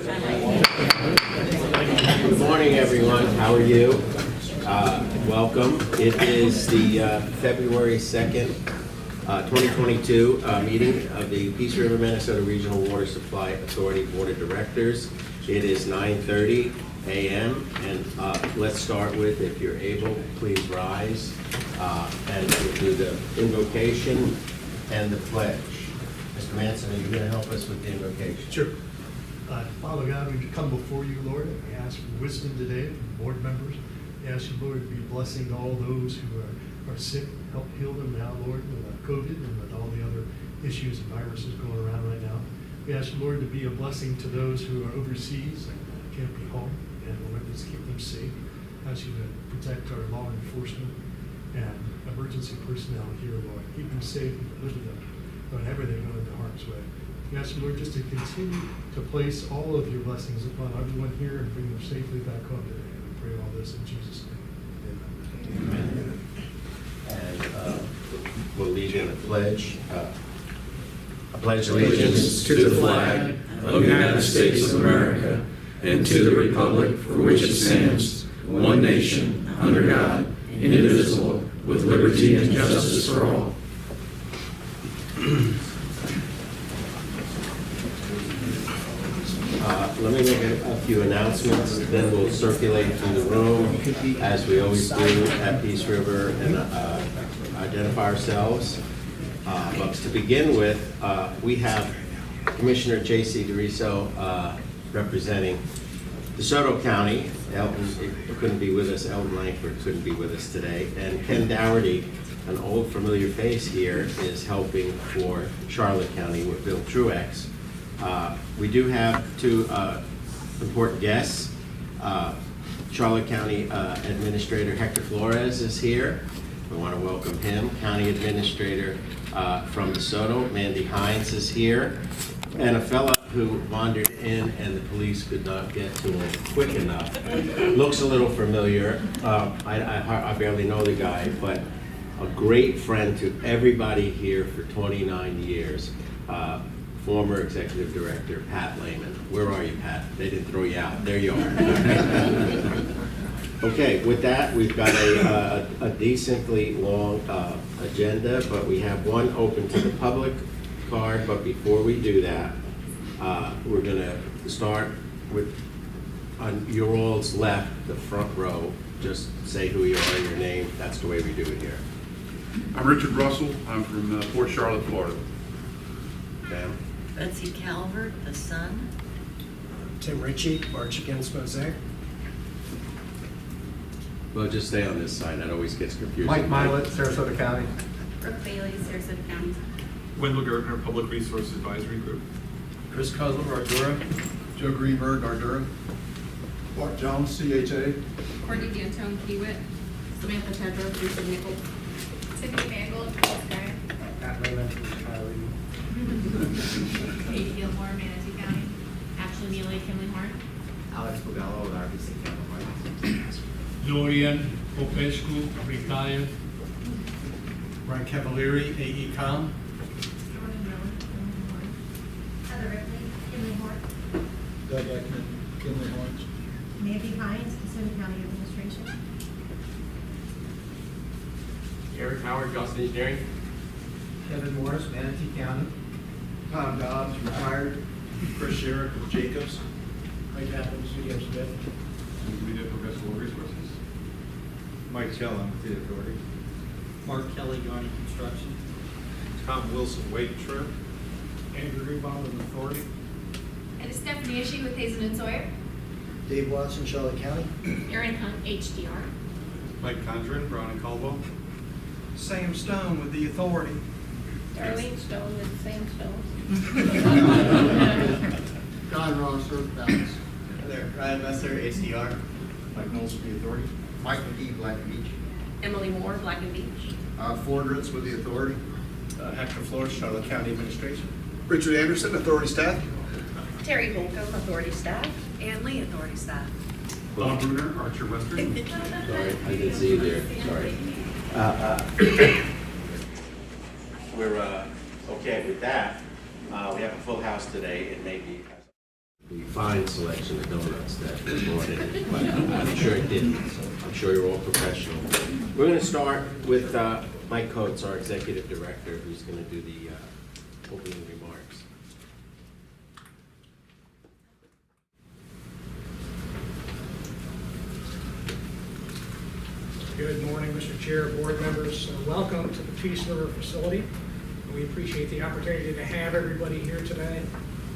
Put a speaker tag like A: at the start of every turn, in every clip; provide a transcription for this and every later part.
A: Good morning, everyone. How are you? Welcome. It is the February 2nd, 2022 meeting of the Peace River, Minnesota Regional Water Supply Authority Board of Directors. It is 9:30 a.m. and let's start with, if you're able, please rise and we'll do the invocation and the pledge. Mr. Manson, are you going to help us with the invocation?
B: Sure. Father God, we come before you, Lord, and we ask for wisdom today from board members. We ask you, Lord, to be a blessing to all those who are sick. Help heal them now, Lord, with COVID and with all the other issues and viruses going around right now. We ask you, Lord, to be a blessing to those who are overseas and can't be home, and Lord, just keep them safe. I ask you to protect our law enforcement and emergency personnel here, Lord. Keep them safe and deliver them whenever they go into harm's way. We ask you, Lord, just to continue to place all of your blessings upon everyone here and bring them safely back home today. And we pray all this in Jesus' name. Amen.
A: And we'll lead in a pledge. I pledge
C: Allegiance to the flag of the United States of America and to the republic for which it stands, one nation, under God, indivisible, with liberty and justice for all.
A: Let me make a few announcements, then we'll circulate through the room, as we always do at Peace River, and identify ourselves. But to begin with, we have Commissioner J.C. DeRiso representing DeSoto County. Elton couldn't be with us, Elton Langford couldn't be with us today, and Ken Dougherty, an old familiar face here, is helping for Charlotte County with Bill Truex. We do have two important guests. Charlotte County Administrator Hector Flores is here. We want to welcome him. County Administrator from DeSoto, Mandy Hines, is here. And a fella who wandered in and the police could not get to him quick enough. Looks a little familiar. I barely know the guy, but a great friend to everybody here for 29 years. Former Executive Director, Pat Lehman. Where are you, Pat? They didn't throw you out. There you are. Okay, with that, we've got a decently long agenda, but we have one open to the public card. But before we do that, we're going to start with, on your all's left, the front row. Just say who you are, your name. That's the way we do it here.
D: I'm Richard Russell. I'm from Port Charlotte, Florida.
A: Ma'am.
E: Betsy Calvert, the Sun.
F: Tim Ritchie, March Against Mosaic.
A: Well, just stay on this side. That always gets confusing.
G: Mike Milet, Sarasota County.
H: Brooke Bailey, Sarasota County.
D: Wendell Gertner, Public Resource Advisory Group.
F: Chris Kozlov, Ardura.
G: Joe Greenberg, Ardura.
I: Mark Jones, CHA.
H: Courtney D'Antone, Kiewit. Samantha Tedrow, Teresa Nickel. Tiffany Mangold, Sky.
F: Pat Lehman, Kylie.
H: Katie Gilmore, Manatee County. Ashley Neely, Kimley Horn.
G: Alex Bogallo with RBC Capital.
B: Lorian Popescu, retired.
F: Brian Cavalieri, AECOM.
H: Jordan Miller, Kimley Horn. Heather Ripley, Kimley Horn.
I: Doug Ekman, Kinley Horns.
H: Mandy Hines, DeSoto County Administration.
G: Eric Howard, Johnson Engineering.
F: Kevin Morris, Manatee County.
I: Tom Dobbs, retired. Chris Sherrick with Jacobs.
F: Mike Adams, UDF Smith.
D: Media Professional Resources.
I: Mike Kellum, the Authority.
F: Mark Kelly, Johnny Construction.
I: Tom Wilson, Wade Shrimp.
F: Andrew Rebound with Authority.
H: And Stephanie Ishii with Hazen and Sawyer.
F: Dave Watson, Charlotte County.
H: Erin Hunt, HDR.
D: Mike Condren, Brown and Caldwell.
F: Sam Stone with the Authority.
H: Darlene Stone with Sandstone.
I: John Rosser, Dallas.
F: There, Ryan Messer, ACR.
I: Mike Knowles, the Authority. Mike McGee, Black Beach.
H: Emily Moore, Black and Beach.
I: Ford Ritz with the Authority.
F: Hector Flores, Charlotte County Administration.
I: Richard Anderson, Authority Staff.
E: Terry Holcomb, Authority Staff. Ann Lee, Authority Staff.
D: Bob Bruner, Archer Western.
A: Sorry, I didn't see you there. Sorry. We're okay with that. We have a full house today. It may be fine selection of donuts that was brought in, but I'm sure it didn't. I'm sure you're all professional. We're going to start with Mike Coates, our executive director, who's going to do the opening remarks.
J: Good morning, Mr. Chair, board members. Welcome to the Peace River facility. We appreciate the opportunity to have everybody here today.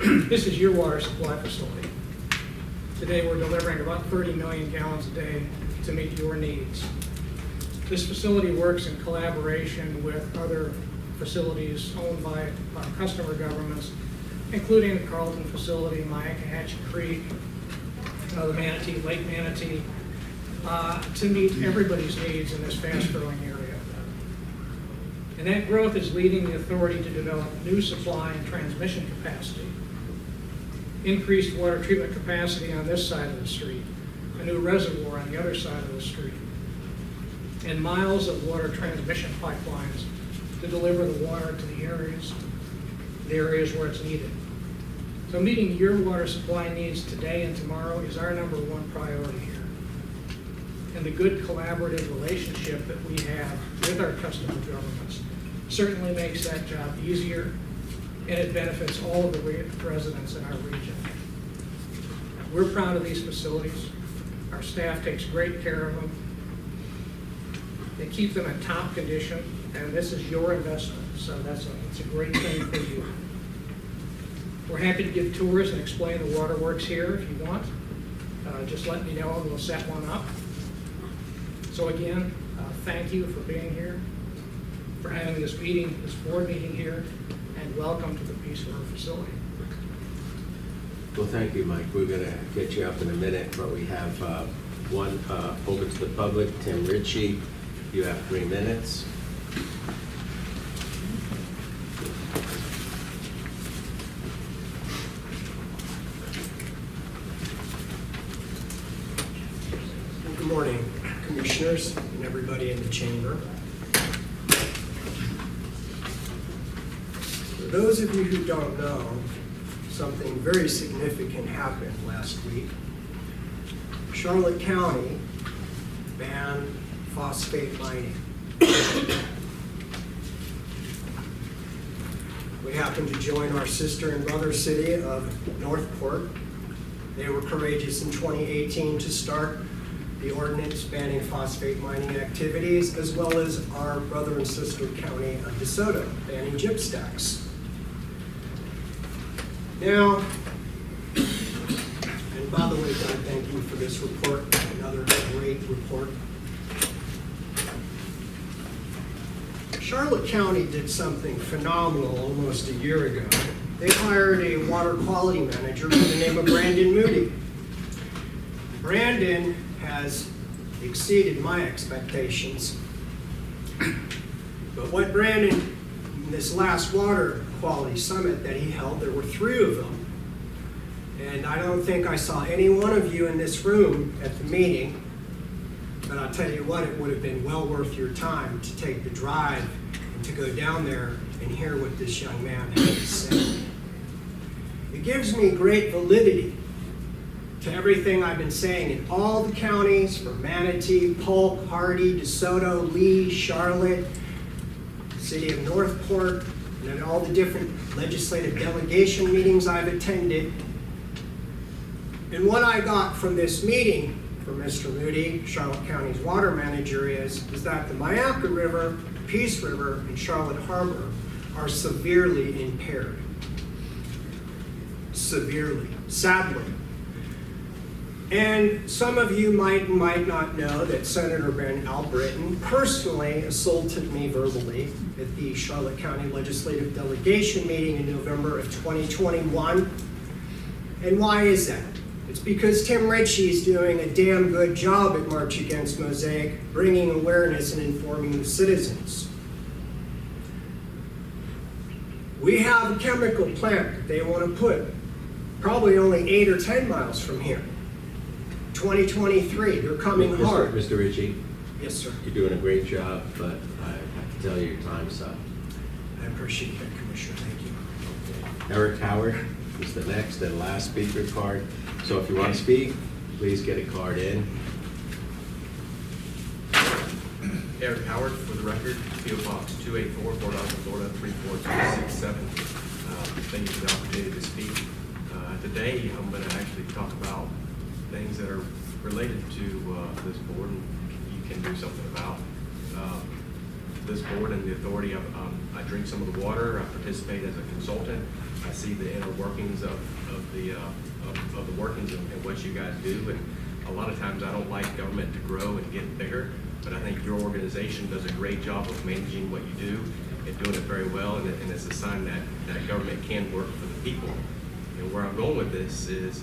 J: This is your water supply facility. Today we're delivering about 30 million gallons a day to meet your needs. This facility works in collaboration with other facilities owned by customer governments, including the Carlton facility, Myakkahatchee Creek, the Manatee, Lake Manatee, to meet everybody's needs in this fast-growing area. And that growth is leading the authority to develop new supply and transmission capacity, increased water treatment capacity on this side of the street, a new reservoir on the other side of the street, and miles of water transmission pipelines to deliver the water to the areas where it's needed. So meeting your water supply needs today and tomorrow is our #1 priority here. And the good collaborative relationship that we have with our customer governments certainly makes that job easier, and it benefits all of the residents in our region. We're proud of these facilities. Our staff takes great care of them. They keep them in top condition, and this is your investment, so it's a great thing for you. We're happy to give tours and explain the waterworks here if you want. Just let me know and we'll set one up. So again, thank you for being here, for having this board meeting here, and welcome to the Peace River facility.
A: Well, thank you, Mike. We're going to get you up in a minute, but we have one open to the public. Tim Ritchie, you have 3 minutes.
K: Good morning, commissioners and everybody in the chamber. For those of you who don't know, something very significant happened last week. Charlotte County banned phosphate mining. We happened to join our sister and brother city of Northport. They were courageous in 2018 to start the ordinance banning phosphate mining activities, as well as our brother and sister county of DeSoto banning gyp stacks. Now, and by the way, Doug, thank you for this report, another great report. Charlotte County did something phenomenal almost a year ago. They hired a water quality manager by the name of Brandon Moody. Brandon has exceeded my expectations. But what Brandon, in this last water quality summit that he held, there were 3 of them, and I don't think I saw any one of you in this room at the meeting, but I'll tell you what, it would have been well worth your time to take the drive and to go down there and hear what this young man had to say. It gives me great validity to everything I've been saying in all the counties, from Manatee, Polk, Hardy, DeSoto, Lee, Charlotte, city of Northport, and at all the different legislative delegation meetings I've attended. And what I got from this meeting from Mr. Moody, Charlotte County's water manager, is that the Myakka River, Peace River, and Charlotte Harbor are severely impaired. Severely, sadly. And some of you might not know that Senator Ben Albritton personally assaulted me verbally at the Charlotte County Legislative Delegation meeting in November of 2021. And why is that? It's because Tim Ritchie is doing a damn good job at March Against Mosaic, bringing awareness and informing the citizens. We have a chemical plant that they want to put probably only 8 or 10 miles from here. 2023, they're coming hard.
A: Mr. Ritchie?
K: Yes, sir.
A: You're doing a great job, but I have to tell you, your time's up.
K: I appreciate that, Commissioner. Thank you.
A: Eric Howard? is the next and last speaker card. So if you want to speak, please get a card in.
G: Eric Howard, for the record, P.O. Box 284, Fort Lauderdale, Florida 34267. Thank you for the opportunity to speak. Today, I'm going to actually talk about things that are related to this board and you can do something about. This board and the authority. I drink some of the water. I participate as a consultant. I see the inner workings of the workings and what you guys do. And a lot of times I don't like government to grow and get bigger, but I think your organization does a great job of managing what you do and doing it very well. And it's a sign that government can work for the people. And where I'm going with this is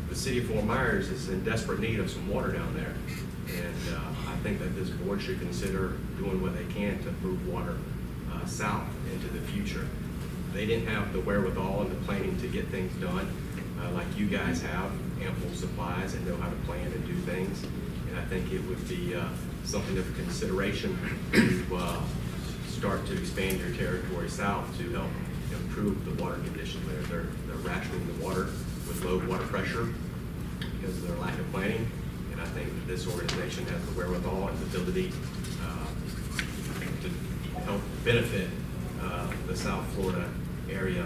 G: the city of Fort Myers is in desperate need of some water down there. And I think that this board should consider doing what they can to move water south into the future. They didn't have the wherewithal and the planning to get things done like you guys have, ample supplies and know how to plan and do things. And I think it would be something of consideration to start to expand your territory south to help improve the water condition there. They're rationing the water with low water pressure because of their lack of planning. And I think that this organization has the wherewithal and the ability to help benefit the South Florida area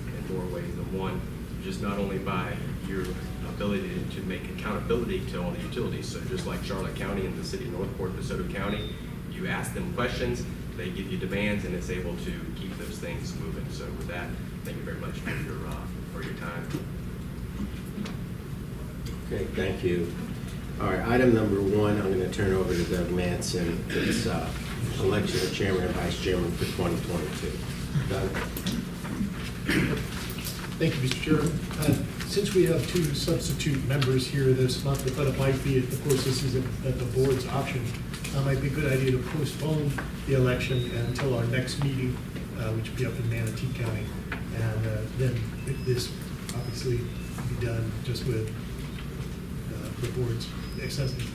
G: in more ways than one, just not only by your ability to make accountability to all the utilities. So just like Charlotte County and the city of Northport, DeSoto County, you ask them questions, they give you demands, and it's able to keep those things moving. So with that, thank you very much for your time.
A: Okay, thank you. All right, item number one, I'm going to turn over to Doug Manson. It's election of chairman and vice chairman for 2022. Doug?
B: Thank you, Mr. Chairman. Since we have two substitute members here this month, I thought it might be, of course, this is at the board's option, it might be a good idea to postpone the election until our next meeting, which will be up in Manatee County. And then this obviously be done just with the board's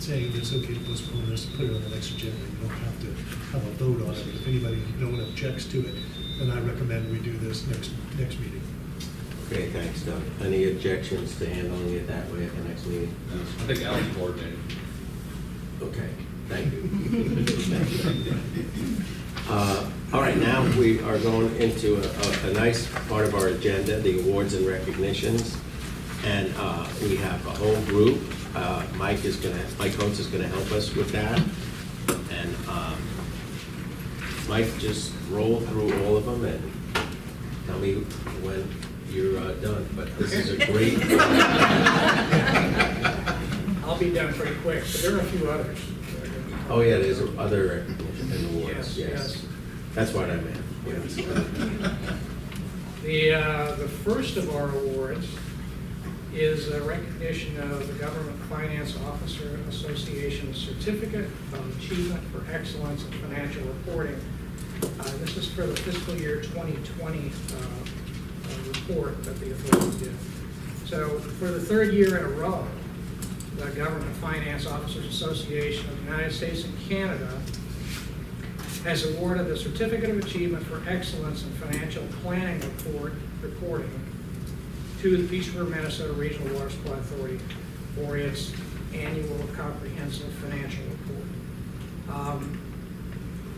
B: saying it's okay to postpone this, put it on the next agenda. You don't have to have a vote on it. If anybody, no one objects to it, then I recommend we do this next meeting.
A: Okay, thanks, Doug. Any objections to handling it that way at the next meeting?
G: I think Alex coordinated.
A: Okay, thank you. All right, now we are going into a nice part of our agenda, the awards and recognitions. And we have a whole group. Mike Coates is gonna help us with that. And Mike, just roll through all of them and tell me when you're done. But this is a great.
J: I'll be done pretty quick, but there are a few others.
A: Oh yeah, there's other awards.
J: Yes.
A: That's what I meant. Yes.
J: The first of our awards is a recognition of the Government Finance Officer Association Certificate of Achievement for Excellence in Financial Reporting. This is for the fiscal year 2020 report that the authority did. So for the third year in a row, the Government Finance Officers Association of the United States and Canada has awarded the Certificate of Achievement for Excellence in Financial Planning reporting to the Peace River, Minnesota Regional Water Supply Authority for its annual comprehensive financial report.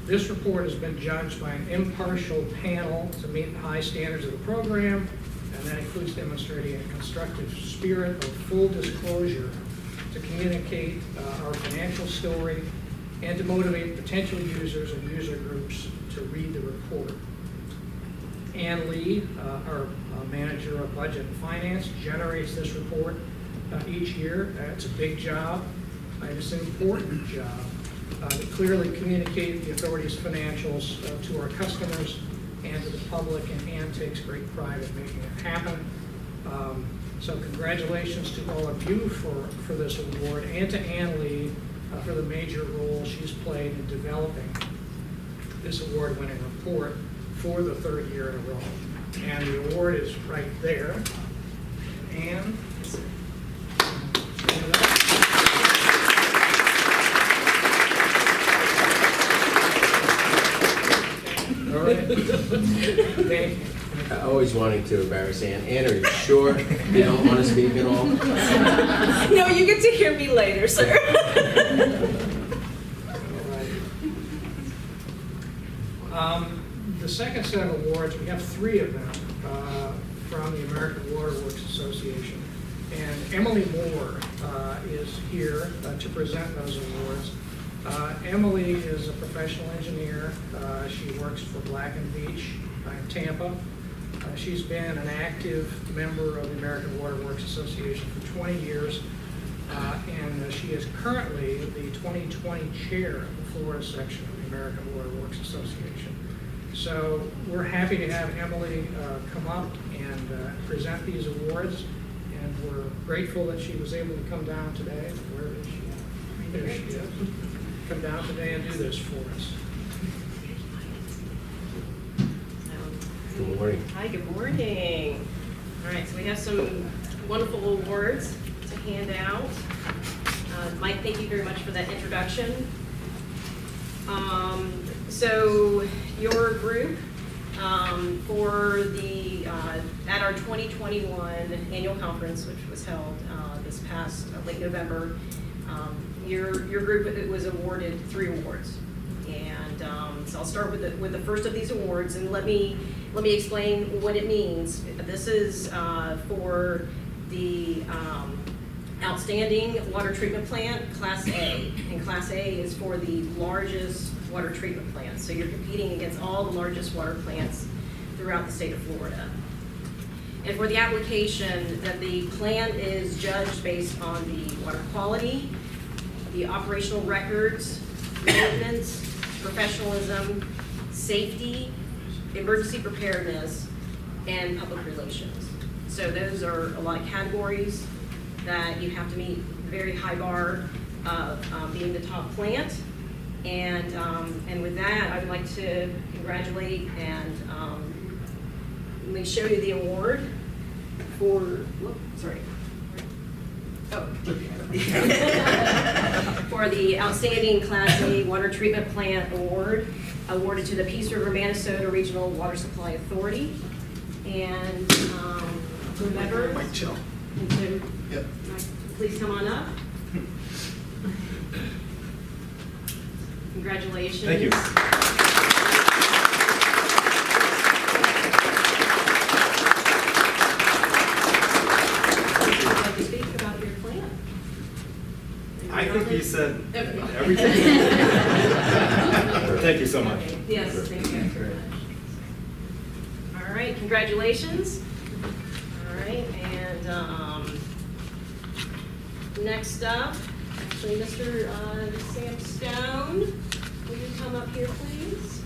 J: This report has been judged by an impartial panel to meet the high standards of the program, and that includes demonstrating a constructive spirit of full disclosure to communicate our financial story and to motivate potential users and user groups to read the report. Ann Lee, our manager of budget and finance, generates this report each year. It's a big job. It's an important job to clearly communicate the authority's financials to our customers and to the public, and Ann takes great pride in making it happen. So congratulations to all of you for this award, and to Ann Lee for the major role she's played in developing this award-winning report for the third year in a row. And the award is right there. And all right. Thank you.
A: Always wanting to embarrass Ann. Ann, are you sure you don't want to speak at all?
E: No, you get to hear me later, sir.
J: The second set of awards, we have 3 of them from the American Water Works Association. And Emily Moore is here to present those awards. Emily is a professional engineer. She works for Black & Veatch in Tampa. She's been an active member of the American Water Works Association for 20 years. And she is currently the 2020 chair of the Florida section of the American Water Works Association. So we're happy to have Emily come up and present these awards. And we're grateful that she was able to come down today. Where is she? There she is. Come down today and do this for us.
A: Good morning.
L: Hi, good morning. All right, so we have some wonderful awards to hand out. Mike, thank you very much for that introduction. So your group for the at our 2021 annual conference, which was held this past late November, your group was awarded 3 awards. And so I'll start with the first of these awards, and let me explain what it means. This is for the outstanding water treatment plant, Class A. And Class A is for the largest water treatment plants. So you're competing against all the largest water plants throughout the state of Florida. And for the application, that the plant is judged based on the water quality, the operational records, maintenance, professionalism, safety, emergency preparedness, and public relations. So those are a lot of categories that you have to meet a very high bar of being the top plant. And with that, I would like to congratulate and let me show you the award for, for the Outstanding Class A Water Treatment Plant Award, awarded to the Peace River Minnesota Regional Water Supply Authority. And remember,
K: Mike, chill.
L: and so,
K: Yep.
L: Mike, please come on up. Congratulations.
K: Thank you.
L: Would you like to speak about your plan?
I: I think he said
L: Okay.
I: everything. Thank you so much.
L: Okay. Yes, thank you very much. All right, congratulations. All right, and next up, actually, Mr. Sam Stone, will you come up here, please?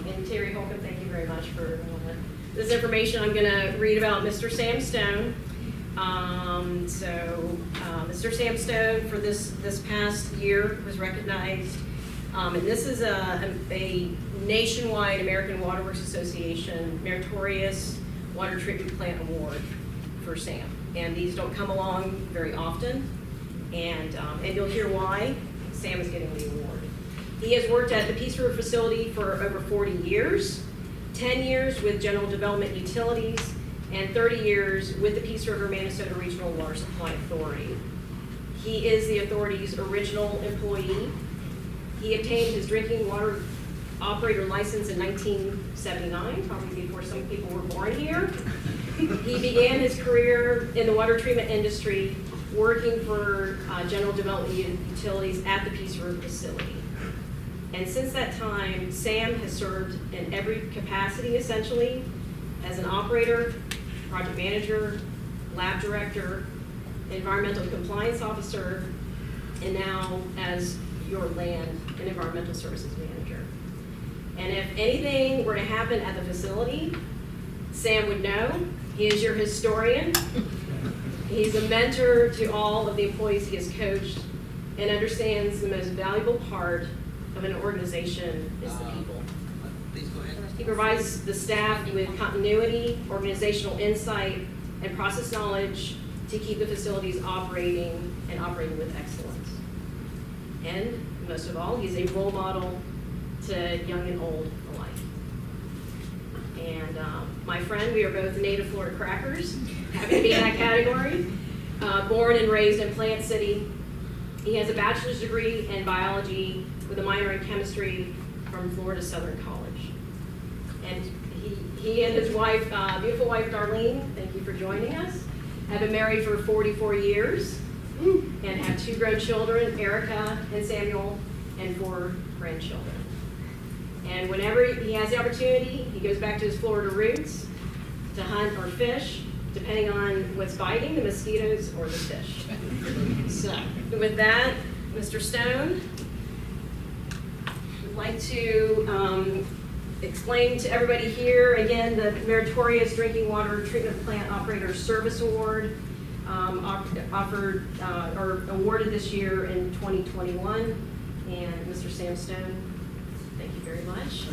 L: And Terry Holcomb, thank you very much for this information. I'm going to read about Mr. Sam Stone. Mr. Sam Stone for this past year was recognized, and this is a nationwide American Water Works Association Meritorious Water Treatment Plant Award for Sam. And these don't come along very often, and you'll hear why Sam is getting the award. He has worked at the Peace River facility for over 40 years, 10 years with General Development Utilities, and 30 years with the Peace River Minnesota Regional Water Supply Authority. He is the authority's original employee. He obtained his drinking water operator license in 1979, probably before some people were born here. He began his career in the water treatment industry, working for General Development Utilities at the Peace River facility. And since that time, Sam has served in every capacity, essentially, as an operator, project manager, lab director, environmental compliance officer, and now as your land and environmental services manager. And if anything were to happen at the facility, Sam would know. He is your historian. He's a mentor to all of the employees he has coached, and understands the most valuable part of an organization is the people. He provides the staff with continuity, organizational insight, and process knowledge to keep the facilities operating and operating with excellence. And most of all, he's a role model to young and old alike. And my friend, we are both native Florida crackers, happy to be in that category. Born and raised in Plant City. He has a bachelor's degree in biology with a minor in chemistry from Florida Southern College. And he and his wife, beautiful wife Darlene, thank you for joining us, have been married for 44 years and have 2 grown children, Erica and Samuel, and 4 grandchildren. And whenever he has the opportunity, he goes back to his Florida roots to hunt or fish, depending on what's biting, the mosquitoes or the fish. So, with that, Mr. Stone, I'd like to explain to everybody here, again, the Meritorious Drinking Water Treatment Plant Operator Service Award, awarded this year in 2021. And Mr. Sam Stone, thank you very much.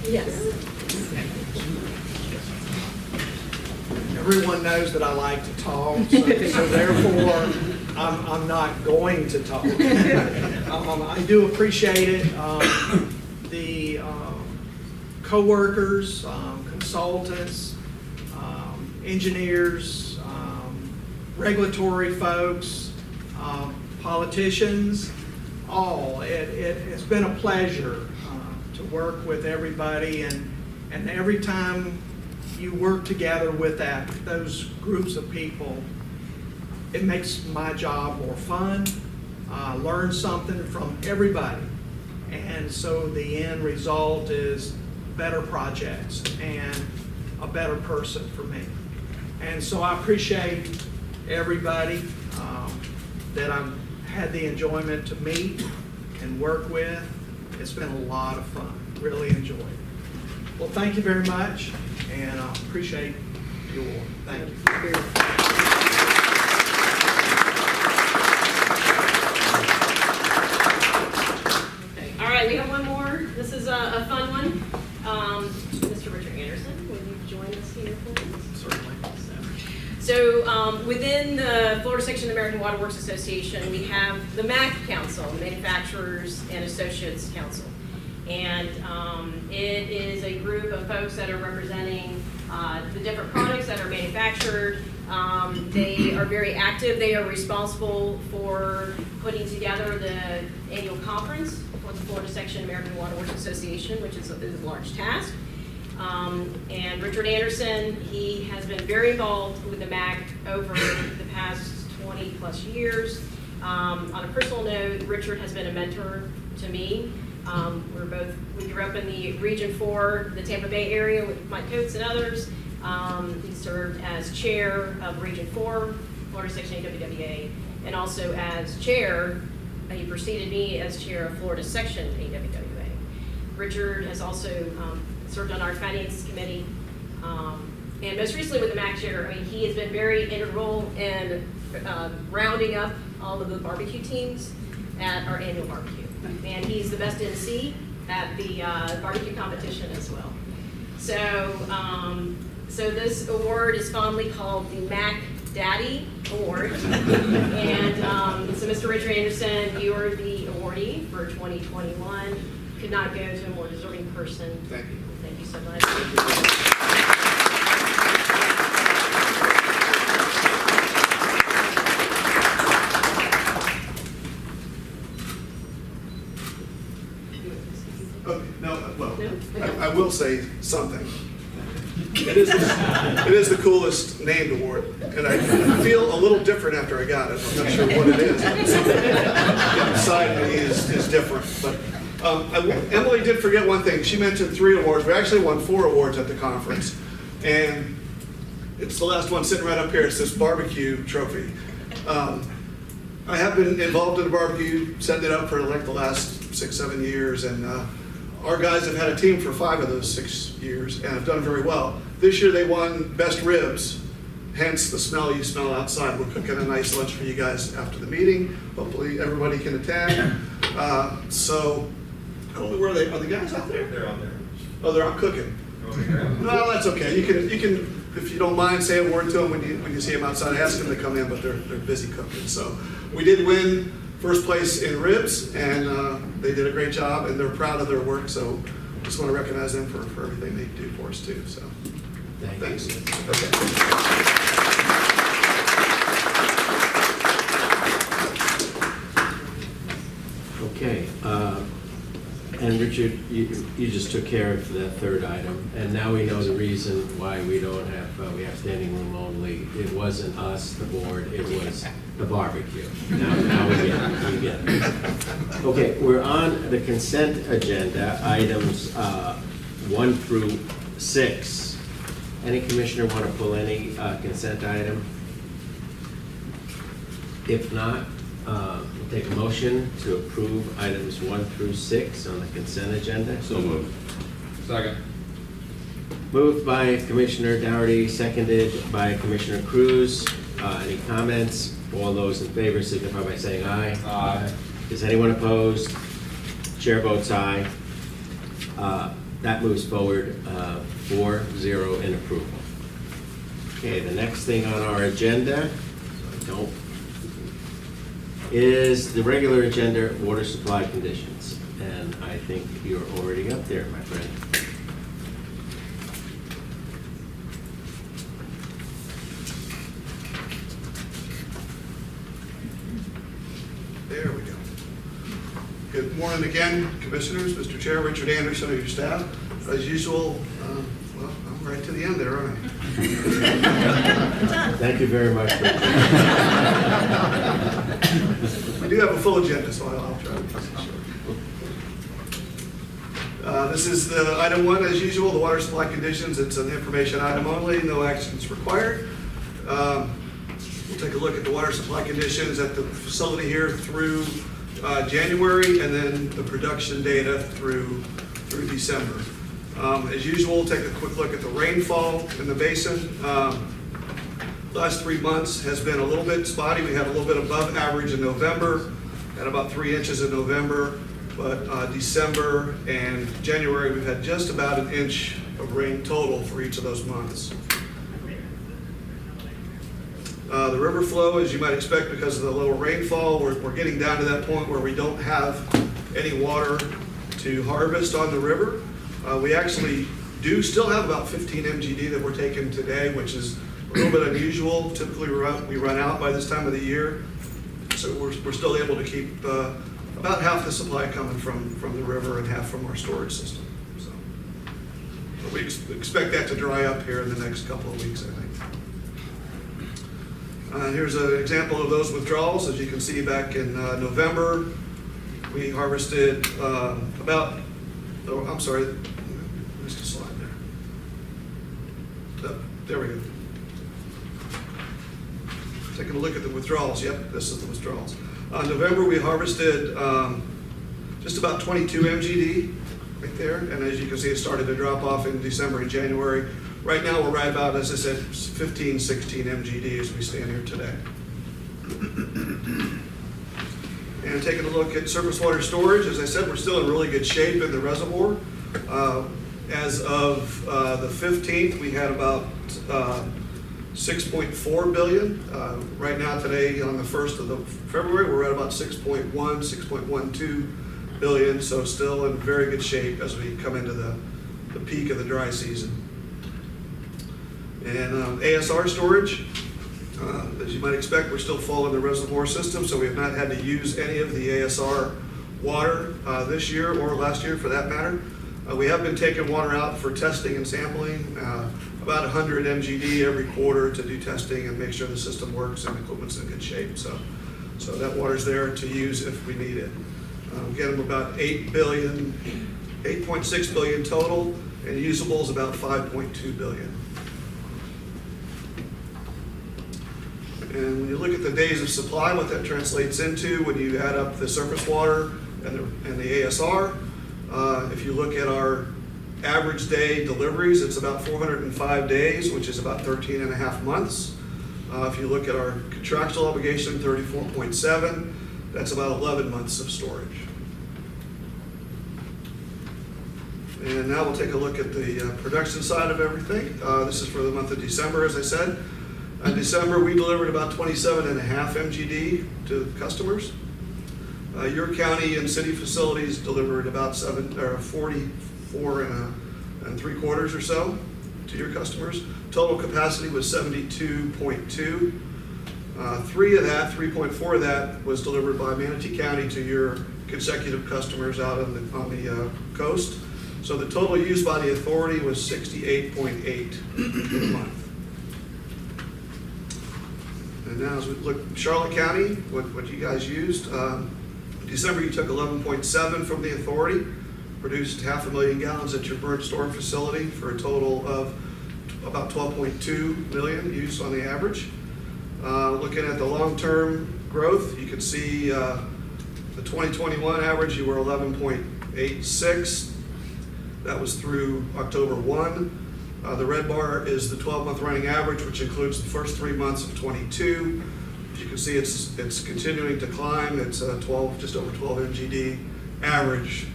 L: Yes.
K: Everyone knows that I like to talk, so therefore I'm not going to talk. I do appreciate it. The co-workers, consultants, engineers, regulatory folks, politicians, all. It's been a pleasure to work with everybody, and every time you work together with those groups of people, it makes my job more fun. Learn something from everybody, and so the end result is better projects and a better person for me. And so I appreciate everybody that I've had the enjoyment to meet and work with. It's been a lot of fun. Really enjoyed it. Well, thank you very much, and I appreciate you all. Thank you.
L: Okay. All right, we have one more. This is a fun one. Mr. Richard Anderson, will you join us here, please?
C: Certainly.
L: So within the Florida section of the American Water Works Association, we have the MAC Council, Manufacturers and Associates Council. And it is a group of folks that are representing the different products that are manufactured. They are very active. They are responsible for putting together the annual conference for the Florida section of the American Water Works Association, which is a large task. And Richard Anderson, he has been very involved with the MAC over the past 20 plus years. On a personal note, Richard has been a mentor to me. We grew up in the Region 4, the Tampa Bay area with Mike Coates and others. He served as chair of Region 4, Florida Section AWWA, and also as chair, he preceded me as chair of Florida Section AWWA. Richard has also served on our finance committee, and most recently with the MAC chair. I mean, he has been very integral in rounding up all of the barbecue teams at our annual barbecue. And he's the best MC at the barbecue competition as well. So this award is fondly called the Mac Daddy Award. And so Mr. Richard Anderson, you are the awardee for 2021. Could not go to a more deserving person.
C: Thank you.
L: Thank you so much.
M: I will say something. It is the coolest named award, and I feel a little different after I got it. I'm not sure what it is. Something inside me is different. But Emily did forget one thing. She mentioned 3 awards. We actually won 4 awards at the conference, and it's the last one sitting right up here. It's this barbecue trophy. I have been involved in the barbecue, setting it up for like the last 6-7 years, and our guys have had a team for 5 of those 6 years and have done very well. This year they won best ribs, hence the smell you smell outside. We're cooking a nice lunch for you guys after the meeting. Hopefully everybody can attend. So, I don't know where are the guys out there?
I: They're out there.
M: Oh, they're out cooking. No, that's okay. You can, if you don't mind, say a word to them when you see them outside. Ask them to come in, but they're busy cooking. So we did win first place in ribs, and they did a great job, and they're proud of their work. So just want to recognize them for everything they do for us too. So thanks.
A: Okay, and Richard, you just took care of that third item, and now we know the reason why we don't have, we have standing room only. It wasn't us, the board, it was the barbecue. Now we get it. Okay, we're on the consent agenda, items 1 through 6. Any commissioner want to pull any consent item? If not, we'll take a motion to approve items 1 through 6 on the consent agenda.
C: So moved. Second.
A: Moved by Commissioner Dougherty, seconded by Commissioner Cruz. Any comments? All those in favor signify by saying aye.
C: Aye.
A: Is anyone opposed? Chair votes aye. That moves forward 4-0 in approval. Okay, the next thing on our agenda, is the regular agenda water supply conditions. And I think you're already up there, my friend.
M: There we go. Good morning again, Commissioners, Mr. Chair, Richard Anderson, and your staff. As usual, well, I'm right to the end there, aren't I?
A: Thank you very much, Richard.
M: We do have a full agenda, so I'll try to keep it short. This is the item 1, as usual, the water supply conditions. It's an information item only, no actions required. We'll take a look at the water supply conditions at the facility here through January, and then the production data through December. As usual, we'll take a quick look at the rainfall in the basin. Last 3 months has been a little bit spotty. We had a little bit above average in November, had about 3 inches in November, but December and January, we've had just about 1 inch of rain total for each of those months. The river flow, as you might expect because of the lower rainfall, we're getting down to that point where we don't have any water to harvest on the river. We actually do still have about 15 MGD that we're taking today, which is a little bit unusual. Typically we run out by this time of the year, so we're still able to keep about half the supply coming from the river and half from our storage system. So we expect that to dry up here in the next couple of weeks, I think. Here's an example of those withdrawals. As you can see, back in November, we harvested missed a slide there. There we go. Taking a look at the withdrawals. Yep, this is the withdrawals. November, we harvested just about 22 MGD right there. And as you can see, it started to drop off in December and January. Right now, we're right about, as I said, 15, 16 MGD as we stand here today. And taking a look at surface water storage, as I said, we're still in really good shape in the reservoir. As of the 15th, we had about 6.4 billion. Right now, today, on the 1st of February, we're at about 6.12 billion. So still in very good shape as we come into the peak of the dry season. And ASR storage, as you might expect, we're still full in the reservoir system, so we have not had to use any of the ASR water this year or last year for that matter. We have been taking water out for testing and sampling, about 100 MGD every quarter to do testing and make sure the system works and the equipment's in good shape. So that water's there to use if we need it. Get them about 8.6 billion total, and usable is about 5.2 billion. And when you look at the days of supply, what that translates into when you add up the surface water and the ASR, If you look at our average day deliveries, it's about 405 days, which is about 13 and a half months. If you look at our contractual obligation, 34.7, that's about 11 months of storage. And now we'll take a look at the production side of everything. This is for the month of December, as I said. In December, we delivered about 27.5 MGD to customers. Your county and city facilities delivered about 44 and 3/4 or so to your customers. Total capacity was 72.2. 3.4 of that was delivered by Manatee County to your consecutive customers out on the coast. So the total used by the authority was 68.8 a month. And now as we look Charlotte County, what you guys used, December you took 11.7 from the authority, produced 500,000 gallons at your Burnt Store facility for a total of about 12.2 million used on the average. Looking at the long-term growth, you can see the 2021 average, you were 11.86. That was through October 1. The red bar is the 12-month running average, which includes the first 3 months of 22. As you can see, it's continuing to climb. It's just over 12 MGD average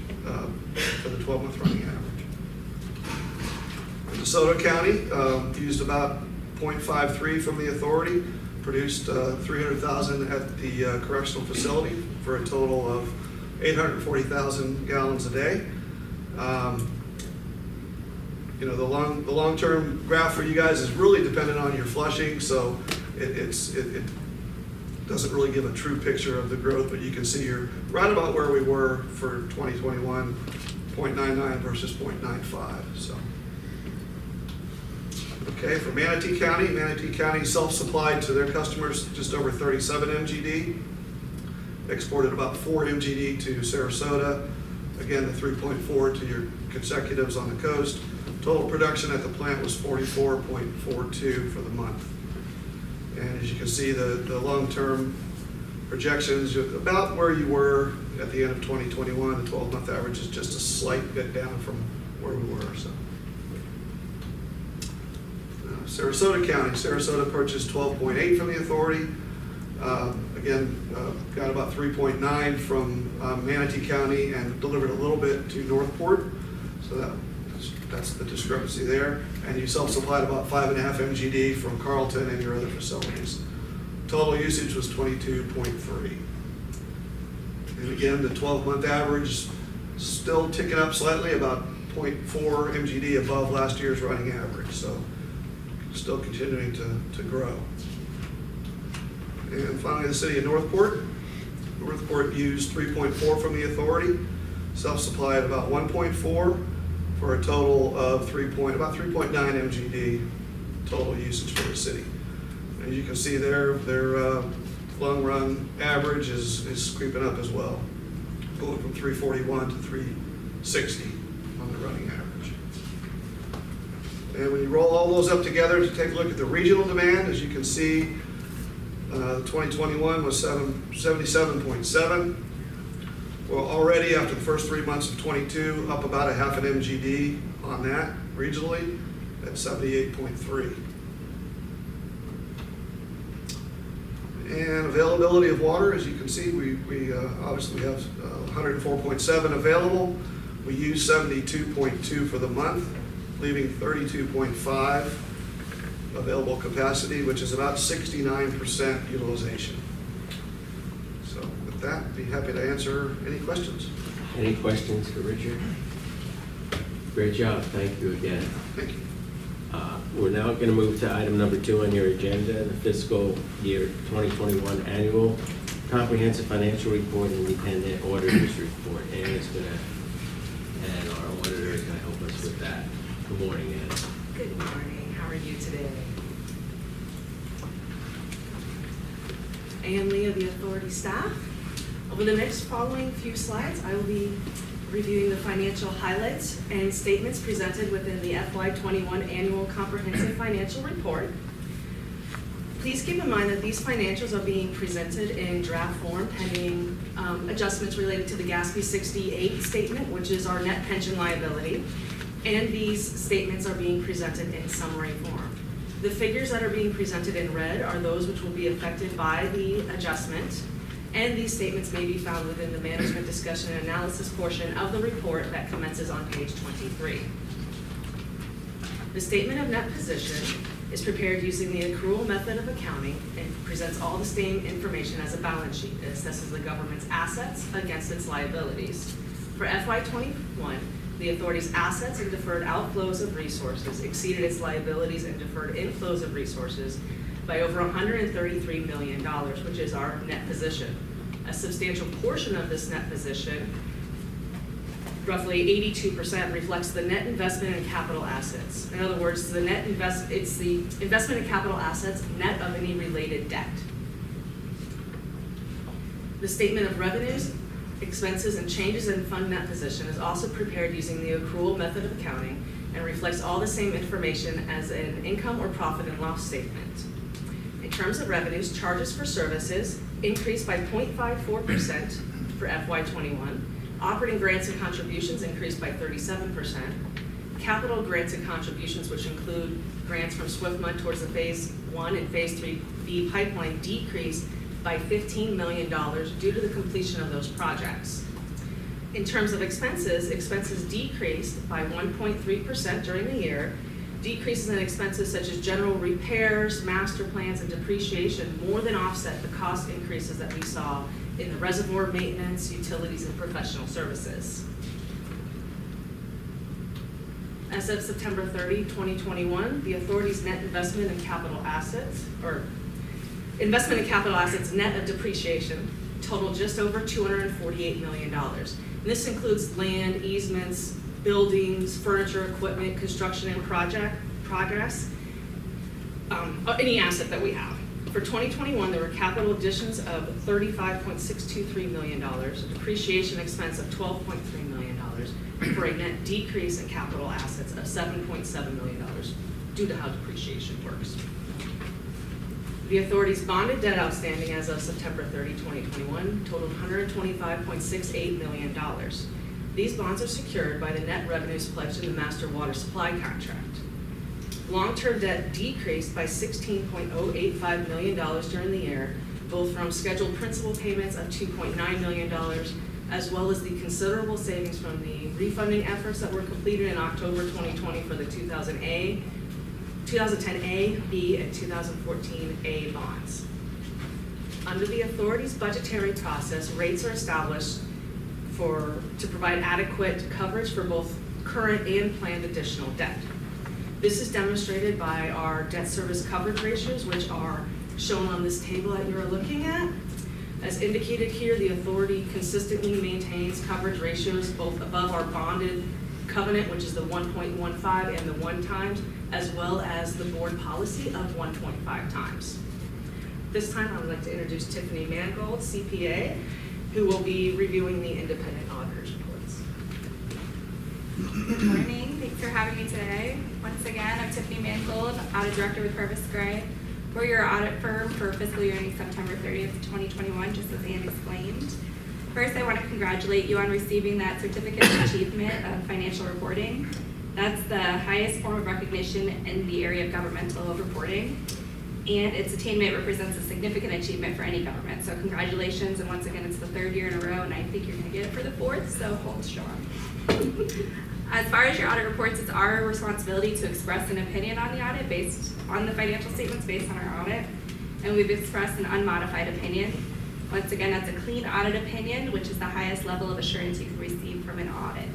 M: for the 12-month running average. In DeSoto County, used about 0.53 from the authority, produced 300,000 at the correctional facility for a total of 840,000 gallons a day. You know, the long-term graph for you guys is really dependent on your flushing, so it doesn't really give a true picture of the growth, but you can see you're right about where we were for 2021, 0.99 versus 0.95. So, okay, for Manatee County self-supplied to their customers just over 37 MGD, exported about 4 MGD to Sarasota, again the 3.4 to your consecutives on the coast. Total production at the plant was 44.42 for the month. And as you can see, the long-term projections, about where you were at the end of 2021, the 12-month average is just a slight bit down from where we were. So, Sarasota County, Sarasota purchased 12.8 from the authority. Got about 3.9 from Manatee County and delivered a little bit to Northport. So that's the discrepancy there. And you self-supplied about 5.5 MGD from Carlton and your other facilities. Total usage was 22.3. And again, the 12-month average still ticking up slightly, about 0.4 MGD above last year's running average. So still continuing to grow. And finally, the city of Northport. Northport used 3.4 from the authority, self-supplied about 1.4 for a total of about 3.9 MGD total usage for the city. As you can see there, their long run average is creeping up as well, going from 341 to 360 on the running average. And when you roll all those up together to take a look at the regional demand, as you can see, 2021 was 77.7. Well, already after the first 3 months of 22, up about 0.5 MGD on that regionally at 78.3. And availability of water, as you can see, we obviously have 104.7 available. We use 72.2 for the month, leaving 32.5 available capacity, which is about 69% utilization. So with that, I'd be happy to answer any questions.
A: Any questions for Richard? Great job, thank you again.
M: Thank you.
A: We're now going to move to item number 2 on your agenda, the fiscal year 2021 annual comprehensive financial report and independent auditor's report. Ann is going to, and our auditor is going to help us with that. Good morning, Ann.
N: Good morning. How are you today? Ann Lee of the Authority staff. Over the next following few slides, I will be reviewing the financial highlights and statements presented within the FY21 Annual Comprehensive Financial Report. Please keep in mind that these financials are being presented in draft form pending adjustments related to the GASB 68 statement, which is our net pension liability. And these statements are being presented in summary form. The figures that are being presented in red are those which will be affected by the adjustment, and these statements may be found within the management discussion and analysis portion of the report that commences on page 23. The statement of net position is prepared using the accrual method of accounting and presents all the same information as a balance sheet. It assesses the government's assets against its liabilities. For FY21, the authority's assets and deferred outflows of resources exceeded its liabilities and deferred inflows of resources by over $133 million, which is our net position. A substantial portion of this net position, roughly 82%, reflects the net investment in capital assets. In other words, it's the investment in capital assets net of any related debt. The statement of revenues, expenses, and changes in fund net position is also prepared using the accrual method of accounting and reflects all the same information as an income or profit and loss statement. In terms of revenues, charges for services increased by 0.54% for FY21. Operating grants and contributions increased by 37%. Capital grants and contributions, which include grants from SWIFMA towards the Phase 1 and Phase 3B pipeline, decreased by $15 million due to the completion of those projects. In terms of expenses decreased by 1.3% during the year. Decreases in expenses such as general repairs, master plans, and depreciation more than offset the cost increases that we saw in the reservoir maintenance, utilities, and professional services. As of September 30, 2021, the authority's net investment in capital assets, net of depreciation, totaled just over $248 million. And this includes land, easements, buildings, furniture, equipment, construction, and progress, any asset that we have. For 2021, there were capital additions of $35.623 million, depreciation expense of $12.3 million, for a net decrease in capital assets of $7.7 million due to how depreciation works. The authority's bonded debt outstanding as of September 30, 2021 totaled $125.68 million. These bonds are secured by the net revenues pledged in the master water supply contract. Long-term debt decreased by $16.085 million during the year, both from scheduled principal payments of $2.9 million, as well as the considerable savings from the refunding efforts that were completed in October 2020 for the 2010A, B, and 2014A bonds. Under the authority's budgetary process, rates are established to provide adequate coverage for both current and planned additional debt. This is demonstrated by our debt service coverage ratios, which are shown on this table that you're looking at. As indicated here, the authority consistently maintains coverage ratios both above our bonded covenant, which is the 1.15 and the 1 times, as well as the board policy of 1.5 times. This time, I would like to introduce Tiffany Mangold, CPA, who will be reviewing the independent auditor's reports.
H: Good morning. Thanks for having me today. Once again, I'm Tiffany Mangold, Audit Director with Purvis Gray. We're your audit firm for fiscal year ending September 30th, 2021, just as Ann explained. First, I want to congratulate you on receiving that Certificate of Achievement of Financial Reporting. That's the highest form of recognition in the area of governmental reporting, and its attainment represents a significant achievement for any government. So congratulations, and once again, it's the 3rd year in a row, and I think you're going to get it for the 4th, so hold strong. As far as your audit reports, it's our responsibility to express an opinion on the audit based on the financial statements based on our audit, and we've expressed an unmodified opinion. Once again, that's a clean audit opinion, which is the highest level of assurance you can receive from an audit.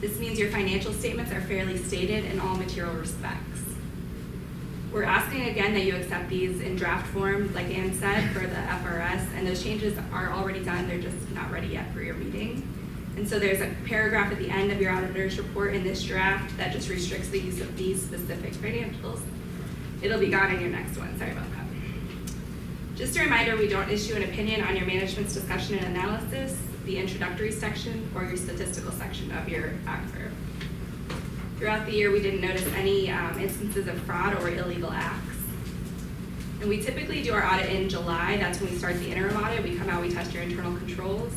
H: This means your financial statements are fairly stated in all material respects. We're asking again that you accept these in draft form, like Ann said, for the FRS, and those changes are already done, they're just not ready yet for your meeting. And so there's a paragraph at the end of your auditor's report in this draft that just restricts the use of these specific financials. It'll be gone in your next one, sorry about that. Just a reminder, we don't issue an opinion on your management's discussion and analysis, the introductory section, or your statistical section of your ACFR. Throughout the year, we didn't notice any instances of fraud or illegal acts. And we typically do our audit in July. That's when we start the interim audit. We come out, we test your internal controls.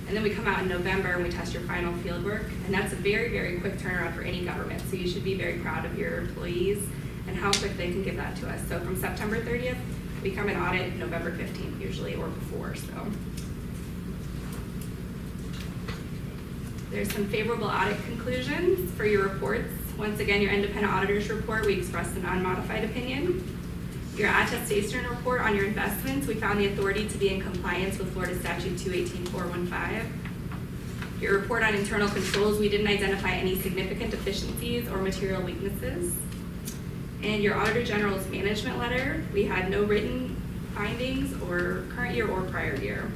H: And then we come out in November and we test your final field work. And that's a very, very quick turnaround for any government. So you should be very proud of your employees and how quick they can give that to us. So from September 30th, we come and audit November 15th usually, or before, so. There's some favorable audit conclusions for your reports. Once again, your independent auditor's report, we expressed an unmodified opinion. Your attestation report on your investments, we found the authority to be in compliance with Florida Statute 218-415. Your report on internal controls, we didn't identify any significant deficiencies or material weaknesses. And your Auditor General's management letter, we had no written findings or current year or prior year.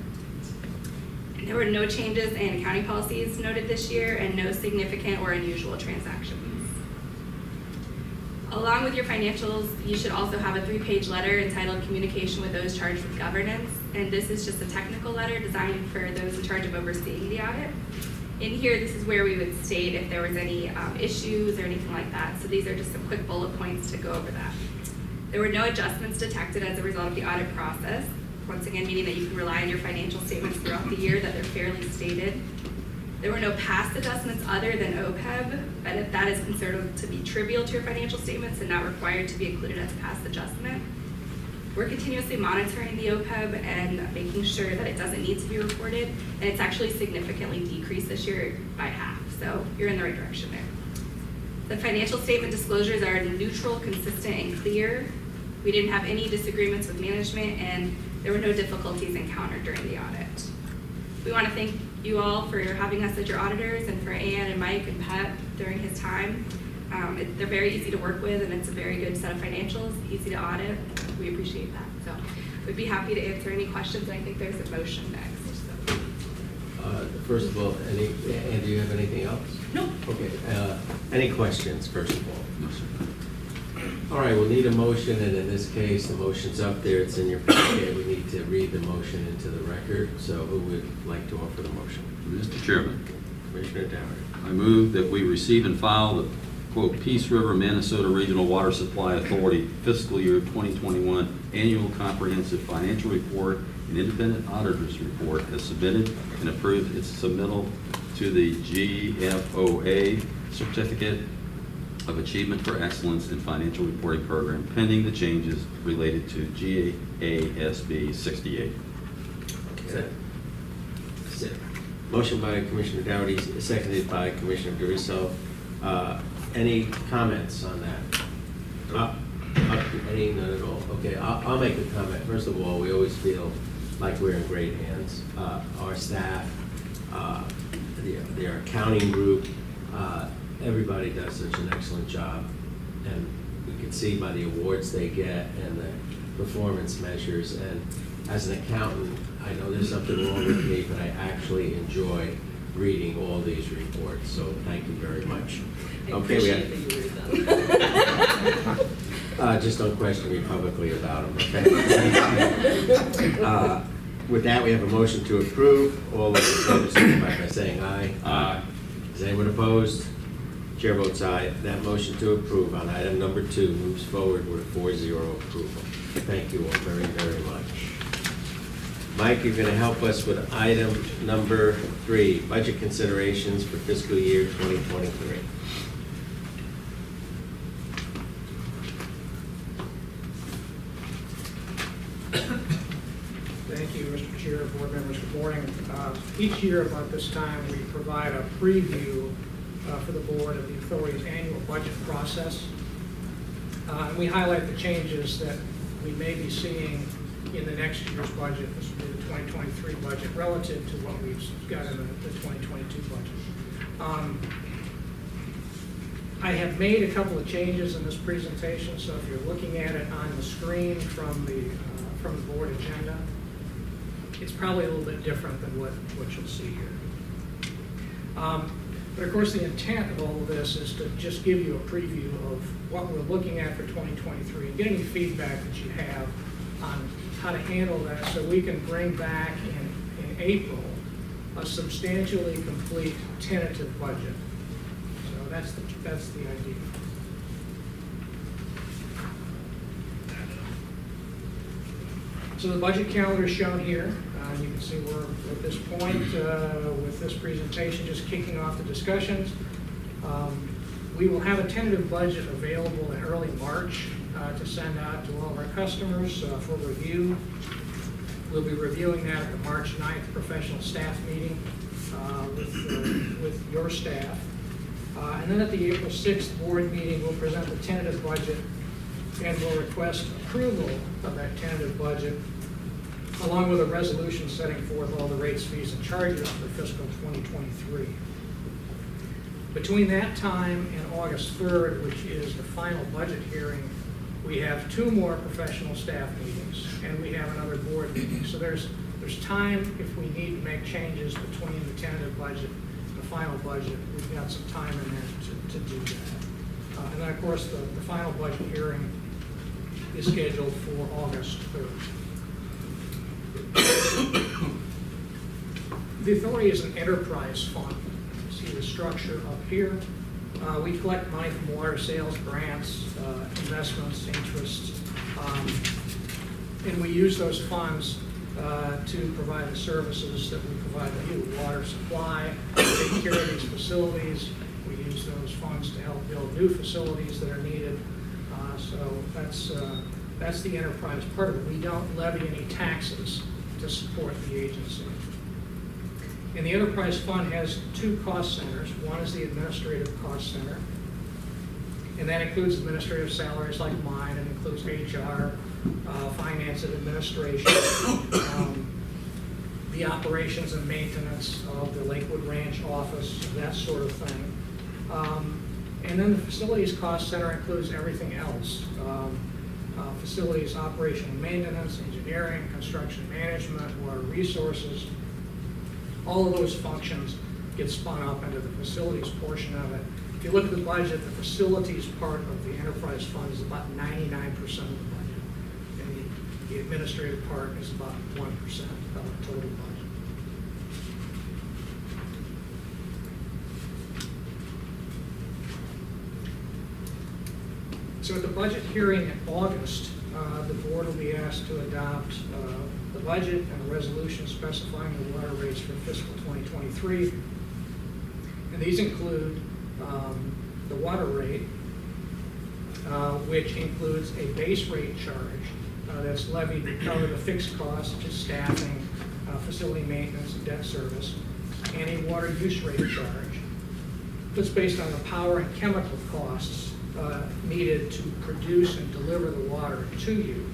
H: And there were no changes in accounting policies noted this year and no significant or unusual transactions. Along with your financials, you should also have a 3-page letter entitled Communication with Those Charged with Governance. And this is just a technical letter designed for those in charge of overseeing the audit. In here, this is where we would state if there was any issues or anything like that. So these are just some quick bullet points to go over that. There were no adjustments detected as a result of the audit process. Once again, meaning that you can rely on your financial statements throughout the year, that they're fairly stated. There were no past adjustments other than OPEB, but if that is considered to be trivial to your financial statements and not required to be included as a past adjustment. We're continuously monitoring the OPEB and making sure that it doesn't need to be reported, and it's actually significantly decreased this year by half, so you're in the right direction there. The financial statement disclosures are neutral, consistent, and clear. We didn't have any disagreements with management, and there were no difficulties encountered during the audit. We want to thank you all for having us as your auditors, and for Ann and Mike and Pat during his time. They're very easy to work with, and it's a very good set of financials, easy to audit. We appreciate that. So we'd be happy to answer any questions. I think there's a motion next. So.
A: First of all, Ann, do you have anything else?
H: No.
A: Okay. Any questions, first of all? No, sir. All right, we'll need a motion, and in this case, the motion's up there. It's in your packet. We need to read the motion into the record. So who would like to offer the motion?
C: Mr. Chairman,
A: Commissioner Dowery.
C: I move that we receive and file the, quote, Peace River Minnesota Regional Water Supply Authority fiscal year 2021 annual comprehensive financial report and independent auditor's report as submitted, and approve its submittal to the GFOA Certificate of Achievement for Excellence in Financial Reporting Program pending the changes related to GASB 68.
A: Okay. Motion by Commissioner Dougherty, seconded by Commissioner DeRusso. Any comments on that? Any, none at all. Okay, I'll make a comment. First of all, we always feel like we're in great hands. Our staff, their accounting group, everybody does such an excellent job. And we can see by the awards they get and the performance measures. And as an accountant, I know there's something wrong with me, but I actually enjoy reading all these reports. So thank you very much. Okay, we have. Just don't question me publicly about them, okay? With that, we have a motion to approve. All those in favor signify by saying aye. Aye. Is anyone opposed? Chair votes aye. That motion to approve on item number 2 moves forward with a 4-0 approval. Thank you all very, very much. Mike, you're going to help us with item number 3, budget considerations for fiscal year 2023.
J: Thank you, Mr. Chair, board members, good morning. Each year about this time, we provide a preview for the board of the authority's annual budget process. And we highlight the changes that we may be seeing in the next year's budget, this will be the 2023 budget, relative to what we've got in the 2022 budget. I have made a couple of changes in this presentation, so if you're looking at it on the screen from the board agenda, it's probably a little bit different than what you'll see here. But of course, the intent of all of this is to just give you a preview of what we're looking at for 2023 and get any feedback that you have on how to handle that, so we can bring back in April a substantially complete tentative budget. So that's the idea. So the budget calendar is shown here. You can see we're at this point with this presentation just kicking off the discussions. We will have a tentative budget available in early March to send out to all of our customers for review. We'll be reviewing that at the March 9th professional staff meeting with your staff. And then at the April 6th board meeting, we'll present the tentative budget and we'll request approval of that tentative budget along with a resolution setting forth all the rates, fees, and charges for fiscal 2023. Between that time and August 3rd, which is the final budget hearing, we have 2 more professional staff meetings and we have another board meeting. So there's time if we need to make changes between the tentative budget and the final budget. We've got some time in there to do that. And then, of course, the final budget hearing is scheduled for August 3rd. The authority is an enterprise fund. You see the structure up here. We collect money from water sales, grants, investments, interests, and we use those funds to provide the services that we provide to you. Water supply, take care of these facilities. We use those funds to help build new facilities that are needed. So that's the enterprise part of it. We don't levy any taxes to support the agency. And the enterprise fund has 2 cost centers. One is the administrative cost center, and that includes administrative salaries like mine. It includes HR, finance and administration, the operations and maintenance of the Lakewood Ranch office, that sort of thing. And then the facilities cost center includes everything else. Facilities operation and maintenance, engineering, construction management, water resources. All of those functions get spun up into the facilities portion of it. If you look at the budget, the facilities part of the enterprise fund is about 99% of the budget. And the administrative part is about 1% of the total budget. So at the budget hearing in August, the board will be asked to adopt the budget and a resolution specifying the water rates for fiscal 2023. And these include the water rate, which includes a base rate charge that's levied to cover the fixed costs such as staffing, facility maintenance, and debt service, and a water use rate charge that's based on the power and chemical costs needed to produce and deliver the water to you.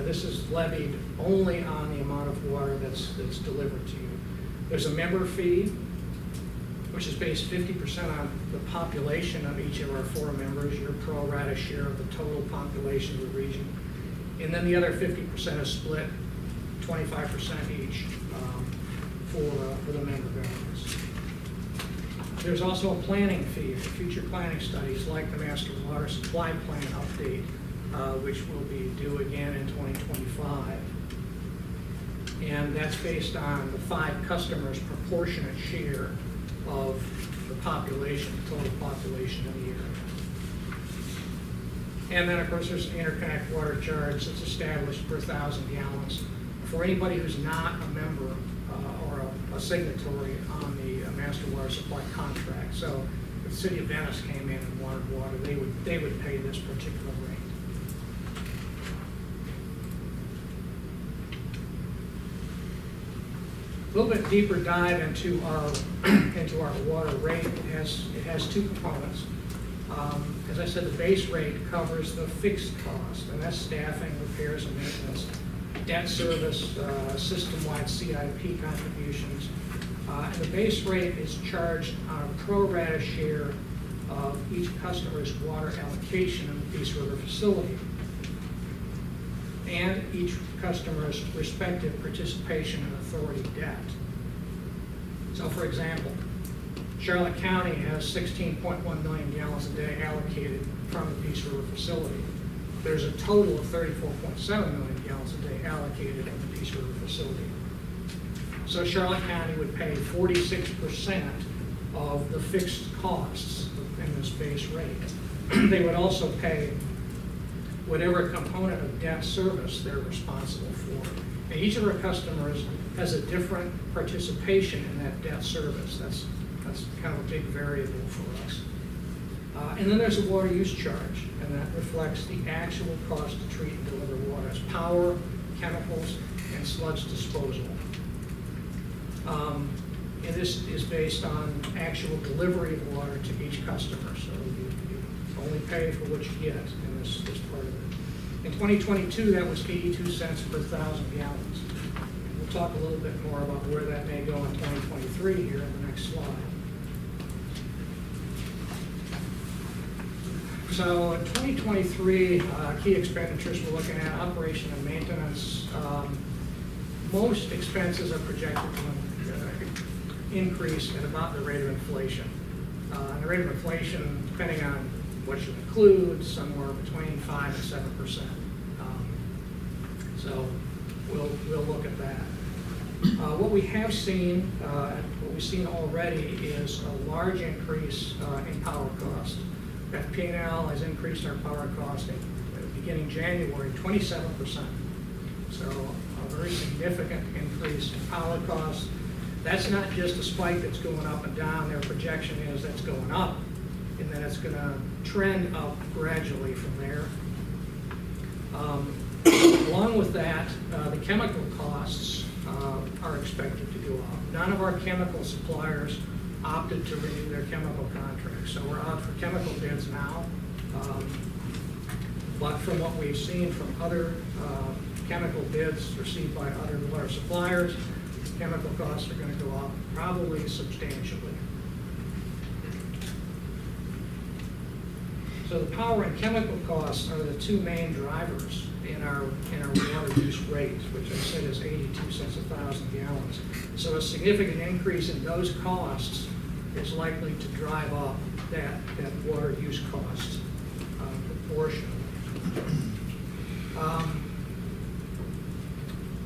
J: This is levied only on the amount of water that's delivered to you. There's a member fee, which is based 50% on the population of each of our 4 members, your pro rata share of the total population of the region. And then the other 50% is split 25% each for the member governments. There's also a planning fee for future planning studies like the Master Water Supply Plan update, which will be due again in 2025. And that's based on the 5 customers' proportionate share of the population, the total population of the area. And then, of course, there's an interconnect water charge that's established per 1,000 gallons for anybody who's not a member or a signatory on the Master Water Supply contract. So if the city of Venice came in and wanted water, they would pay this particular rate. A little bit deeper dive into our water rate. It has 2 components. As I said, the base rate covers the fixed cost, and that's staffing, repairs, and maintenance, debt service, system-wide CIP contributions. And the base rate is charged on a pro rata share of each customer's water allocation in the Peace River facility, and each customer's respective participation in authority debt. So, for example, Charlotte County has 16.1 million gallons a day allocated from the Peace River facility. There's a total of 34.7 million gallons a day allocated in the Peace River facility. So Charlotte County would pay 46% of the fixed costs in this base rate. They would also pay whatever component of debt service they're responsible for. And each of our customers has a different participation in that debt service. That's kind of a big variable for us. And then there's a water use charge, and that reflects the actual cost to treat and deliver water. It's power, chemicals, and sludge disposal. And this is based on actual delivery of water to each customer. So you only pay for what you get in this part of it. In 2022, that was 82 cents per 1,000 gallons. We'll talk a little bit more about where that may go in 2023 here in the next slide. So in 2023, key expenditures we're looking at: operation and maintenance. Most expenses are projected to increase at about the rate of inflation. And the rate of inflation, depending on what you include, somewhere between 5 and 7%. So we'll look at that. What we have seen, what we've seen already, is a large increase in power cost. FP&L has increased our power cost beginning January 27%. So a very significant increase in power costs. That's not just a spike that's going up and down. Their projection is that's going up, and then it's going to trend up gradually from there. Along with that, the chemical costs are expected to go up. None of our chemical suppliers opted to renew their chemical contracts, so we're out for chemical bids now. But from what we've seen from other chemical bids received by other water suppliers, chemical costs are going to go up probably substantially. So the power and chemical costs are the two main drivers in our water use rate, which I said is 82 cents a 1,000 gallons. So a significant increase in those costs is likely to drive up that water use cost proportion.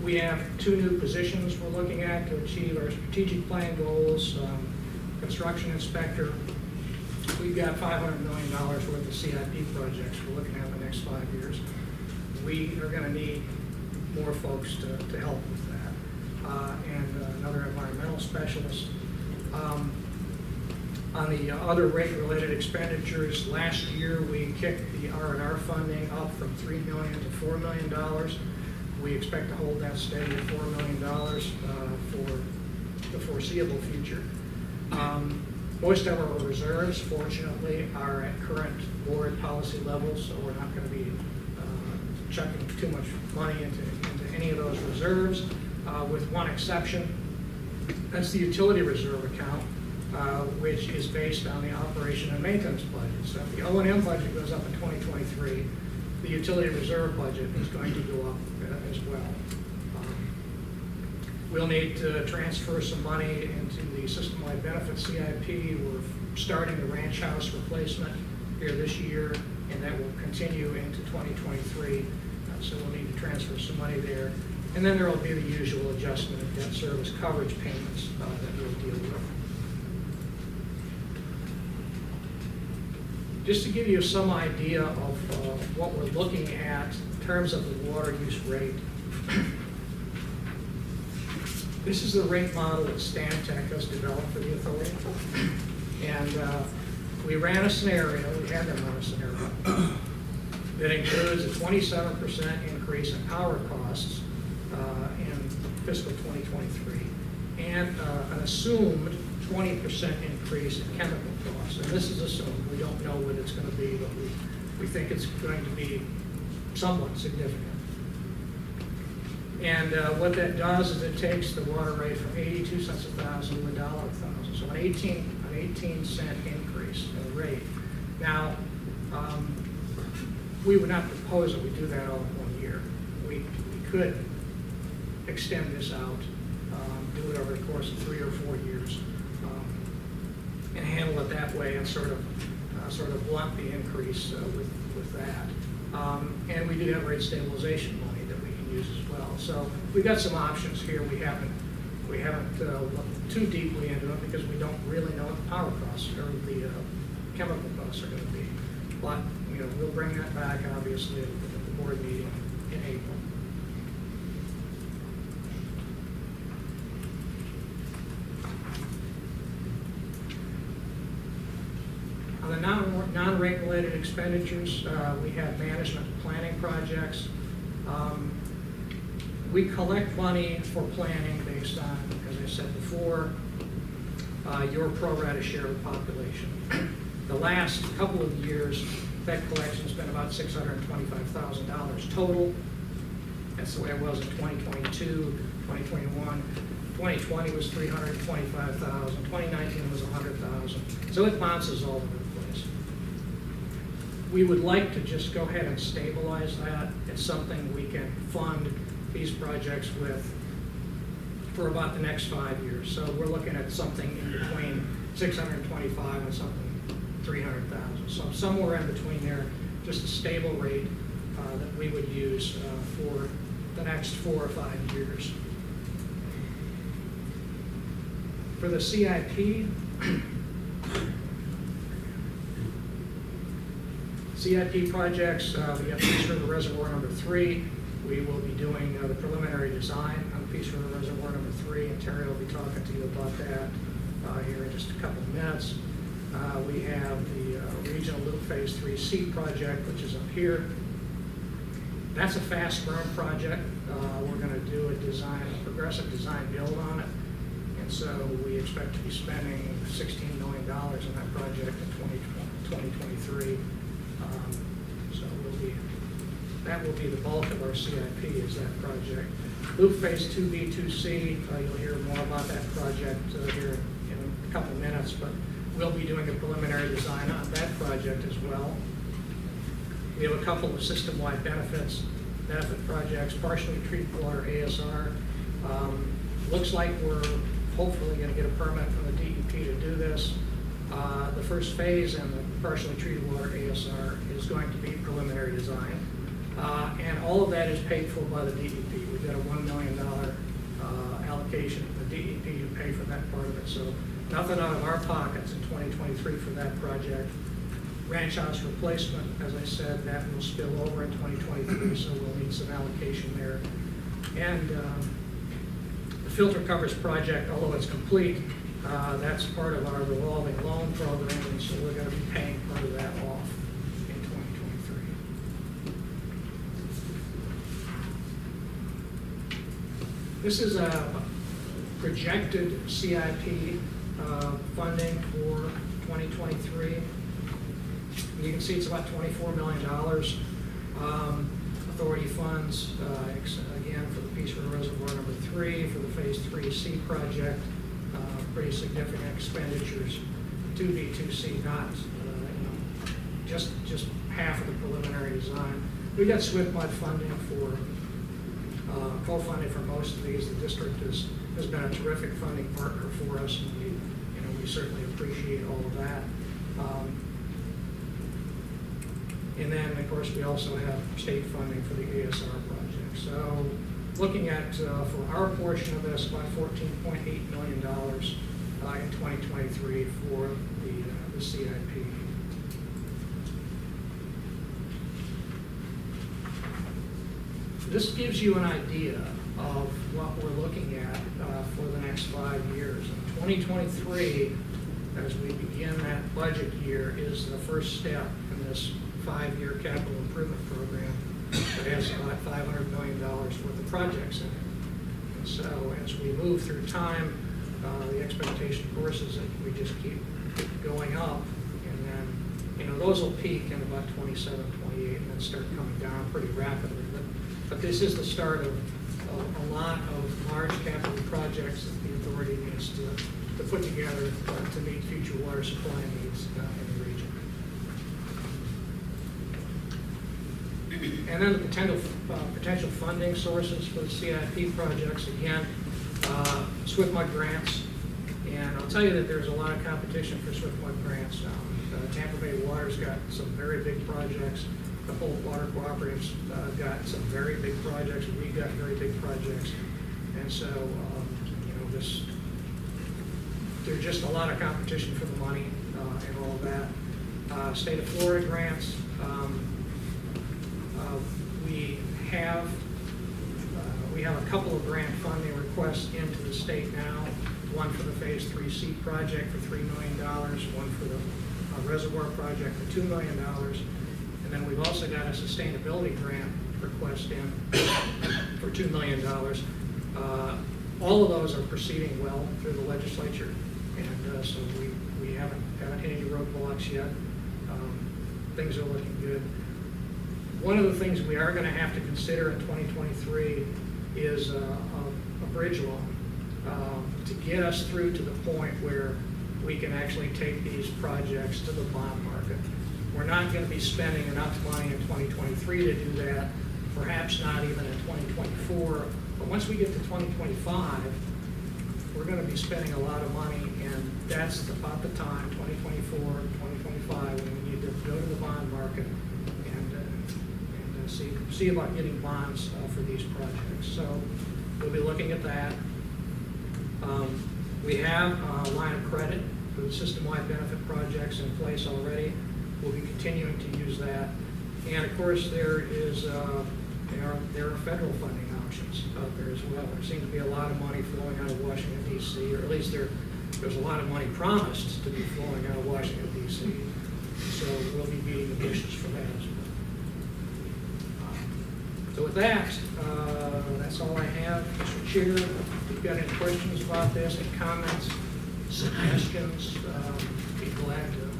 J: We have 2 new positions we're looking at to achieve our strategic plan goals. Construction inspector, we've got $500 million worth of CIP projects we're looking at in the next 5 years. We are going to need more folks to help with that. And another environmental specialist. On the other rate-related expenditures, last year we kicked the R&R funding up from $3 million to $4 million. We expect to hold that steady at $4 million for the foreseeable future. Most of our reserves, fortunately, are at current board policy levels, so we're not going to be chucking too much money into any of those reserves, with one exception. That's the utility reserve account, which is based on the operation and maintenance budget. So if the O&M budget goes up in 2023, the utility reserve budget is going to go up as well. We'll need to transfer some money into the system-wide benefit CIP. We're starting the ranch house replacement here this year, and that will continue into 2023. So we'll need to transfer some money there. And then there will be the usual adjustment of debt service coverage payments that we'll deal with. Just to give you some idea of what we're looking at in terms of the water use rate. This is the rate model that Stantec has developed for the authority. And we ran a scenario, we had them run a scenario, that includes a 27% increase in power costs in fiscal 2023, and an assumed 20% increase in chemical costs. And this is assumed. We don't know what it's going to be, but we think it's going to be somewhat significant. And what that does is it takes the water rate from 82 cents a 1,000 to $1 a 1,000. So an 18-cent increase in the rate. Now, we would not propose that we do that all in 1 year. We could extend this out, do it over the course of 3 or 4 years, and handle it that way, and sort of blunt the increase with that. And we do have rate stabilization money that we can use as well. So we've got some options here. We haven't looked too deeply into it because we don't really know what the power costs or the chemical costs are going to be. But we'll bring that back, obviously, at the board meeting in April. On the non-rate related expenditures, we have management and planning projects. We collect money for planning based on, as I said before, your pro rata share of the population. The last couple of years, that collection's been about $625,000 total. That's the way it was in 2022, 2021. 2020 was $325,000, 2019 was $100,000. So it bounces all over the place. We would like to just go ahead and stabilize that. It's something we can fund these projects with for about the next 5 years. So we're looking at something in between 625 and something 300,000. So somewhere in between there, just a stable rate that we would use for the next 4 or 5 years. For the CIP, CIP projects, we have Peace River Reservoir number 3. We will be doing the preliminary design on Peace River Reservoir number 3, and Terry will be talking to you about that here in just a couple of minutes. We have the Regional Loop Phase 3C project, which is up here. That's a fast burn project. We're going to do a progressive design build on it. And so we expect to be spending $16 million on that project in 2023. So that will be the bulk of our CIP is that project. Loop Phase 2B, 2C, you'll hear more about that project here in a couple minutes, but we'll be doing a preliminary design on that project as well. We have a couple of system-wide benefit projects, partially treated water ASR. Looks like we're hopefully going to get a permit from the DEP to do this. The first phase in the partially treated water ASR is going to be preliminary design. And all of that is paid for by the DEP. We've got a $1 million allocation from the DEP to pay for that part of it. So nothing out of our pockets in 2023 for that project. Ranch house replacement, as I said, that will spill over in 2023, so we'll need some allocation there. And the filter covers project, although it's complete, that's part of our revolving loan program, and so we're going to be paying part of that off in 2023. This is a projected CIP funding for 2023. You can see it's about $24 million. Authority funds, again, for the Peace River Reservoir number 3, for the Phase 3C project, pretty significant expenditures. 2B, 2C, not just half of the preliminary design. We got SWIFMUD funding for co-funding for most of these. The district has been a terrific funding partner for us, and we certainly appreciate all of that. And then, of course, we also have state funding for the ASR project. So looking at, for our portion of this, about $14.8 million in 2023 for the CIP. This gives you an idea of what we're looking at for the next 5 years. In 2023, as we begin that budget year, is the first step in this 5-year capital improvement program that has about $500 million worth of projects in it. And so as we move through time, the expectation, of course, is that we just keep going up, and then, those will peak in about 27, 28, and then start coming down pretty rapidly. But this is the start of a lot of large capital projects that the authority needs to put together to meet future water supply needs in the region. And then the potential funding sources for the CIP projects, again, SWIFMUD grants. And I'll tell you that there's a lot of competition for SWIFMUD grants now. Tampa Bay Water's got some very big projects. A couple of water cooperatives got some very big projects. We've got very big projects. And so, there's just a lot of competition for the money and all of that. State of Florida grants. We have a couple of grant funding requests into the state now. One for the Phase 3C project for $3 million, one for the reservoir project for $2 million. And then we've also got a sustainability grant request in for $2 million. All of those are proceeding well through the legislature, and so we haven't hit any roadblocks yet. Things are looking good. One of the things we are going to have to consider in 2023 is a bridge loan to get us through to the point where we can actually take these projects to the bond market. We're not going to be spending enough money in 2023 to do that, perhaps not even in 2024, but once we get to 2025, we're going to be spending a lot of money, and that's about the time, 2024, 2025, when we need to go to the bond market and see about getting bonds for these projects. So we'll be looking at that. We have a line of credit for the system-wide benefit projects in place already. We'll be continuing to use that. And of course, there are federal funding options out there as well. There seems to be a lot of money flowing out of Washington, D.C., or at least there's a lot of money promised to be flowing out of Washington, D.C. So we'll be beating the bushes for that as well. So with that, that's all I have. Mr. Chair, if you've got any questions about this, any comments, suggestions, be glad to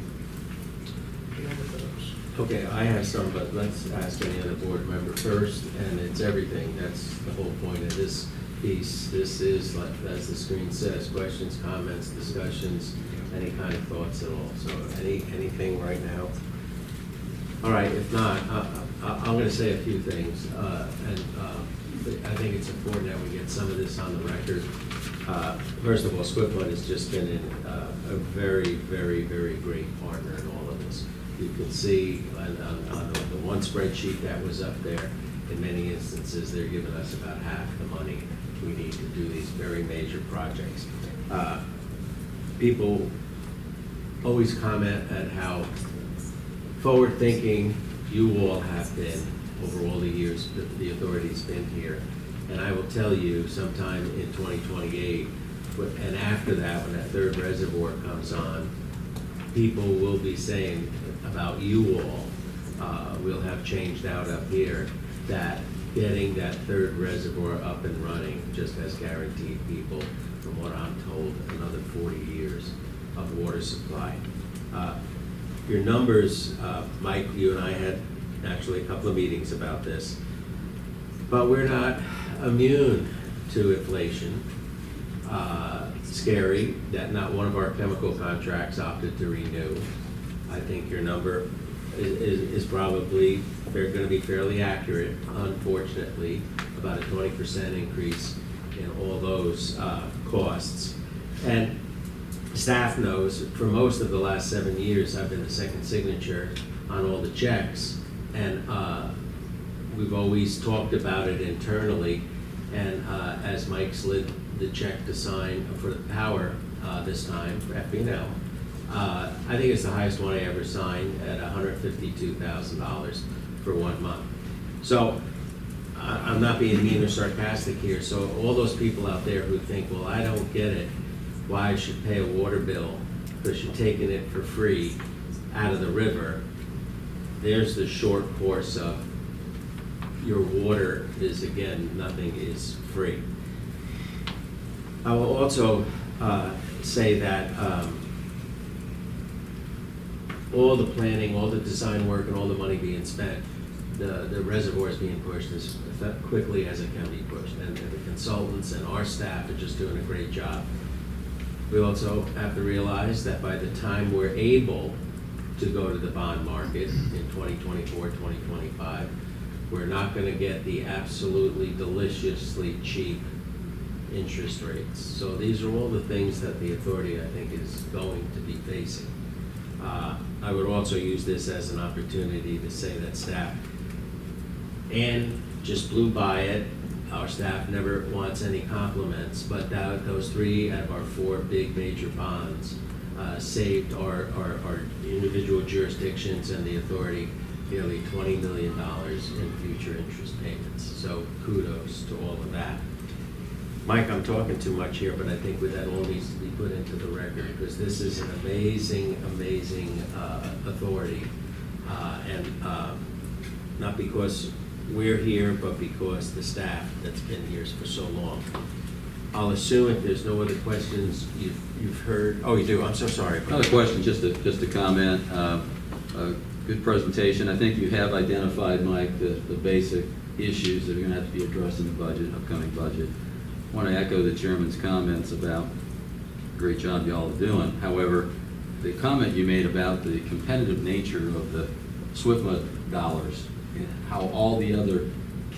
J: deal with those.
A: Okay, I have some, but let's ask any other board member first, and it's everything. That's the whole point of this piece. This is, like, as the screen says, questions, comments, discussions, any kind of thoughts at all. So anything right now? All right, if not, I'm going to say a few things, and I think it's important that we get some of this on the record. First of all, Swiftwood has just been a very, very, very great partner in all of this. You can see on the one spreadsheet that was up there, in many instances, they're giving us about half the money we need to do these very major projects. People always comment at how forward-thinking you all have been over all the years that the authority's been here. And I will tell you, sometime in 2028, and after that, when that third reservoir comes on, people will be saying about you all, we'll have changed out up here, that getting that third reservoir up and running just has guaranteed people, from what I'm told, another 40 years of water supply. Your numbers, Mike, you and I had actually a couple of meetings about this, but we're not immune to inflation. Scary that not one of our chemical contracts opted to renew. I think your number is probably going to be fairly accurate, unfortunately, about a 20% increase in all those costs. And staff knows, for most of the last 7 years, I've been the second signature on all the checks, and we've always talked about it internally. And as Mike slid the check to sign for the power this time for FBNL, I think it's the highest one I ever signed at $152,000 for 1 month. So I'm not being mean or sarcastic here. So all those people out there who think, well, I don't get it, why I should pay a water bill because you're taking it for free out of the river, there's the short course of your water is, again, nothing is free. I will also say that all the planning, all the design work, and all the money being spent, the reservoir is being pushed as quickly as it can be pushed. And the consultants and our staff are just doing a great job. We also have to realize that by the time we're able to go to the bond market in 2024, 2025, we're not going to get the absolutely deliciously cheap interest rates. So these are all the things that the authority, I think, is going to be facing. I would also use this as an opportunity to say that staff, and just blew by it, our staff never wants any compliments, but those 3 out of our 4 big major bonds saved our individual jurisdictions and the authority nearly $20 million in future interest payments. So kudos to all of that. Mike, I'm talking too much here, but I think that all needs to be put into the record because this is an amazing, amazing authority. And not because we're here, but because the staff that's been here for so long. I'll assume if there's no other questions, you've heard. Oh, you do. I'm so sorry.
C: Another question, just a comment. A good presentation. I think you have identified, Mike, the basic issues that are going to have to be addressed in the budget, upcoming budget. I want to echo the chairman's comments about the great job y'all are doing. However, the comment you made about the competitive nature of the SWFMA dollars and how all the other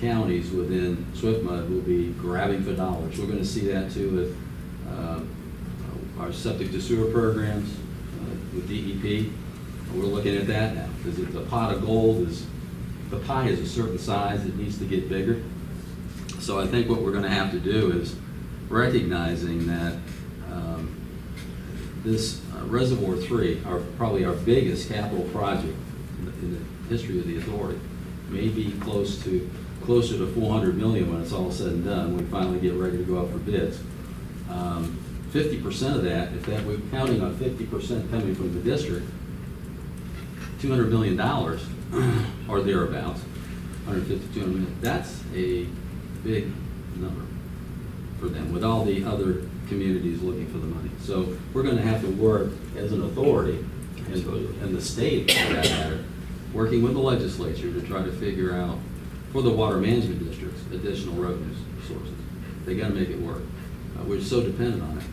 C: counties within SWFMA will be grabbing for dollars. We're going to see that too with our septic to sewer programs with DEP. We're looking at that now because the pot of gold is, the pie is a certain size, it needs to get bigger. So I think what we're going to have to do is recognizing that this Reservoir 3, probably our biggest capital project in the history of the authority, may be closer to 400 million when it's all said and done, when we finally get ready to go out for bids. 50% of that, we're counting on 50% coming from the district, $200 million or thereabouts, 150, 200 million, that's a big number for them, with all the other communities looking for the money. So we're going to have to work as an authority, and the state, for that matter, working with the legislature to try to figure out, for the water management districts, additional revenue sources. They got to make it work. We're so dependent on it.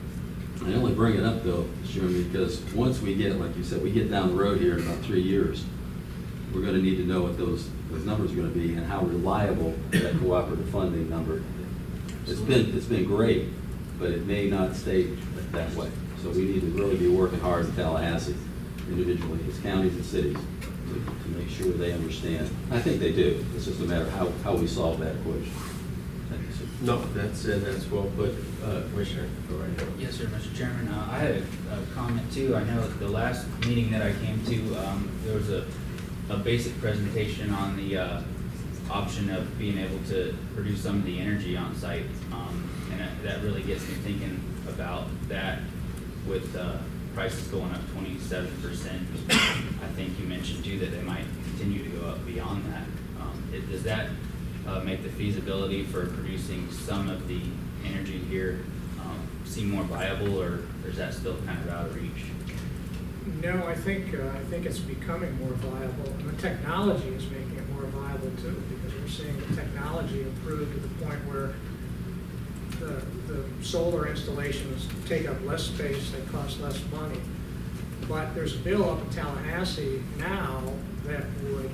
C: I only bring it up, though, Sherman, because once we get, like you said, we get down the road here in about 3 years, we're going to need to know what those numbers are going to be and how reliable that cooperative funding number. It's been great, but it may not stay that way. So we need to really be working hard in Tallahassee, individually, as counties and cities, to make sure they understand. I think they do. It's just a matter of how we solve that equation. Thank you, sir.
A: No, that's well put, Commissioner. Go right ahead.
O: Yes, sir, Mr. Chairman. I had a comment too. I know at the last meeting that I came to, there was a basic presentation on the option of being able to produce some of the energy on site, and that really gets me thinking about that with prices going up 27%. I think you mentioned too that they might continue to go up beyond that. Does that make the feasibility for producing some of the energy here seem more viable, or is that still kind of out of reach?
J: No, I think it's becoming more viable, and the technology is making it more viable too, because we're seeing the technology improve to the point where the solar installations take up less space, they cost less money. But there's a bill up in Tallahassee now that would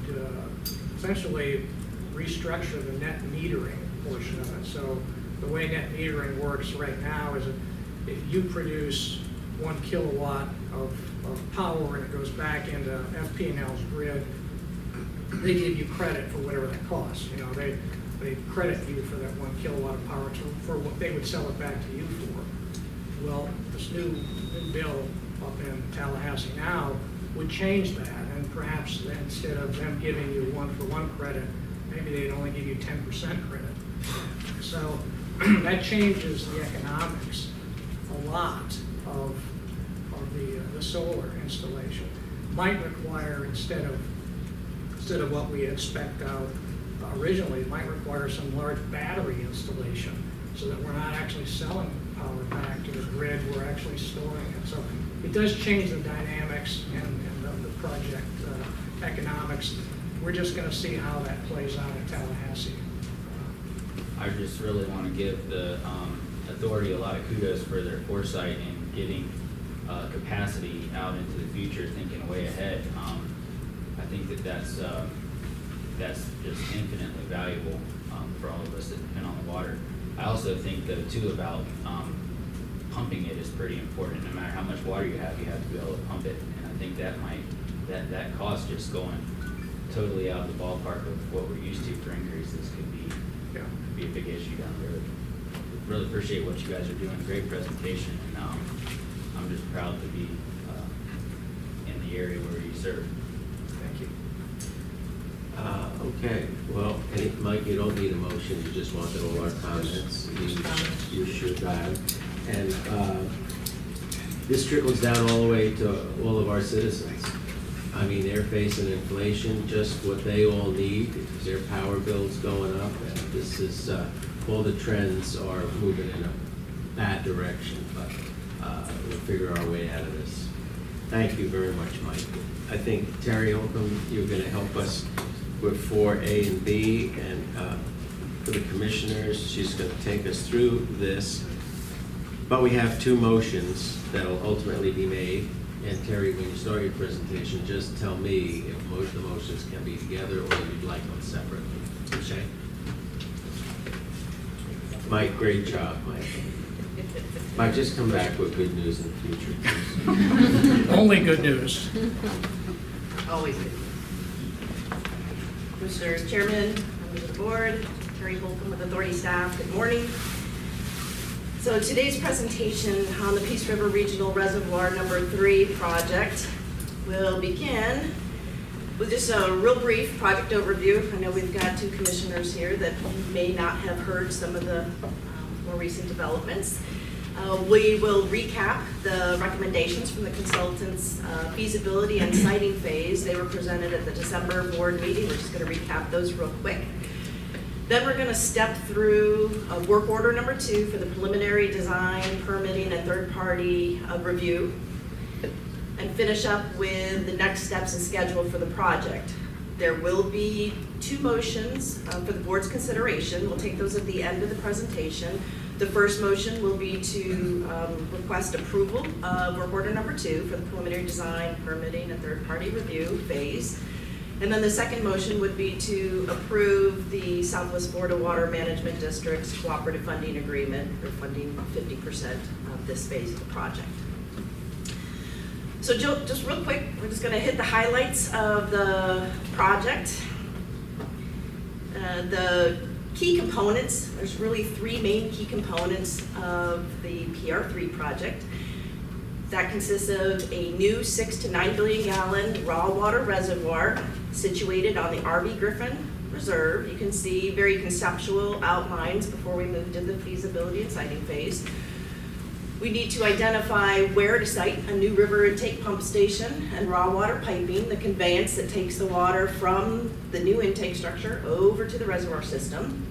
J: essentially restructure the net metering portion of it. So the way net metering works right now is that if you produce 1 kilowatt of power and it goes back into FP&L's grid, they give you credit for whatever that costs. You know, they credit you for that 1 kilowatt of power for what they would sell it back to you for. Well, this new bill up in Tallahassee now would change that, and perhaps instead of them giving you 1-for-1 credit, maybe they'd only give you 10% credit. So that changes the economics a lot of the solar installation. Might require, instead of what we had spec'd out originally, it might require some large battery installation so that we're not actually selling power back to the grid, we're actually storing it. So it does change the dynamics and the project economics. We're just going to see how that plays out in Tallahassee.
O: I just really want to give the authority a lot of kudos for their foresight in getting capacity out into the future, thinking way ahead. I think that's just infinitely valuable for all of us that depend on the water. I also think though too about pumping it is pretty important. No matter how much water you have to be able to pump it. And I think that cost just going totally out of the ballpark of what we're used to for increases could be a big issue down the road. Really appreciate what you guys are doing. Great presentation, and I'm just proud to be area where you serve.
K: Thank you.
A: Okay, well, Mike, you don't need a motion, you just wanted all our comments. You should have. And this trickles down all the way to all of our citizens. I mean, they're facing inflation, just what they all need. Their power bill's going up, and this is, all the trends are moving in a bad direction, but we'll figure our way out of this. Thank you very much, Mike. I think Terry Holcomb, you're gonna help us with 4A and B, and for the commissioners, she's gonna take us through this. But we have two motions that'll ultimately be made. And Terry, when you start your presentation, just tell me if the motions can be together or you'd like them separately. Okay? Mike, great job, Mike. Mike, just come back with good news in the future, please.
J: Only good news.
L: Always good. Commissioners, Chairman, members of the board, Terry Holcomb with Authority staff, good morning. So today's presentation on the Peace River Regional Reservoir Number 3 project will begin with just a real brief project overview. I know we've got two commissioners here that may not have heard some of the more recent developments. We will recap the recommendations from the consultant's feasibility and siting phase. They were presented at the December board meeting. We're just going to recap those real quick. Then we're going to step through work order number 2 for the preliminary design, permitting, and third-party review, and finish up with the next steps and schedule for the project. There will be 2 motions for the board's consideration. We'll take those at the end of the presentation. The first motion will be to request approval of work order number 2 for the preliminary design, permitting, and third-party review phase. And then the second motion would be to approve the Southwest Florida Water Management District's cooperative funding agreement, or funding 50% of this phase of the project. So just real quick, we're just gonna hit the highlights of the project. The key components, there's really 3 main key components of the PR3 project. That consists of a new 6 to 9 billion gallon raw water reservoir situated on the R.B. Griffin Reserve. You can see very conceptual outlines before we move to the feasibility and siting phase. We need to identify where to site a new river intake pump station and raw water piping, the conveyance that takes the water from the new intake structure over to the reservoir system.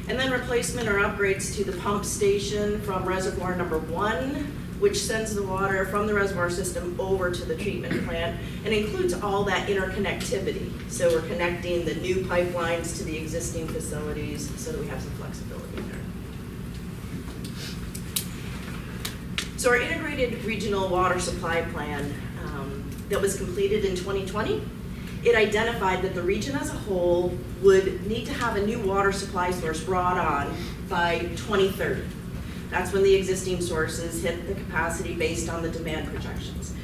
L: And then replacement or upgrades to the pump station from reservoir number 1, which sends the water from the reservoir system over to the treatment plant and includes all that interconnectivity. So we're connecting the new pipelines to the existing facilities so that we have some flexibility there. So our integrated regional water supply plan that was completed in 2020, it identified that the region as a whole would need to have a new water supply source brought on by 2030. That's when the existing sources hit the capacity based on the demand projections.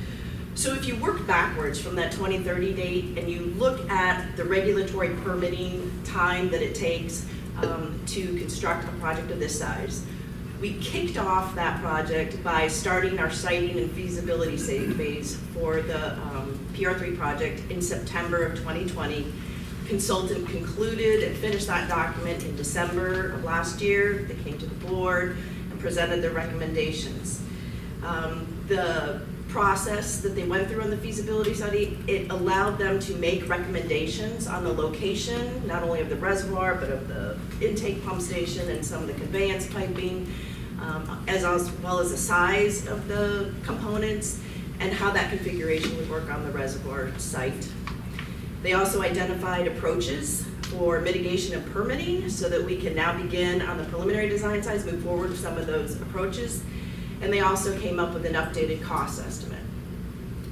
L: So if you work backwards from that 2030 date and you look at the regulatory permitting time that it takes to construct a project of this size, we kicked off that project by starting our siting and feasibility phase for the PR3 project in September of 2020. Consultant concluded and finished that document in December of last year. They came to the board and presented their recommendations. The process that they went through on the feasibility study, it allowed them to make recommendations on the location, not only of the reservoir, but of the intake pump station and some of the conveyance piping, as well as the size of the components and how that configuration would work on the reservoir site. They also identified approaches for mitigation and permitting so that we can now begin on the preliminary design side, move forward with some of those approaches. And they also came up with an updated cost estimate.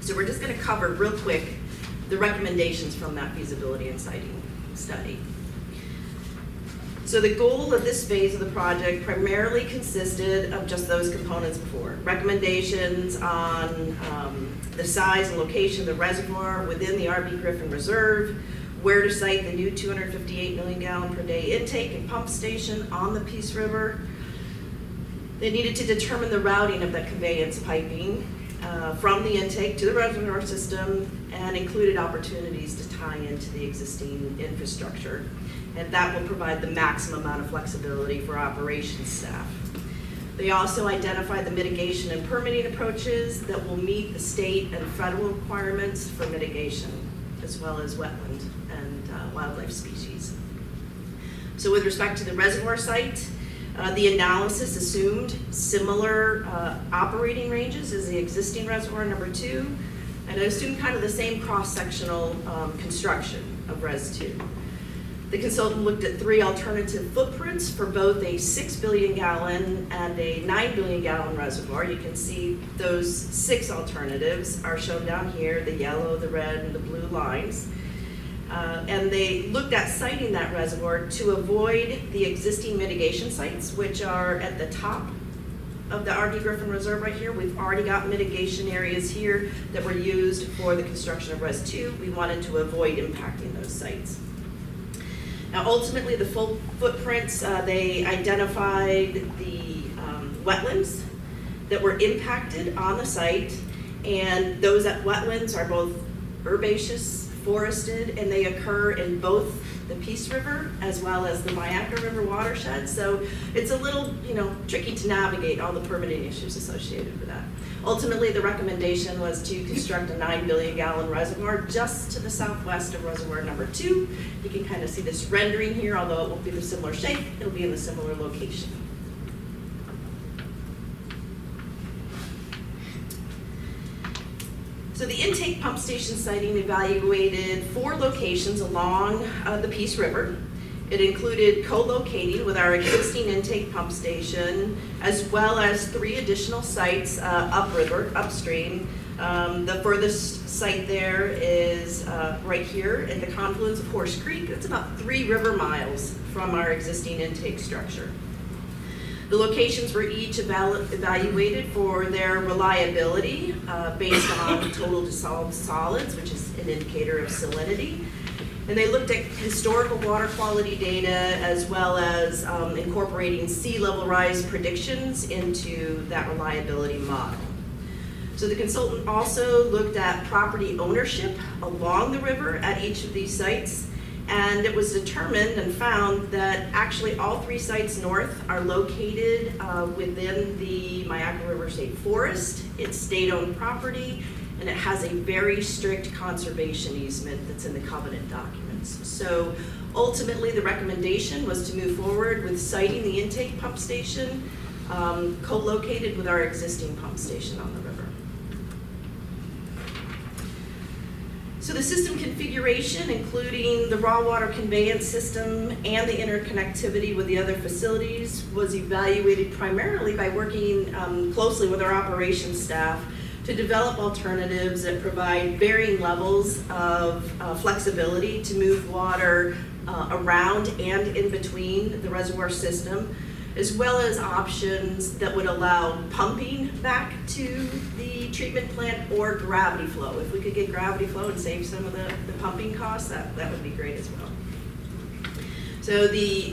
L: So we're just going to cover real quick the recommendations from that feasibility and siting study. So the goal of this phase of the project primarily consisted of just those components before. Recommendations on the size and location of the reservoir within the R.B. Griffin Reserve, where to site the new 258 million gallon per day intake and pump station on the Peace River. They needed to determine the routing of the conveyance piping,
N: from the intake to the reservoir system and included opportunities to tie into the existing infrastructure. And that will provide the maximum amount of flexibility for operations staff. They also identified the mitigation and permitting approaches that will meet the state and federal requirements for mitigation, as well as wetland and wildlife species. So with respect to the reservoir site, the analysis assumed similar operating ranges as the existing reservoir number 2, and it assumed kind of the same cross-sectional construction of Res 2. The consultant looked at 3 alternative footprints for both a 6 billion gallon and a 9 billion gallon reservoir. You can see those 6 alternatives are shown down here, the yellow, the red, and the blue lines. And they looked at siting that reservoir to avoid the existing mitigation sites, which are at the top of the R.D. Griffin Reserve right here. We've already got mitigation areas here that were used for the construction of Res 2. We wanted to avoid impacting those sites. Now, ultimately, the full footprints, they identified the wetlands that were impacted on the site, and those wetlands are both herbaceous, forested, and they occur in both the Peace River as well as the Myakka River watershed. So it's a little, tricky to navigate all the permitting issues associated with that. Ultimately, the recommendation was to construct a 9 billion gallon reservoir just to the southwest of reservoir number 2. You can kind of see this rendering here, although it won't be the similar shape, it'll be in the similar location. So the intake pump station siting evaluated 4 locations along the Peace River. It included co-locating with our existing intake pump station, as well as 3 additional sites upriver, upstream. The furthest site there is right here at the confluence of Horse Creek. It's about 3 river miles from our existing intake structure. The locations were each evaluated for their reliability based on total dissolved solids, which is an indicator of salinity. And they looked at historical water quality data as well as incorporating sea level rise predictions into that reliability model. So the consultant also looked at property ownership along the river at each of these sites, and it was determined and found that actually all 3 sites north are located within the Myakka River State Forest. It's state-owned property, and it has a very strict conservation easement that's in the covenant documents. So ultimately, the recommendation was to move forward with siting the intake pump station co-located with our existing pump station on the river. So the system configuration, including the raw water conveyance system and the interconnectivity with the other facilities, was evaluated primarily by working closely with our operations staff to develop alternatives that provide varying levels of flexibility to move water around and in between the reservoir system, as well as options that would allow pumping back to the treatment plant or gravity flow. If we could get gravity flow and save some of the pumping costs, that would be great as well. So the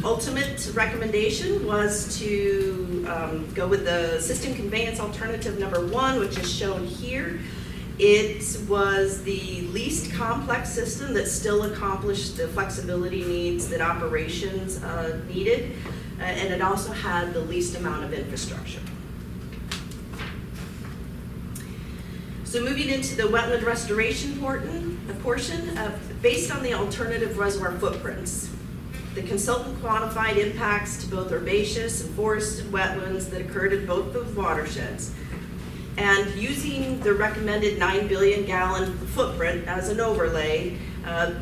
N: ultimate recommendation was to go with the system conveyance alternative number 1, which is shown here. It was the least complex system that still accomplished the flexibility needs that operations needed, and it also had the least amount of infrastructure. So moving into the wetland restoration portion, based on the alternative reservoir footprints, the consultant quantified impacts to both herbaceous and forested wetlands that occurred in both those watersheds. And using the recommended 9 billion gallon footprint as an overlay,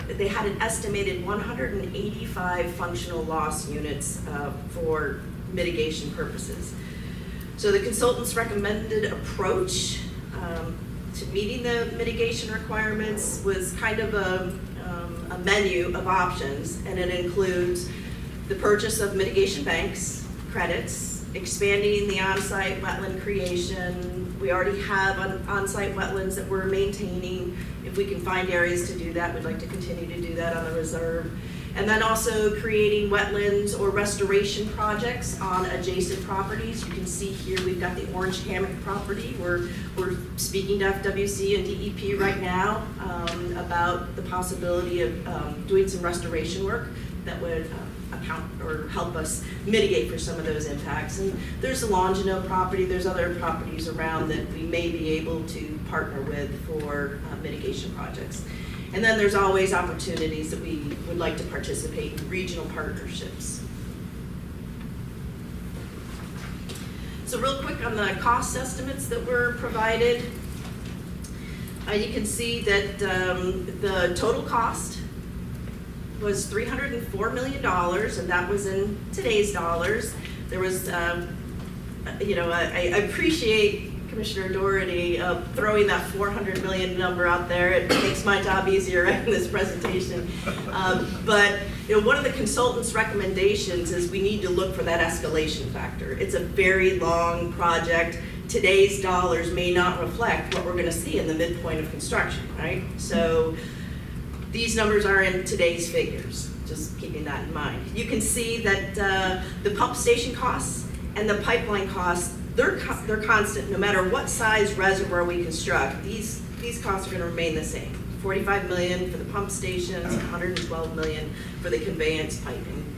N: they had an estimated 185 functional loss units for mitigation purposes. So the consultant's recommended approach to meeting the mitigation requirements was kind of a menu of options, and it includes the purchase of mitigation banks, credits, expanding the on-site wetland creation. We already have on-site wetlands that we're maintaining. If we can find areas to do that, we'd like to continue to do that on the reserve. And then also creating wetlands or restoration projects on adjacent properties. You can see here we've got the Orange Hammock property. We're speaking to FWC and DEP right now about the possibility of doing some restoration work that would account or help us mitigate for some of those impacts. And there's the Longino property, there's other properties around that we may be able to partner with for mitigation projects. And then there's always opportunities that we would like to participate in regional partnerships. So real quick on the cost estimates that were provided, you can see that the total cost was $304 million, and that was in today's dollars. There was, I appreciate Commissioner Doherty throwing that 400 million number out there. It makes my job easier in this presentation. But one of the consultants' recommendations is we need to look for that escalation factor. It's a very long project. Today's dollars may not reflect what we're going to see in the midpoint of construction, right? So these numbers are in today's figures, just keeping that in mind. You can see that the pump station costs and the pipeline costs, they're constant. No matter what size reservoir we construct, these costs are going to remain the same. $45 million for the pump stations, $112 million for the conveyance piping.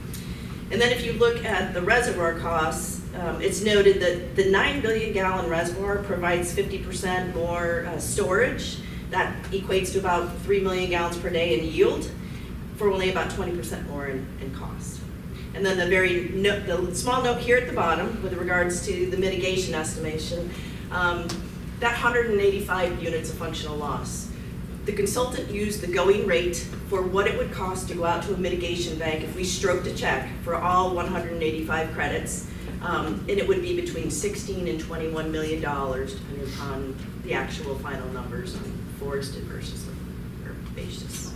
N: And then if you look at the reservoir costs, it's noted that the 9 billion gallon reservoir provides 50% more storage. That equates to about 3 million gallons per day in yield for only about 20% more in cost. And then the small note here at the bottom with regards to the mitigation estimation, that 185 units of functional loss. The consultant used the going rate for what it would cost to go out to a mitigation bank if we stroked a check for all 185 credits, and it would be between $16 and $21 million depending upon the actual final numbers on forested versus herbaceous.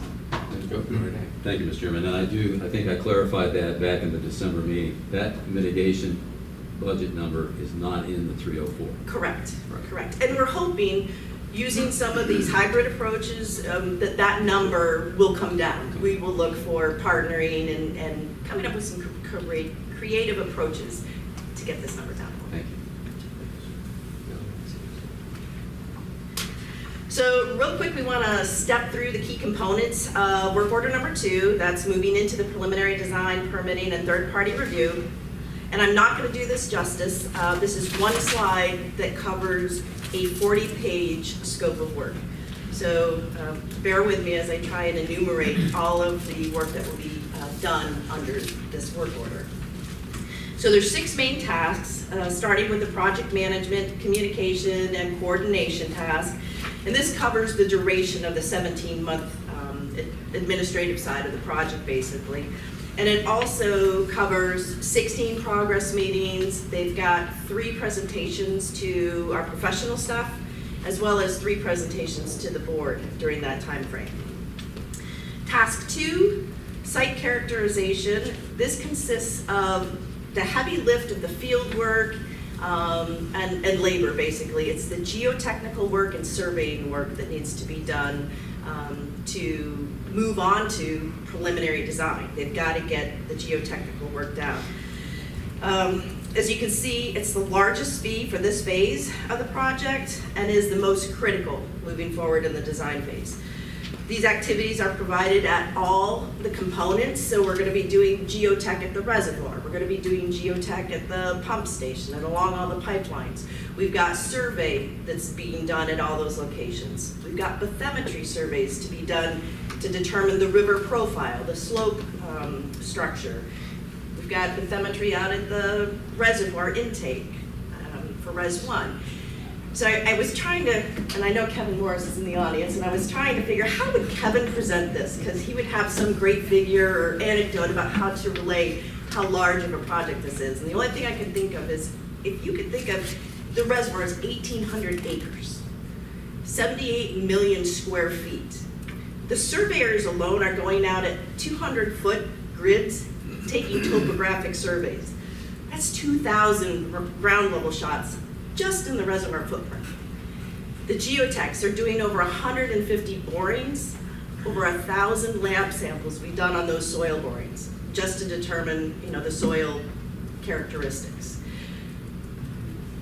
C: Thank you, Mr. Chairman. And I think I clarified that back in the December meeting. That mitigation budget number is not in the 304.
N: Correct,
C: Right.
N: correct. And we're hoping, using some of these hybrid approaches, that number will come down. We will look for partnering and coming up with some creative approaches to get this number down.
C: Thank you.
N: So real quick, we want to step through the key components of work order number 2. That's moving into the preliminary design, permitting, and third-party review. And I'm not going to do this justice. This is one slide that covers a 40-page scope of work. So bear with me as I try and enumerate all of the work that will be done under this work order. So there's 6 main tasks, starting with the project management, communication, and coordination task. And this covers the duration of the 17-month administrative side of the project, basically. And it also covers 16 progress meetings. They've got 3 presentations to our professional staff, as well as 3 presentations to the board during that time frame. Task 2, site characterization. This consists of the heavy lift of the field work, and labor, basically. It's the geotechnical work and surveying work that needs to be done to move on to preliminary design. They've got to get the geotechnical work down. As you can see, it's the largest fee for this phase of the project and is the most critical moving forward in the design phase. These activities are provided at all the components, so we're going to be doing geotech at the reservoir, we're going to be doing geotech at the pump station and along all the pipelines. We've got survey that's being done at all those locations. We've got bathymetry surveys to be done to determine the river profile, the slope structure. We've got bathymetry out at the reservoir intake for Res 1. So I was trying to, and I know Kevin Morris is in the audience, and I was trying to figure how would Kevin present this, because he would have some great figure or anecdote about how to relate how large of a project this is. And the only thing I could think of is, if you could think of the reservoir as 1,800 acres, 78 million square feet. The surveyors alone are going out at 200-foot grids, taking topographic surveys. That's 2,000 ground level shots just in the reservoir footprint. The geotechs are doing over 150 borings, over 1,000 lab samples we've done on those soil borings, just to determine, the soil characteristics.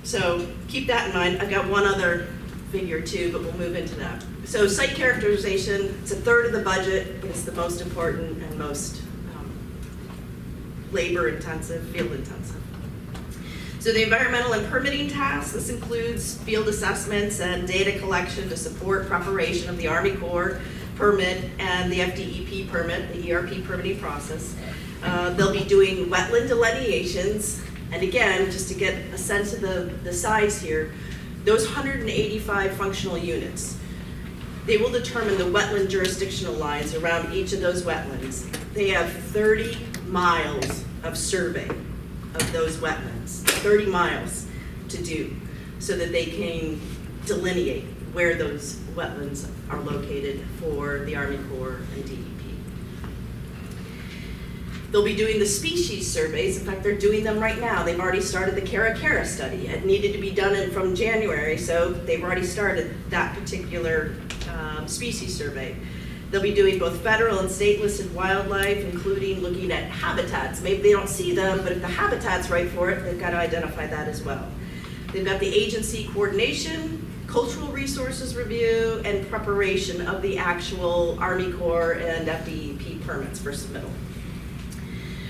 N: So keep that in mind. I've got one other figure too, but we'll move into that. So site characterization, it's a third of the budget, but it's the most important and most labor intensive, field intensive. So the environmental and permitting tasks, this includes field assessments and data collection to support preparation of the Army Corps permit and the FDEP permit, the ERP permitting process. They'll be doing wetland delineations, and again, just to get a sense of the size here, those 185 functional units, they will determine the wetland jurisdictional lines around each of those wetlands. They have 30 miles of survey of those wetlands, 30 miles to do, so that they can delineate where those wetlands are located for the Army Corps and DEP. They'll be doing the species surveys. In fact, they're doing them right now. They've already started the Cara study. It needed to be done from January, so they've already started that particular species survey. They'll be doing both federal and state listed wildlife, including looking at habitats. Maybe they don't see them, but if the habitat's right for it, they've got to identify that as well. They've got the agency coordination, cultural resources review, and preparation of the actual Army Corps and FDEP permits for submittal.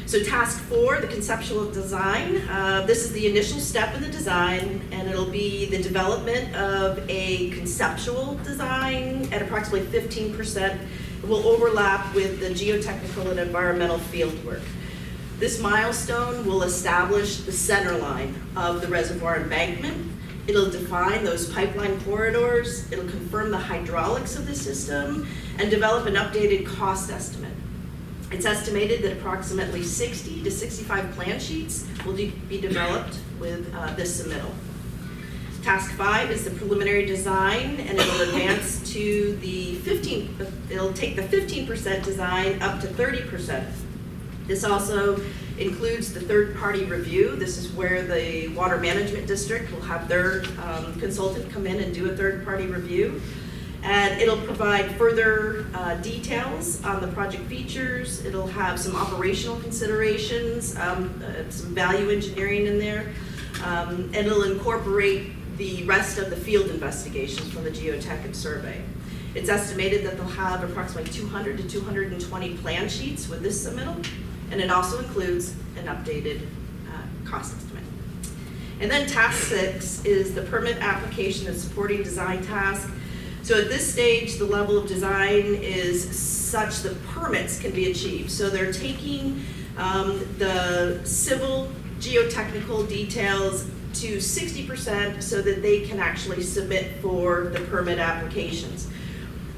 N: So task 4, the conceptual design. This is the initial step in the design, and it'll be the development of a conceptual design at approximately 15%. It will overlap with the geotechnical and environmental field work. This milestone will establish the center line of the reservoir embankment. It'll define those pipeline corridors. It'll confirm the hydraulics of the system and develop an updated cost estimate. It's estimated that approximately 60 to 65 plan sheets will be developed with this submittal. Task 5 is the preliminary design, and it'll advance to it'll take the 15% design up to 30%. This also includes the third-party review. This is where the Water Management District will have their consultant come in and do a third-party review. And it'll provide further details on the project features. It'll have some operational considerations, some value engineering in there, and it'll incorporate the rest of the field investigations from the geotech and survey. It's estimated that they'll have approximately 200 to 220 plan sheets with this submittal, and it also includes an updated cost estimate. And then task 6 is the permit application and supporting design task. So at this stage, the level of design is such that permits can be achieved. So they're taking the civil geotechnical details to 60% so that they can actually submit for the permit applications.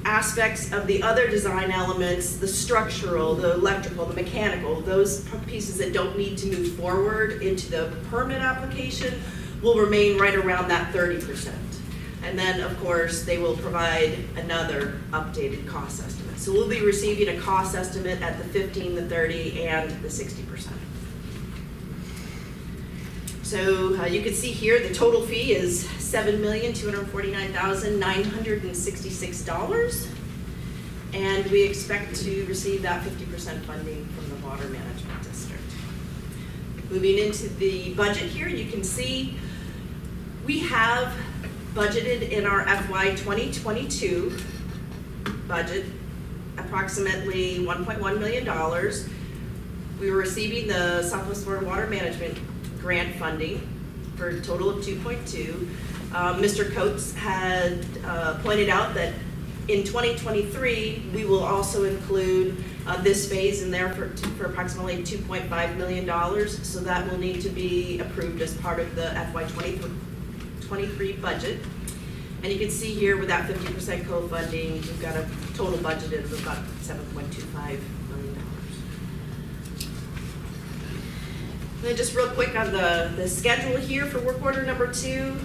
N: Aspects of the other design elements, the structural, the electrical, the mechanical, those pieces that don't need to move forward into the permit application will remain right around that 30%. And then, of course, they will provide another updated cost estimate. So we'll be receiving a cost estimate at the 15, the 30, and the 60%. So you can see here the total fee is $7,249,966, and we expect to receive that 50% funding from the Water Management District. Moving into the budget here, you can see we have budgeted in our FY 2022 budget approximately $1.1 million. We were receiving the Southwest Florida Water Management grant funding for a total of 2.2. Mr. Coates had pointed out that in 2023 we will also include this phase in there for approximately $2.5 million. So that will need to be approved as part of the FY 23 budget. And you can see here with that 50% co-funding, we've got a total budget of about $7.25 million. And then just real quick on the schedule here for work order number 2.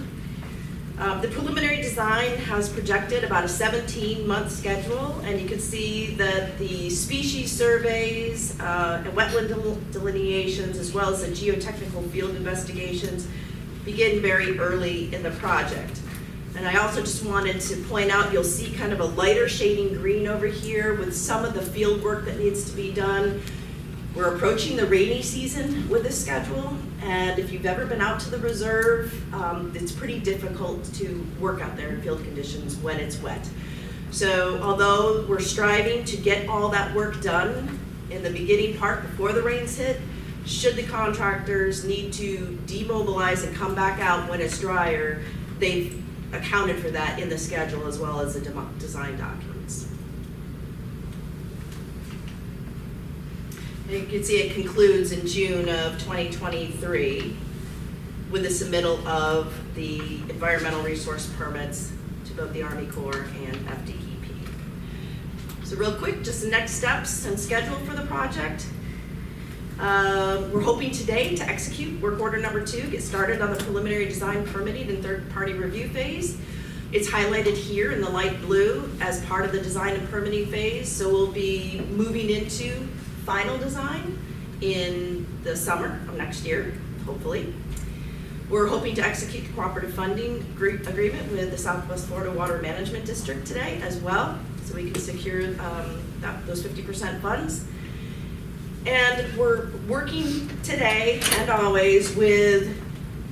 N: The preliminary design has projected about a 17-month schedule, and you can see that the species surveys and wetland delineations, as well as the geotechnical field investigations, begin very early in the project. And I also just wanted to point out, you'll see kind of a lighter shading green over here with some of the field work that needs to be done. We're approaching the rainy season with this schedule, and if you've ever been out to the reserve, it's pretty difficult to work out there in field conditions when it's wet. So although we're striving to get all that work done in the beginning part before the rains hit, should the contractors need to demobilize and come back out when it's drier, they've accounted for that in the schedule as well as the design documents. And you can see it concludes in June of 2023 with the submittal of the environmental resource permits to both the Army Corps and FDEP. So real quick, just the next steps and schedule for the project. We're hoping today to execute work order number 2, get started on the preliminary design permitting and third-party review phase. It's highlighted here in the light blue as part of the design and permitting phase, so we'll be moving into final design in the summer of next year, hopefully. We're hoping to execute the cooperative funding agreement with the Southwest Florida Water Management District today as well, so we can secure those 50% funds. And we're working today and always with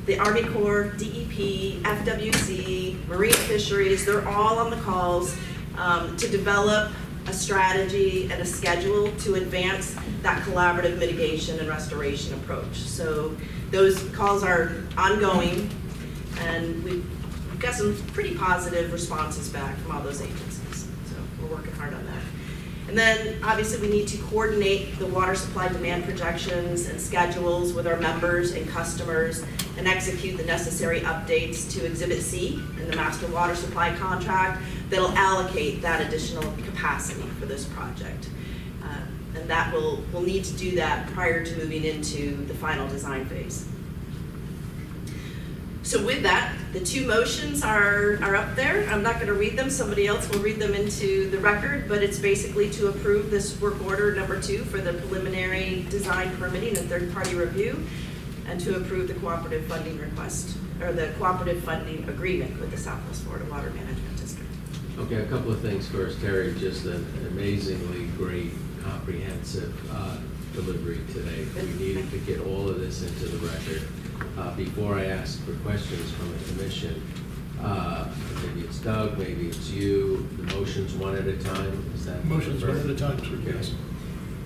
N: the Army Corps, DEP, FWC, Marine Fisheries. They're all on the calls to develop a strategy and a schedule to advance that collaborative mitigation and restoration approach. So those calls are ongoing, and we've got some pretty positive responses back from all those agencies. So we're working hard on that. And then obviously we need to coordinate the water supply demand projections and schedules with our members and customers and execute the necessary updates to Exhibit C in the Master Water Supply Contract that'll allocate that additional capacity for this project. And that we'll need to do that prior to moving into the final design phase. So with that, the 2 motions are up there. I'm not going to read them. Somebody else will read them into the record, but it's basically to approve this work order number 2 for the preliminary design permitting and third-party review, and to approve the cooperative funding request, or the cooperative funding agreement with the Southwest Florida Water Management District.
A: Okay, a couple of things first, Terry. Just an amazingly great, comprehensive delivery today. We needed to get all of this into the record. Before I ask for questions from the commission, maybe it's Doug, maybe it's you, the motions one at a time, is that?
B: Motions one at a time, yes.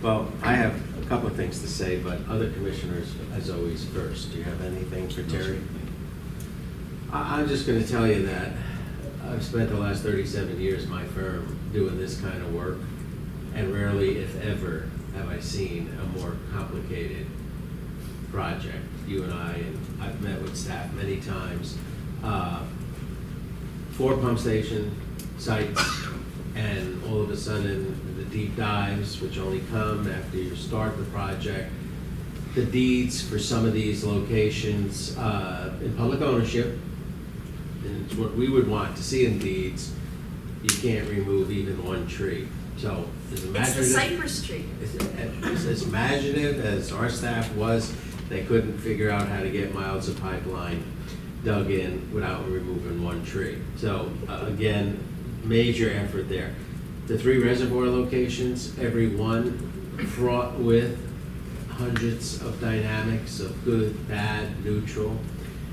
A: Well, I have a couple of things to say, but other commissioners, as always, first. Do you have anything for Terry? I'm just going to tell you that I've spent the last 37 years, my firm, doing this kind of work, and rarely, if ever, have I seen a more complicated project. You and I've met with staff many times. 4 pump station sites, and all of a sudden the deep dives, which only come after you start the project. The deeds for some of these locations in public ownership, and it's what we would want to see in deeds, you can't remove even 1 tree. So as imaginative,
N: it's the cypress tree.
A: As imaginative as our staff was, they couldn't figure out how to get miles of pipeline dug in without removing 1 tree. So again, major effort there. The 3 reservoir locations, every one fraught with hundreds of dynamics of good, bad, neutral.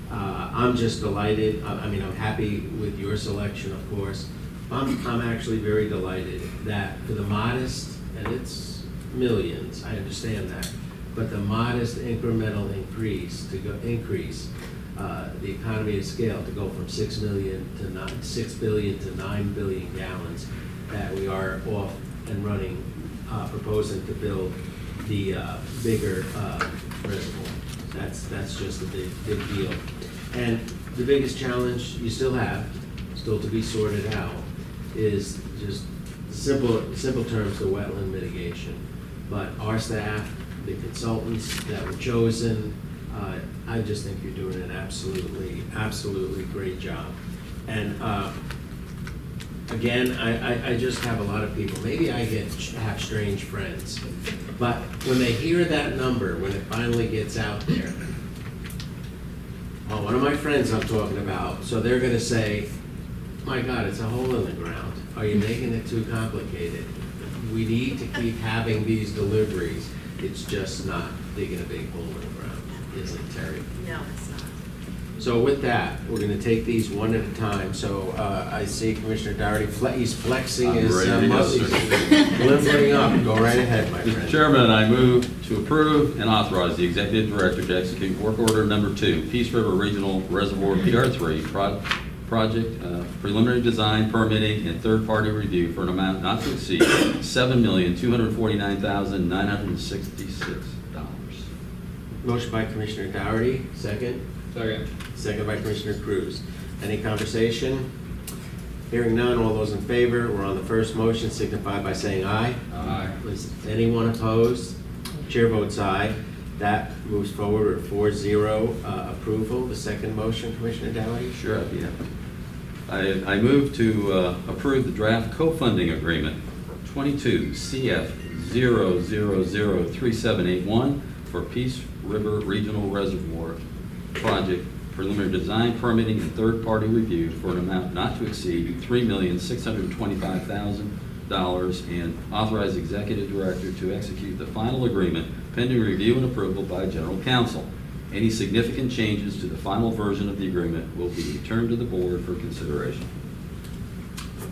A: I'm just delighted. I mean, I'm happy with your selection, of course. I'm actually very delighted that for the modest, and it's millions, I understand that, but the modest incremental increase the economy of scale to go from 6 billion to 9 billion gallons, that we are off and running, proposing to build the bigger reservoir. That's just a big deal. And the biggest challenge you still to be sorted out, is just simple terms, the wetland mitigation. But our staff, the consultants that were chosen, I just think you're doing an absolutely great job. And again, I just have a lot of people, maybe I have strange friends, but when they hear that number, when it finally gets out there, one of my friends I'm talking about, so they're gonna say, My God, it's a hole in the ground. Are you making it too complicated? We need to keep having these deliveries. It's just not digging a big hole in the ground, is it, Terry?
L: No, it's not.
A: So with that, we're gonna take these one at a time. So I see Commissioner Dougherty, he's flexing his
C: ready to go,
A: muscles.
C: sir.
A: Limbering up. Go right ahead, my
C: Mr.
A: friend.
C: Chairman, I move to approve and authorize the Executive Director to execute work order number 2, Peace River Regional Reservoir PR3 project preliminary design, permitting, and third-party review for an amount not to exceed $7,249,966.
A: Motion by Commissioner Dougherty, second.
O: Second.
A: Second by Commissioner Cruz. Any conversation? Hearing none, all those in favor, we're on the first motion, signify by saying aye.
O: Aye.
A: Is anyone opposed? Chair votes aye. That moves forward at 4-0 approval. The second motion, Commissioner Dougherty?
C: Sure, I'd be happy. I move to approve the draft co-funding agreement 22 CF 0003781 for Peace River Regional Reservoir Project preliminary design, permitting, and third-party review for an amount not to exceed $3,625,000 and authorize the Executive Director to execute the final agreement pending review and approval by General Counsel. Any significant changes to the final version of the agreement will be returned to the board for consideration.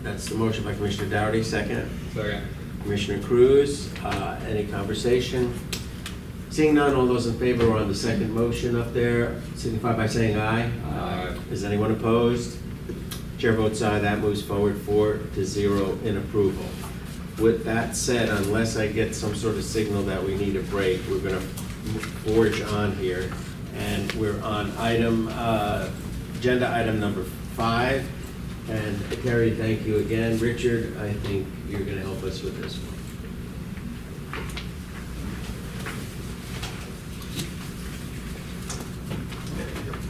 A: That's the motion by Commissioner Dougherty, second.
O: Second.
A: Commissioner Cruz, any conversation? Seeing none, all those in favor are on the second motion up there, signify by saying aye.
O: Aye.
A: Is anyone opposed? Chair votes aye, that moves forward 4-0 in approval. With that said, unless I get some sort of signal that we need a break, we're gonna forge on here. And we're on agenda item number 5. And Terry, thank you again. Richard, I think you're gonna help us with this one.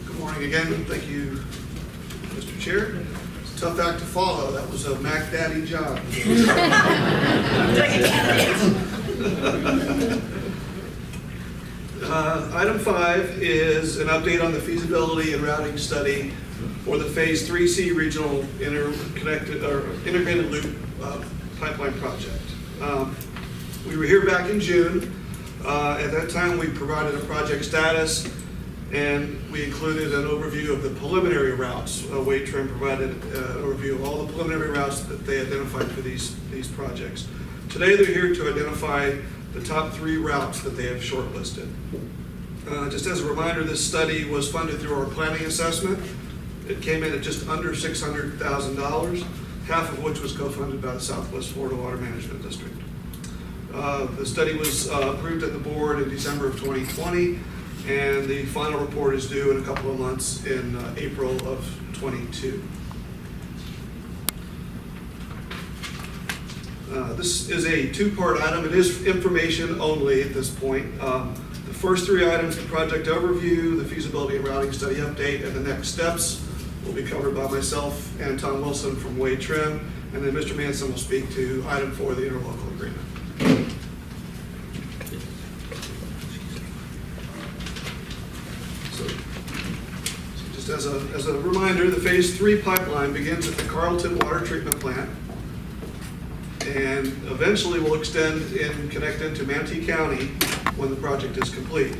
M: Good morning again. Thank you, Mr. Chair. It's a tough act to follow. That was a Mac Daddy job. Item 5 is an update on the feasibility and routing study for the Phase 3C Regional Integrated Loop Pipeline Project. We were here back in June. At that time, we provided a project status, and we included an overview of the preliminary routes. Wade Trim provided an overview of all the preliminary routes that they identified for these projects. Today, they're here to identify the top 3 routes that they have shortlisted. Just as a reminder, this study was funded through our planning assessment. It came in at just under $600,000, half of which was co-funded by the Southwest Florida Water Management District. The study was approved at the board in December of 2020, and the final report is due in a couple of months in April of 22. This is a 2-part item. It is information only at this point. The first 3 items, the project overview, the feasibility and routing study update, and the next steps will be covered by myself and Tom Wilson from Wade Trim, and then Mr. Manson will speak to item 4, the interlocal agreement. So just as a reminder, the Phase 3 pipeline begins at the Carlton Water Treatment Plant and eventually will extend and connect into Manatee County when the project is complete.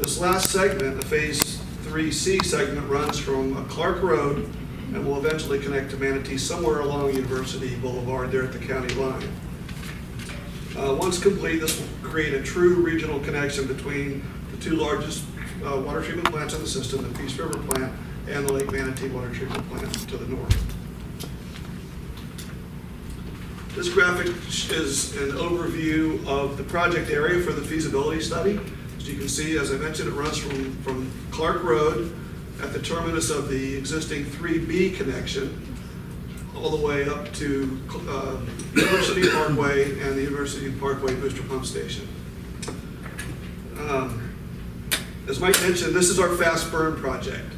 M: This last segment, the Phase 3C segment, runs from Clark Road and will eventually connect to Manatee somewhere along University Boulevard there at the county line. Once complete, this will create a true regional connection between the 2 largest water treatment plants in the system, the Peace River plant and the Lake Manatee Water Treatment Plant to the north. This graphic is an overview of the project area for the feasibility study. As you can see, as I mentioned, it runs from Clark Road at the terminus of the existing 3B connection all the way up to University Parkway and the University Parkway Booster Pump Station. As Mike mentioned, this is our fast burn project.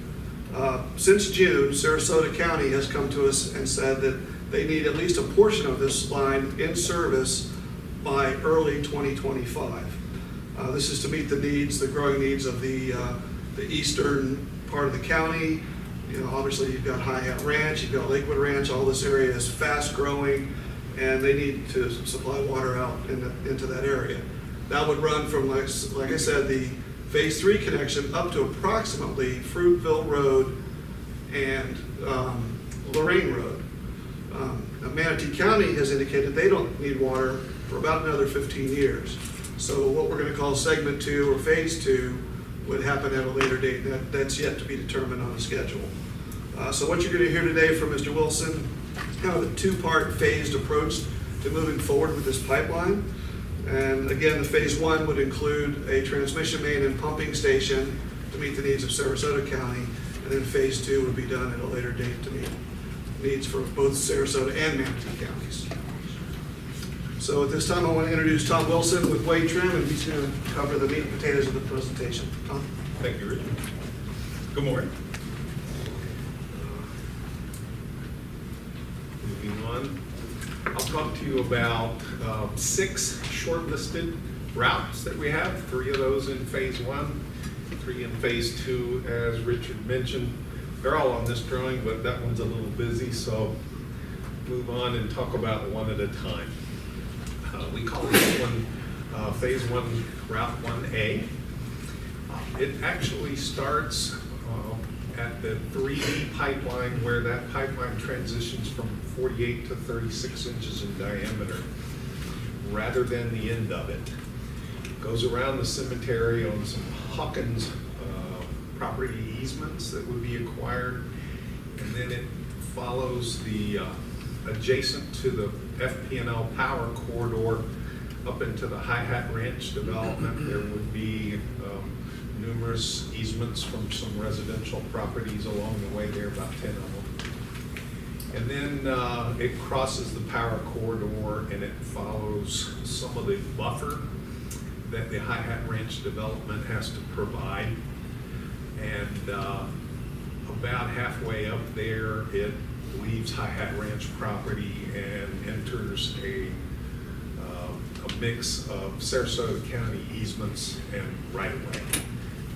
M: Since June, Sarasota County has come to us and said that they need at least a portion of this line in service by early 2025. This is to meet the needs, the growing needs of the eastern part of the county, You know, obviously you've got High Hat Ranch, you've got Lakewood Ranch, all this area is fast growing, and they need to supply water out into that area. That would run from, like I said, the Phase 3 connection up to approximately Fruitville Road and Lorraine Road. Now Manatee County has indicated they don't need water for about another 15 years. So what we're going to call segment 2 or phase 2 would happen at a later date. That's yet to be determined on the schedule. So what you're going to hear today from Mr. Wilson is kind of a two-part phased approach to moving forward with this pipeline. And again, the phase 1 would include a transmission main and pumping station to meet the needs of Sarasota County. And then phase 2 would be done at a later date to meet needs for both Sarasota and Manatee counties. So at this time, I want to introduce Tom Wilson with Wade Trim, and he's going to cover the meat and potatoes of the presentation. Tom?
P: Thank you, Richard. Good morning. Moving on, I'll talk to you about 6 shortlisted routes that we have, 3 of those in phase 1, 3 in phase 2, as Richard mentioned. They're all on this drawing, but that one's a little busy, so move on and talk about one at a time. We call this one phase 1 route 1A. It actually starts at the 3D pipeline, where that pipeline transitions from 48 to 36 inches in diameter, rather than the end of it. It goes around the cemetery on some Hawkins property easements that would be acquired, and then it follows the adjacent to the FP&L power corridor up into the High Hat Ranch development. There would be numerous easements from some residential properties along the way there, about 10 of them. And then it crosses the power corridor, and it follows some of the buffer that the High Hat Ranch development has to provide. And about halfway up there, it leaves High Hat Ranch property and enters a mix of Sarasota County easements and right-of-way.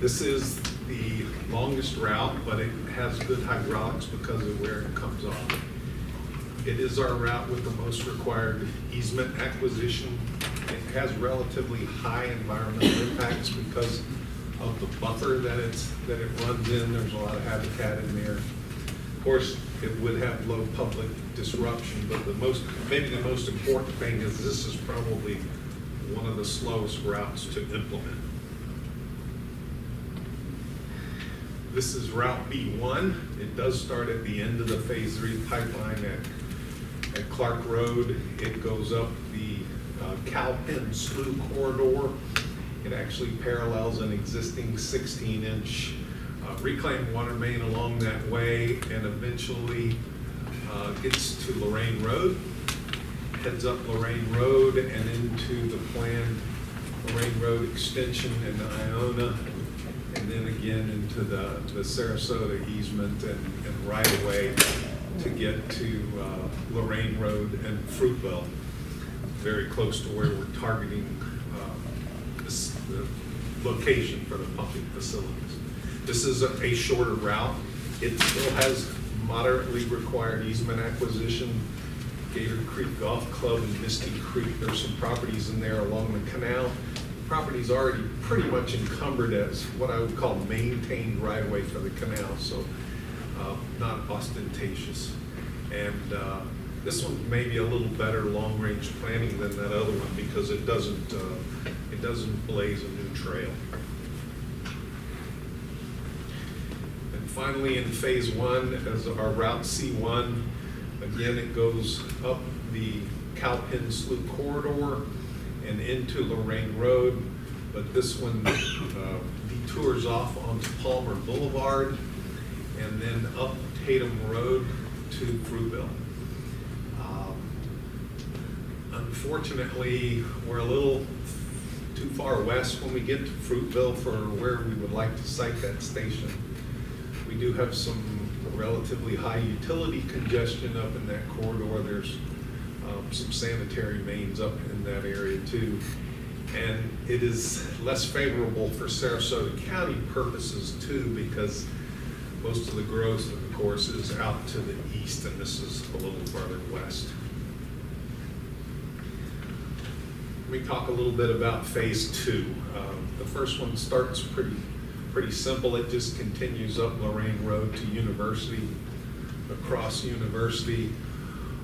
P: This is the longest route, but it has good hydraulics because of where it comes off. It is our route with the most required easement acquisition. It has relatively high environmental impacts because of the buffer that it runs in. There's a lot of habitat in there. Of course, it would have low public disruption, but maybe the most important thing is this is probably one of the slowest routes to implement. This is Route B1. It does start at the end of the Phase 3 pipeline at Clark Road. It goes up the Cowpen Slough corridor. It actually parallels an existing 16-inch reclaimed water main along that way, and eventually gets to Lorraine Road, heads up Lorraine Road and into the planned Lorraine Road extension in Iona, and then again into the Sarasota easement and right-of-way to get to Lorraine Road and Fruitville, very close to where we're targeting the location for the pumping facilities. This is a shorter route. It still has moderately required easement acquisition. Gator Creek Golf Club and Misty Creek, there's some properties in there along the canal. The property's already pretty much encumbered as what I would call maintained right-of-way for the canal, so not ostentatious. And this one may be a little better long-range planning than that other one because it doesn't blaze a new trail. And finally, in Phase 1, as our Route C1, again, it goes up the Cowpen Slough corridor and into Lorraine Road, but this one detours off onto Palmer Boulevard and then up Tatum Road to Fruitville. Unfortunately, we're a little too far west when we get to Fruitville for where we would like to site that station. We do have some relatively high utility congestion up in that corridor. There's some sanitary mains up in that area too. And it is less favorable for Sarasota County purposes too, because Most of the growth, of course, is out to the east, and this is a little farther west. Let me talk a little bit about phase 2. The first one starts pretty simple. It just continues up Lorraine Road to University, across University,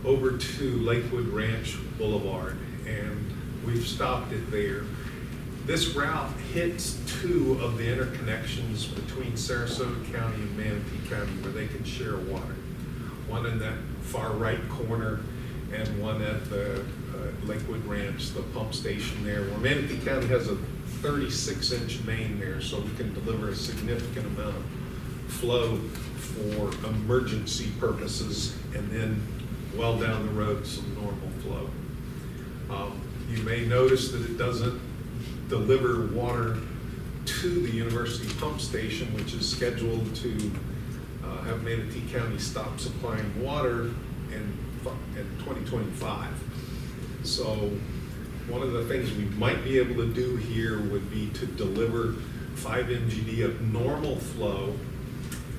P: over to Lakewood Ranch Boulevard, and we've stopped it there. This route hits 2 of the interconnections between Sarasota County and Manatee County where they can share water. One in that far right corner and one at the Lakewood Ranch, the pump station there, where Manatee County has a 36-inch main there, so we can deliver a significant amount of flow for emergency purposes, and then well down the road some normal flow. You may notice that it doesn't deliver water to the University pump station, which is scheduled to have Manatee County stop supplying water in 2025. So one of the things we might be able to do here would be to deliver 5 MGD of normal flow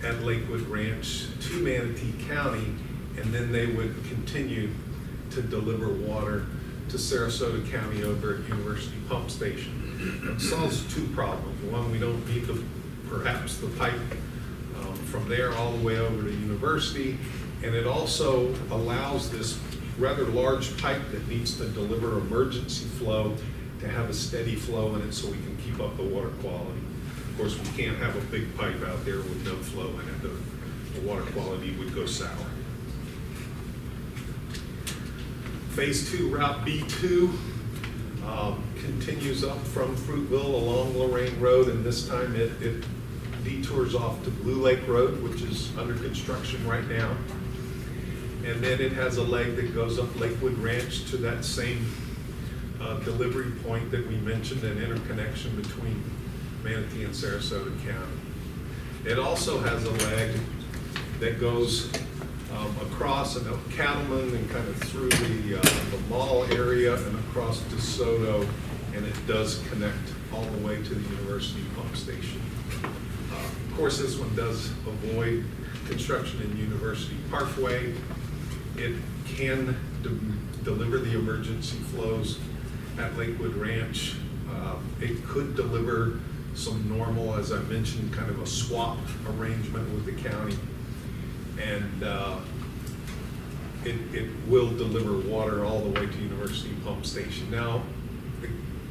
P: at Lakewood Ranch to Manatee County, and then they would continue to deliver water to Sarasota County over at University Pump Station. It solves 2 problems. One, we don't need perhaps the pipe from there all the way over to University, and it also allows this rather large pipe that needs to deliver emergency flow to have a steady flow in it so we can keep up the water quality. Of course, we can't have a big pipe out there with no flow in it. The water quality would go sour. Phase 2, Route B2, continues up from Fruitville along Lorraine Road, and this time it detours off to Blue Lake Road, which is under construction right now. And then it has a leg that goes up Lakewood Ranch to that same delivery point that we mentioned, an interconnection between Manatee and Sarasota County. It also has a leg that goes across and up Cattleman and kind of through the mall area and across DeSoto, and it does connect all the way to the University pump station. Of course, this one does avoid construction in University Parkway. It can deliver the emergency flows at Lakewood Ranch. It could deliver some normal, as I mentioned, kind of a swap arrangement with the county. And it will deliver water all the way to University Pump Station. Now,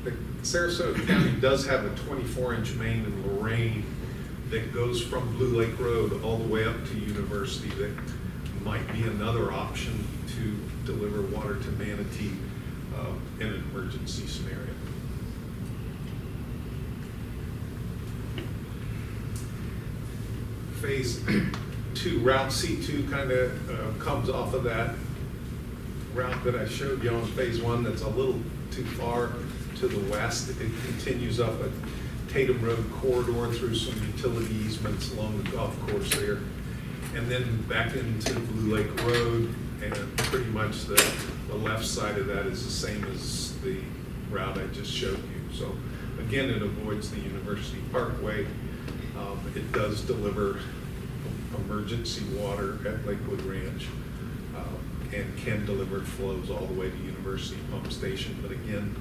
P: the Sarasota County does have a 24-inch main in Lorraine that goes from Blue Lake Road all the way up to University that might be another option to deliver water to Manatee in an emergency scenario. Phase 2, Route C2 kind of comes off of that route that I showed you on phase 1 that's a little too far to the west. It continues up a Tatum Road corridor through some utility easements along the golf course there, and then back into Blue Lake Road, and pretty much the left side of that is the same as the route I just showed you. So again, it avoids the University Parkway. It does deliver emergency water at Lakewood Ranch and can deliver flows all the way to University Pump Station. But again,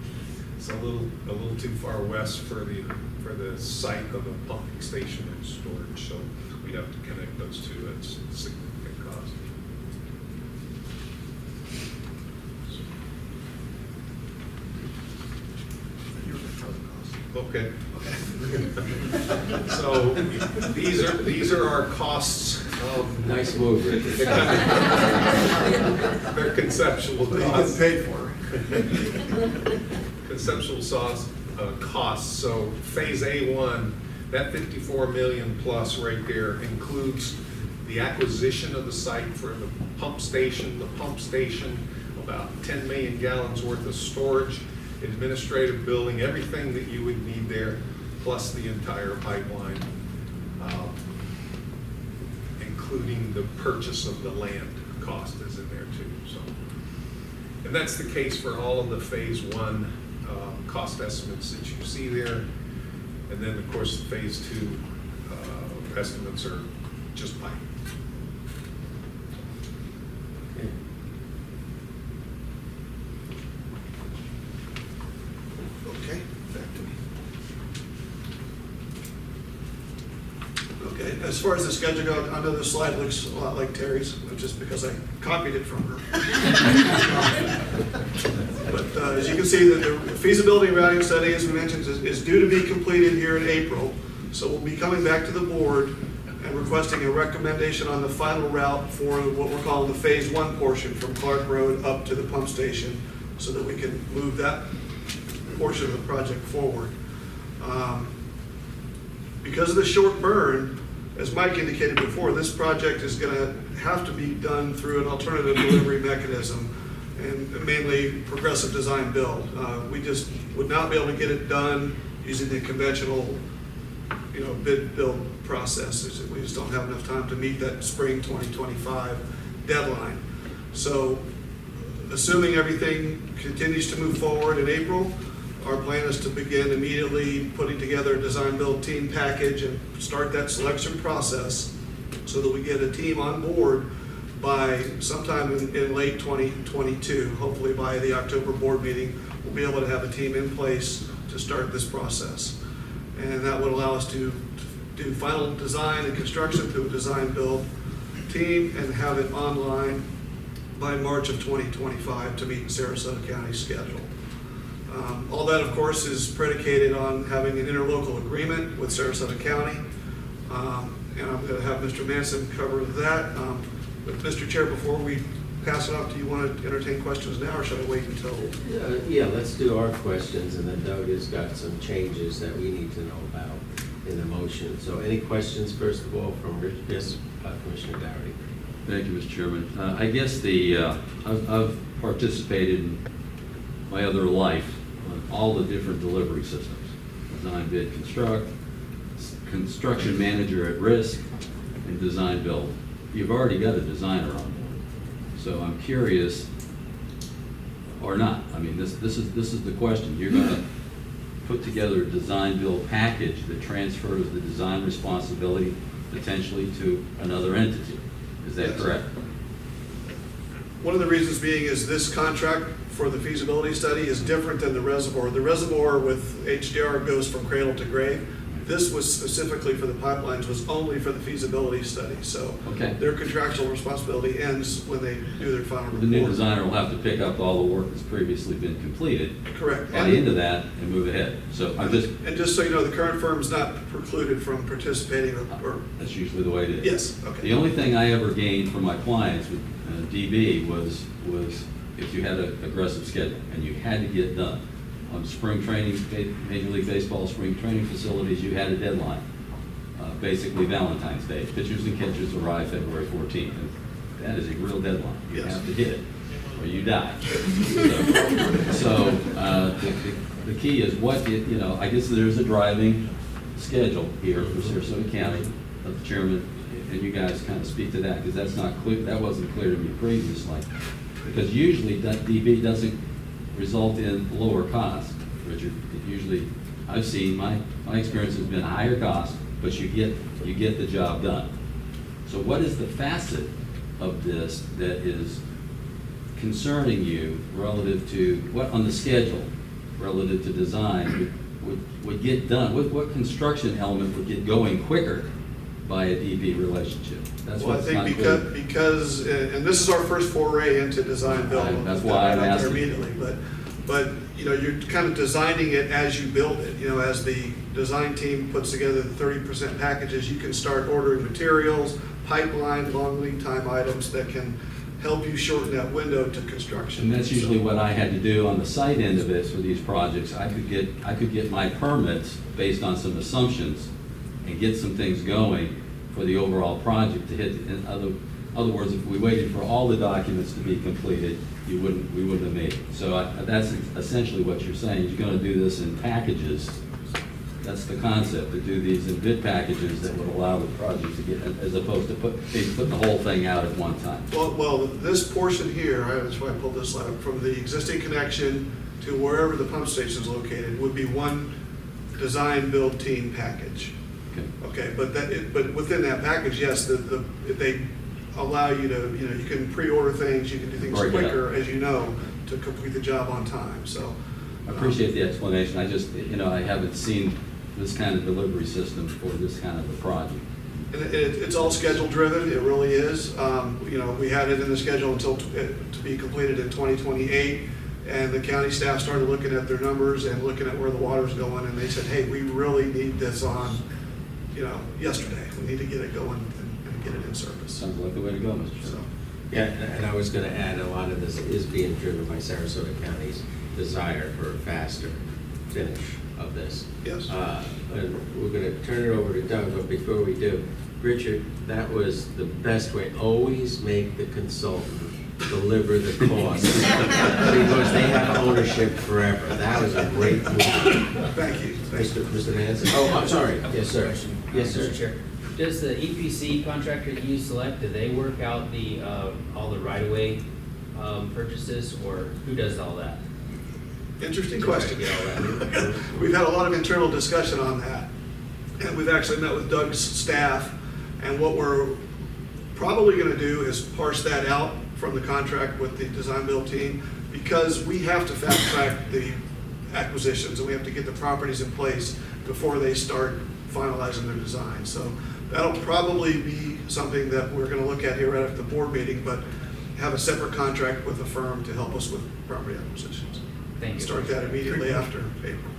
P: it's a little too far west for the site of a pumping station and storage. So we'd have to connect those two at significant cost. Okay. So these are our costs.
A: Nice move, Richard.
P: They're conceptual costs.
M: Paid for.
P: Conceptual costs. So phase A1, that 54 million plus right there includes the acquisition of the site for the pump station, about 10 million gallons worth of storage, administrative building, everything that you would need there, plus the entire pipeline, including the purchase of the land cost is in there too. So, and that's the case for all of the phase 1 cost estimates that you see there. And then of course the phase 2 estimates are
M: just pipe.
A: Okay.
M: Okay, back to me. Okay, as far as the schedule goes, I know this slide looks a lot like Terry's, just because I copied it from her. But as you can see, the feasibility routing study, as we mentioned, is due to be completed here in April. So we'll be coming back to the board and requesting a recommendation on the final route for what we're calling the phase 1 portion from Clark Road up to the pump station, so that we can move that portion of the project forward. Because of the short burn, as Mike indicated before, this project is going to have to be done through an alternative delivery mechanism, and mainly progressive design build. We just would not be able to get it done using the conventional, bid build process. We just don't have enough time to meet that spring 2025 deadline. So, assuming everything continues to move forward in April, our plan is to begin immediately putting together a design build team package and start that selection process so that we get a team on board by sometime in late 2022. Hopefully by the October board meeting, we'll be able to have a team in place to start this process. And that would allow us to do final design and construction through a design build team and have it online by March of 2025 to meet Sarasota County's schedule. All that, of course, is predicated on having an interlocal agreement with Sarasota County. And I'm going to have Mr. Manson cover that. But Mr. Chair, before we pass it off, do you want to entertain questions now, or should I wait until?
A: Yeah, let's do our questions, and then Doug has got some changes that we need to know about in the motion. So any questions, first of all, from Rich? Yes, Commissioner Dougherty.
C: Thank you, Mr. Chairman. I guess I've participated in my other life on all the different delivery systems. Design, bid, construct, construction manager at risk, and design build. You've already got a designer on board. So I'm curious, or not. I mean, this is the question. You're going to put together a design build package that transfers the design responsibility potentially to another entity. Is that correct?
M: One of the reasons being is this contract for the feasibility study is different than the reservoir. The reservoir with HDR goes from cradle to grave. This was specifically for the pipelines, was only for the feasibility study. So their contractual responsibility ends when they do their final report.
C: The new designer will have to pick up all the work that's previously been completed.
M: Correct.
C: Buy into that and move ahead. So I'm just...
M: And just so you know, the current firm's not precluded from participating or...
C: That's usually the way it is.
M: Yes, okay.
C: The only thing I ever gained from my clients with DB was if you had an aggressive schedule and you had to get done. On spring training, Major League Baseball spring training facilities, you had a deadline. Basically Valentine's Day. Pitchers and catchers arrive February 14th. And that is a real deadline. You have to hit it or you die. So the key is I guess there's a driving schedule here for Sarasota County. Let the chairman and you guys kind of speak to that, because that's not clear. That wasn't clear to me previously. Because usually that DB doesn't result in lower cost, Richard. It usually, I've seen, my experience has been higher cost, but you get the job done. So what is the facet of this that is concerning you relative to what on the schedule, relative to design, would get done? What construction element would get going quicker by a DB relationship? That's
M: well, I think because and this is our first foray into design build.
C: That's why I'm asking.
M: Immediately, but you're kind of designing it as you build it. As the design team puts together the 30% packages, you can start ordering materials, pipeline, long lead time items that can help you shorten that window to construction.
C: And that's usually what I had to do on the site end of it for these projects. I could get my permits based on some assumptions and get some things going for the overall project to hit. In other words, if we waited for all the documents to be completed, we wouldn't have made it. So that's essentially what you're saying. You're going to do this in packages. That's the concept, to do these in bid packages that would allow the project to get, as opposed to putting the whole thing out at one time.
M: Well, this portion here, that's why I pulled this slide up, from the existing connection to wherever the pump station is located would be one design build team package. Okay, but but within that package, yes, they allow you to, you can pre-order things, you can do things
C: Right, yeah.
M: quicker, as you know, to complete the job on time, so.
C: I appreciate the explanation. I just, I haven't seen this kind of delivery system for this kind of a project.
M: And it's all schedule driven, it really is. We had it in the schedule until to be completed in 2028, and the county staff started looking at their numbers and looking at where the water's going, and they said, hey, we really need this on, yesterday. We need to get it going and get it in service.
C: Sounds like the way to go, Mr. Chairman.
M: So,
A: Yeah, and I was gonna add, a lot of this is being driven by Sarasota County's desire for a faster finish of this.
M: yes.
A: And we're gonna turn it over to Doug, but before we do, Richard, that was the best way. Always make the consultant deliver the cost because they have ownership forever. That was a great move.
M: Thank you.
A: Mr. Manson? Oh, I'm sorry. Yes, sir. Yes, sir.
O: Mr. Chair, does the EPC contractor that you select, do they work out the, all the right-of-way purchases, or who does all that?
M: Interesting question.
O: Get all that?
M: We've had a lot of internal discussion on that. And we've actually met with Doug's staff, and what we're probably gonna do is parse that out from the contract with the design build team, because we have to fast track the acquisitions, and we have to get the properties in place before they start finalizing their design. So that'll probably be something that we're gonna look at here right after the board meeting, but have a separate contract with a firm to help us with property acquisitions.
O: Thank you.
M: Start that immediately after April.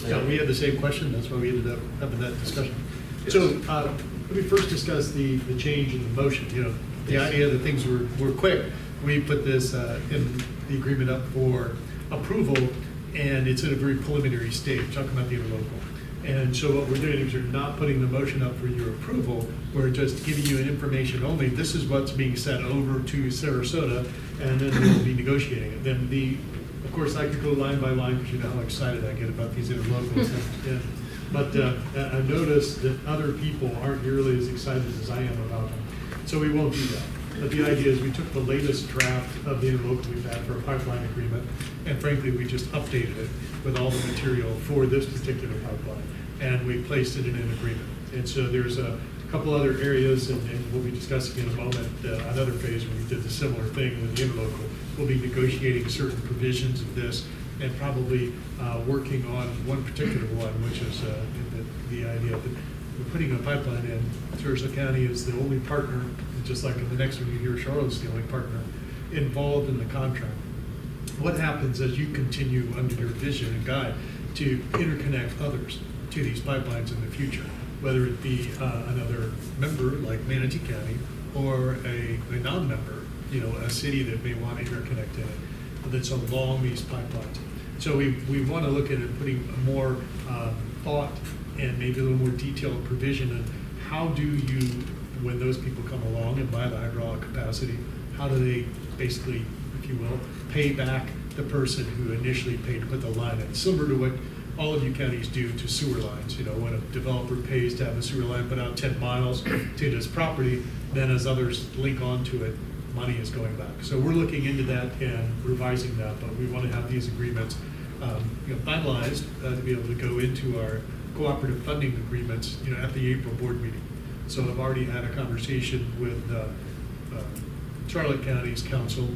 B: Yeah, we had the same question, that's why we ended up having that discussion.
M: Yes.
B: So, let me first discuss the change in the motion, the idea that things were quick. We put this in the agreement up for approval, and it's in a very preliminary stage, talking about the interlocal. And so what we're doing is we're not putting the motion up for your approval, we're just giving you an information only, this is what's being sent over to Sarasota, and then we'll be negotiating it. Then of course, I could go line by line, because you know how excited I get about these interlocals. Yeah. But I've noticed that other people aren't nearly as excited as I am about them. So we won't do that. But the idea is we took the latest draft of the interlocal we've had for a pipeline agreement, and frankly, we just updated it with all the material for this particular pipeline, and we placed it in an agreement. And so there's a couple other areas, and we'll be discussing in a moment another phase where we did the similar thing with the interlocal. We'll be negotiating certain provisions of this, and probably working on one particular one, which is the idea that we're putting a pipeline in. Sarasota County is the only partner, just like in the next one you hear, Charlotte's the only partner involved in the contract. What happens as you continue under your vision and guide to interconnect others to these pipelines in the future, whether it be another member like Manatee County or a non-member, a city that may want to interconnect in it, that's along these pipelines. So we want to look at it, putting more thought and maybe a little more detailed provision on how do you, when those people come along and buy the hydraulic capacity, how do they basically, if you will, pay back the person who initially paid to put the line in, similar to what all of you counties do to sewer lines. When a developer pays to have a sewer line put out 10 miles to his property, then as others link onto it, money is going back. So we're looking into that and revising that, but we want to have these agreements finalized to be able to go into our cooperative funding agreements at the April board meeting. So I've already had a conversation with Charlotte County's council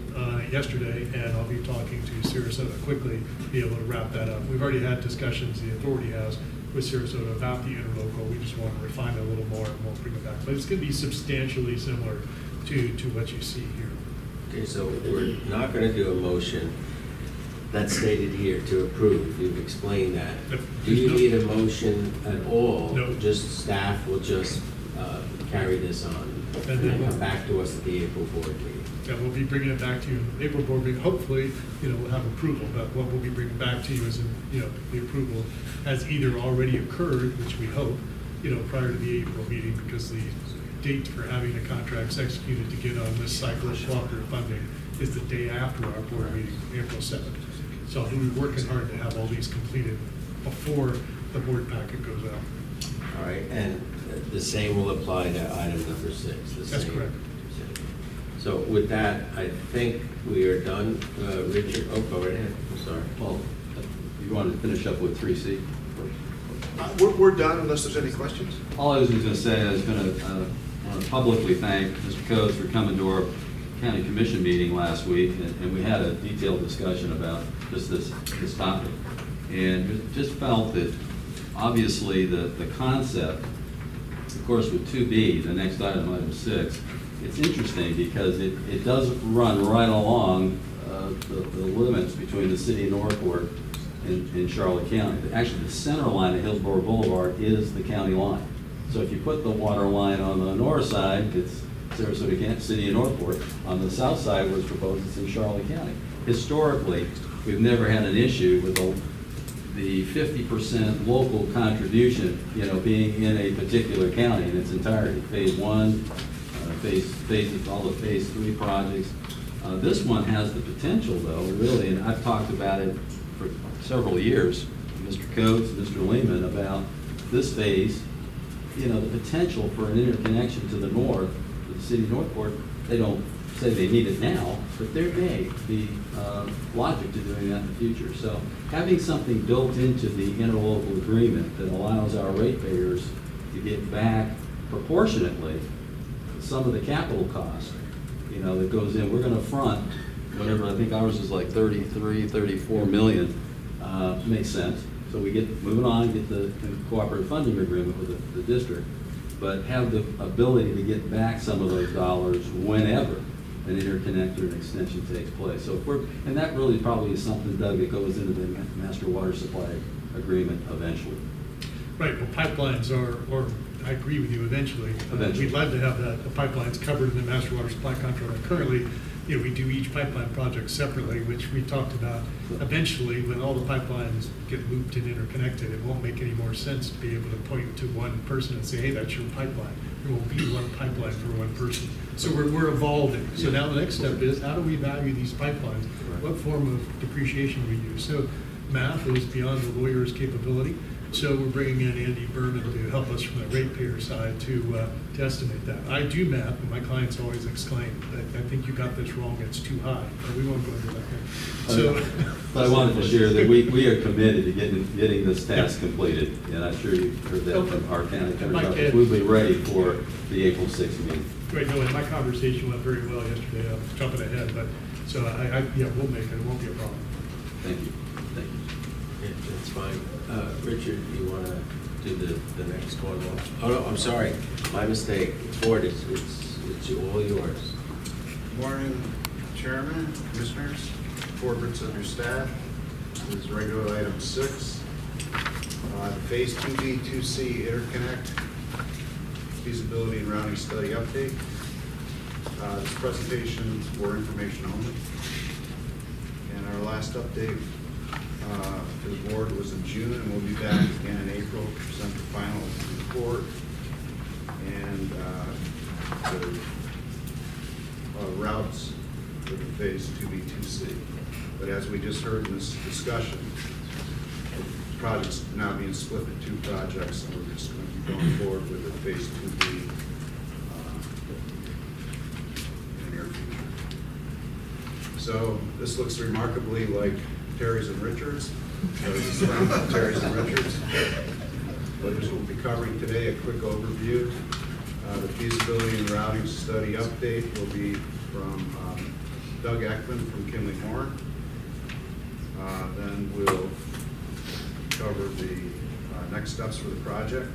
B: yesterday, and I'll be talking to Sarasota quickly to be able to wrap that up. We've already had discussions, the authority has, with Sarasota about the interlocal. We just want to refine it a little more, and we'll bring it back. But it's going to be substantially similar to what you see here.
A: Okay, so we're not going to do a motion that's stated here to approve. You've explained that. Do you need a motion at all?
B: No.
A: Just staff will just carry this on and then come back to us at the April board meeting.
B: Yeah, we'll be bringing it back to you in April board meeting. Hopefully, we'll have approval, but what we'll be bringing back to you is, the approval has either already occurred, which we hope, prior to the April meeting, because the date for having the contracts executed to get on this cycle of cooperative funding is the day after our board meeting, April 7th. So we'll be working hard to have all these completed before the board packet goes out.
A: All right, and the same will apply to item number 6.
B: That's correct.
A: So with that, I think we are done. Richard, go right ahead. I'm sorry.
C: Well, you wanted to finish up with 3C?
M: We're done unless there's any questions.
C: All I was going to say, I was going to publicly thank Mr. Coates for coming to our county commission meeting last week, and we had a detailed discussion about just this topic. And just felt that obviously the concept, of course with 2B, the next item, item 6, it's interesting because it does run right along the limits between the city of Northport and Charlotte County. Actually, the center line of Hillsborough Boulevard is the county line. So if you put the water line on the north side, it's Sarasota County, city of Northport. On the south side, where it's proposed, it's in Charlotte County. Historically, we've never had an issue with the 50% local contribution, being in a particular county in its entirety. Phase 1, all the phase 3 projects. This one has the potential, though, really, and I've talked about it for several years, Mr. Coates, Mr. Lehman, about this phase, the potential for an interconnection to the north, to the city of Northport. They don't say they need it now, but there may be logic to doing that in the future. So having something built into the interlocal agreement that allows our ratepayers to get back proportionately some of the capital cost, that goes in. We're going to front whatever, I think ours is like 33, 34 million, makes sense. So we get moving on, get the cooperative funding agreement with the district, but have the ability to get back some of those dollars whenever an interconnect or an extension takes place. So and that really probably is something, Doug, that goes into the master water supply agreement eventually.
B: Right, well, pipelines or I agree with you, eventually. We'd love to have the pipelines covered in the master water supply contract. Currently, we do each pipeline project separately, which we talked about. Eventually, when all the pipelines get looped and interconnected, it won't make any more sense to be able to point to one person and say, hey, that's your pipeline. There will be one pipeline for one person. So we're evolving. So now the next step is, how do we value these pipelines? What form of depreciation we use? So math is beyond the lawyer's capability. So we're bringing in Andy Berman to help us from the ratepayer side to estimate that. I do math, and my clients always exclaim, I think you got this wrong, it's too high. But we won't go into that. So,
C: but I wanted to share that we are committed to getting this task completed, and I'm sure you've heard that from our county attorney. We'll be ready for the April 6th meeting.
B: Right, no, and my conversation went very well yesterday. I'm jumping ahead, but so we'll make it. It won't be a problem.
C: Thank you. Thank you.
A: Yeah, that's fine. Richard, you want to do the next one? Oh, no, I'm sorry. My mistake. Ford, it's all yours.
I: Morning, Chairman, Commissioners, board members of your staff. This is regular item 6. Phase 2B, 2C interconnect, feasibility and routing study update. This presentation is for information only. And our last update to the board was in June, and we'll be back again in April to present the final report and the routes for the phase 2B, 2C. But as we just heard in this discussion, the project's now being split into 2 projects, and we're just going to be going forward with the phase 2B in the near future. So this looks remarkably like Terry's and Richards. Terry's and Richards. But we'll be covering today a quick overview. The feasibility and routing study update will be from Doug Ekman from Kinley Horn. Then we'll cover the next steps for the project.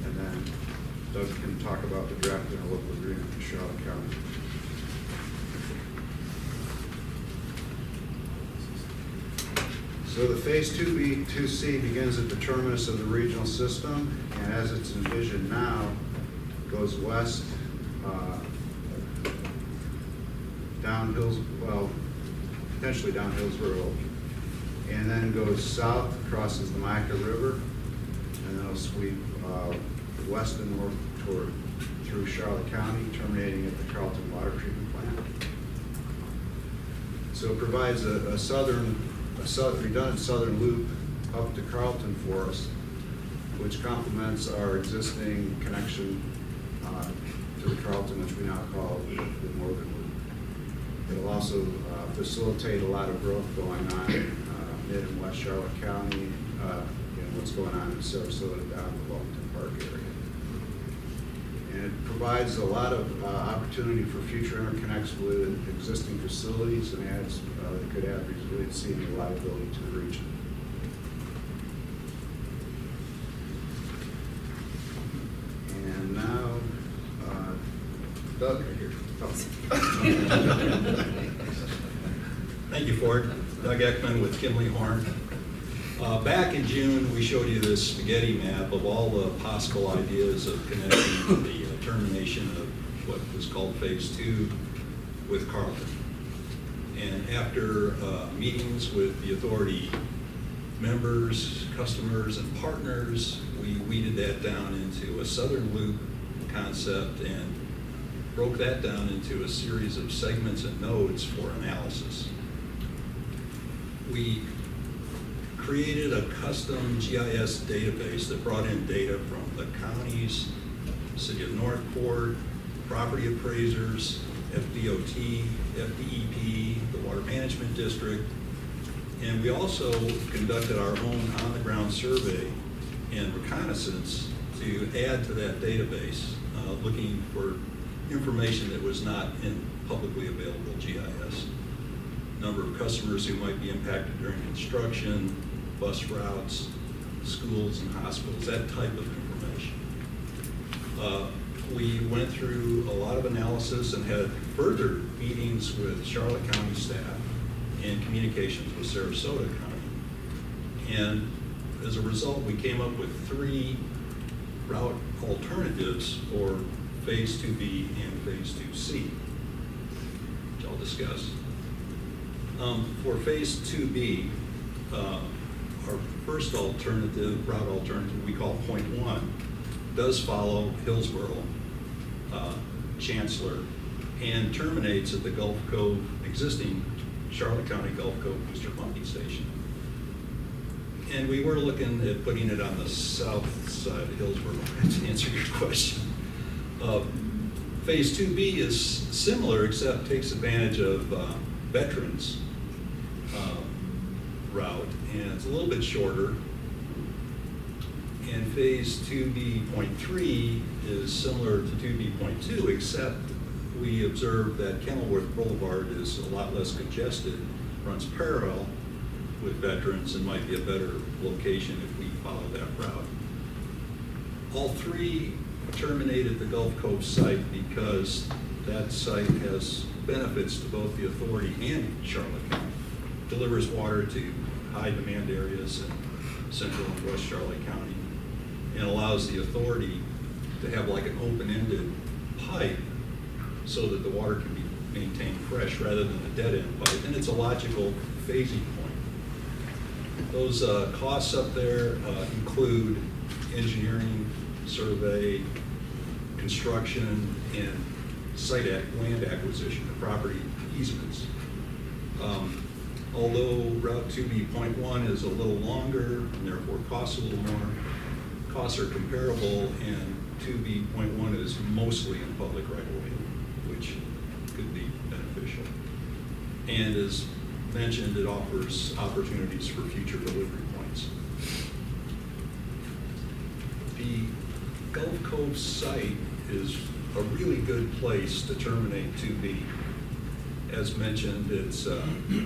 I: And then Doug can talk about the draft interlocal agreement for Charlotte County. So the phase 2B, 2C begins at the terminus of the regional system, and as it's envisioned now, goes west, down Hills, well, potentially down Hillsborough Road, and then goes south, crosses the Mica River, and then it'll sweep west and north through Charlotte County, terminating at the Carlton Water Treatment Plant. So it provides a redundant southern loop up to Carlton for us, which complements our existing connection to the Carlton, which we now call the Morgan Loop. It'll also facilitate a lot of growth going on mid and west Charlotte County, what's going on in Sarasota down in the Wellington Park area. And it provides a lot of opportunity for future interconnects with existing facilities and adds, it could add resiliency and reliability to the region. And now, Doug, right here.
Q: Thank you, Ford. Doug Ekman with Kimley Horn. Back in June, we showed you this spaghetti map of all the possible ideas of connecting the termination of what was called Phase 2 with Carlton. And after meetings with the authority members, customers, and partners, we weeded that down into a southern loop concept and broke that down into a series of segments and nodes for analysis. We created a custom GIS database that brought in data from the counties, City of Northport, property appraisers, FDOT, FDEP, the Water Management District, and we also conducted our own on-the-ground survey and reconnaissance to add to that database, looking for information that was not in publicly available GIS. Number of customers who might be impacted during construction, bus routes, schools and hospitals, that type of information. We went through a lot of analysis and had further meetings with Charlotte County staff and communications with Sarasota County. And as a result, we came up with 3 route alternatives for Phase 2B and Phase 2C, which I'll discuss. For Phase 2B, our first alternative, route alternative, we call Point 1, does follow Hillsborough, Chancellor, and terminates at the Gulf Cove, existing Charlotte County Gulf Cove Booster Pumping Station. And we were looking at putting it on the south side of Hillsborough, to answer your question. Phase 2B is similar, except takes advantage of veterans route, and it's a little bit shorter. And Phase 2B.3 is similar to 2B.2, except we observed that Kenilworth Boulevard is a lot less congested, runs parallel with veterans, and might be a better location if we follow that route. All 3 terminate at the Gulf Cove site because that site has benefits to both the authority and Charlotte County. Delivers water to high demand areas in central and west Charlotte County, and allows the authority to have like an open-ended pipe so that the water can be maintained fresh rather than a dead-end pipe. And it's a logical phasing point. Those costs up there include engineering, survey, construction, and land acquisition, the property easements. Although Route 2B.1 is a little longer and therefore costs a little more, costs are comparable, and 2B.1 is mostly in public right-of-way, which could be beneficial. And as mentioned, it offers opportunities for future delivery points. The Gulf Cove site is a really good place to terminate 2B. As mentioned, it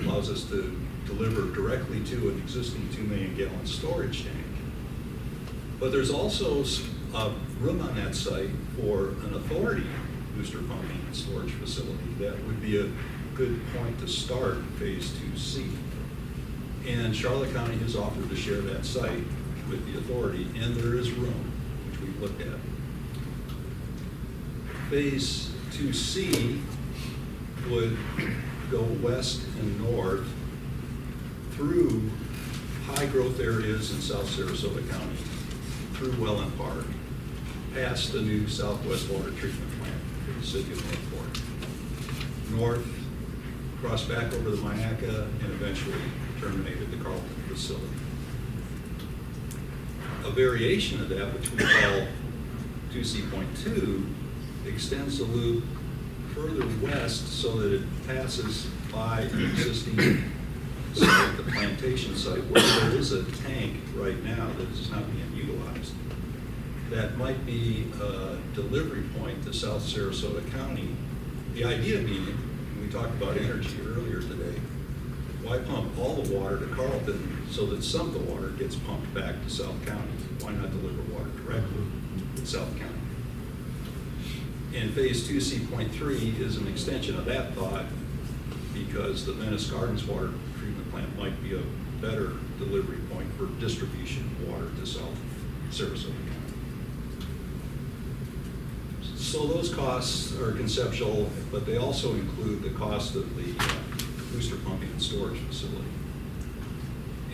Q: allows us to deliver directly to an existing 2 million gallon storage tank. But there's also room on that site for an authority booster pumping and storage facility. That would be a good point to start Phase 2C. And Charlotte County has offered to share that site with the authority, and there is room, which we've looked at. Phase 2C would go west and north through high growth areas in South Sarasota County, through Welland Park, past the new Southwest Water Treatment Plant in the City of Northport, north, cross back over the Mayaca, and eventually terminate at the Carlton facility. A variation of that, which we call 2C.2, extends the loop further west so that it passes by an existing site, the plantation site, where there is a tank right now that is not being utilized. That might be a delivery point to South Sarasota County. The idea being, we talked about energy earlier today, why pump all the water to Carlton so that some of the water gets pumped back to South County? Why not deliver water directly to South County? And phase 2C.3 is an extension of that thought, because the Venice Gardens water treatment plant might be a better delivery point for distribution of water to South Sarasota County. So those costs are conceptual, but they also include the cost of the booster pumping and storage facility.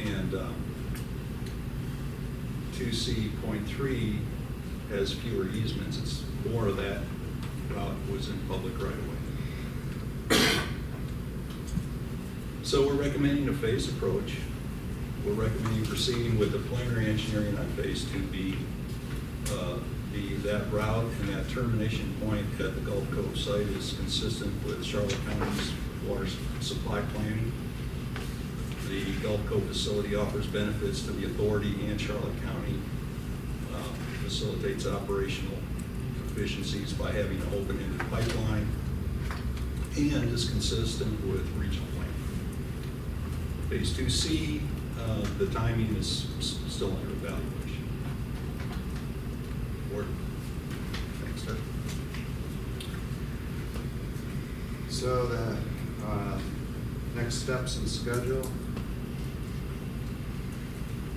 Q: And 2C.3 has fewer easements. It's more of that route was in public right of way. So we're recommending a phased approach. We're recommending proceeding with the preliminary engineering on phase 2B. That route and that termination point at the Gulf Cove site is consistent with Charlotte County's water supply planning. The Gulf Cove facility offers benefits to the authority and Charlotte County, facilitates operational efficiencies by having an open-ended pipeline, and is consistent with regional planning. Phase 2C, the timing is still under evaluation. Board. Thanks, Doug.
I: So the next steps and schedule.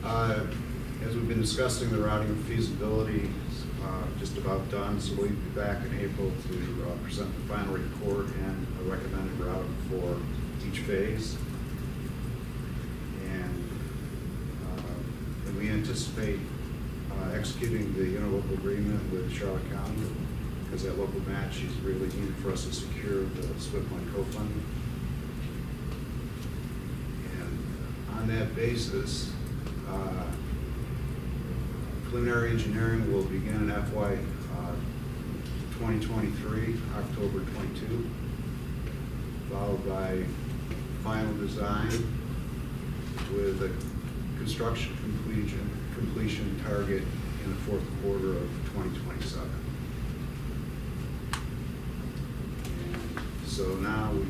I: As we've been discussing, the routing and feasibility just about done, so we'll be back in April to present the final report and a recommended route for each phase. And we anticipate executing the interlocal agreement with Charlotte County, because that local match is really needed for us to secure the SWIP money co-funding. And on that basis, preliminary engineering will begin in FY 2023, October 22, followed by final design with a construction completion target in the fourth quarter of 2027. And so now we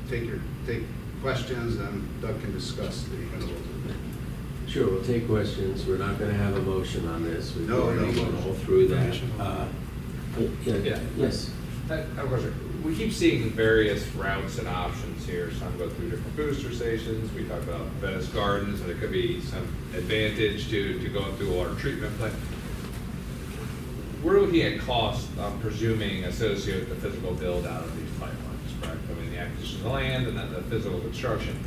I: can take questions, and Doug can discuss the interlocal.
A: Sure, we'll take questions. We're not going to have a motion on this. We've
I: No,
A: already
I: no
A: gone
I: motion.
A: all through that.
R: Yeah.
A: Yes.
R: I have a question. We keep seeing various routes and options here. Some go through different booster stations. We talked about Venice Gardens, and there could be some advantage to going through a water treatment plant. We're looking at costs, I'm presuming, associated with the physical build out of these pipelines, correct? I mean, the acquisition of the land and then the physical construction.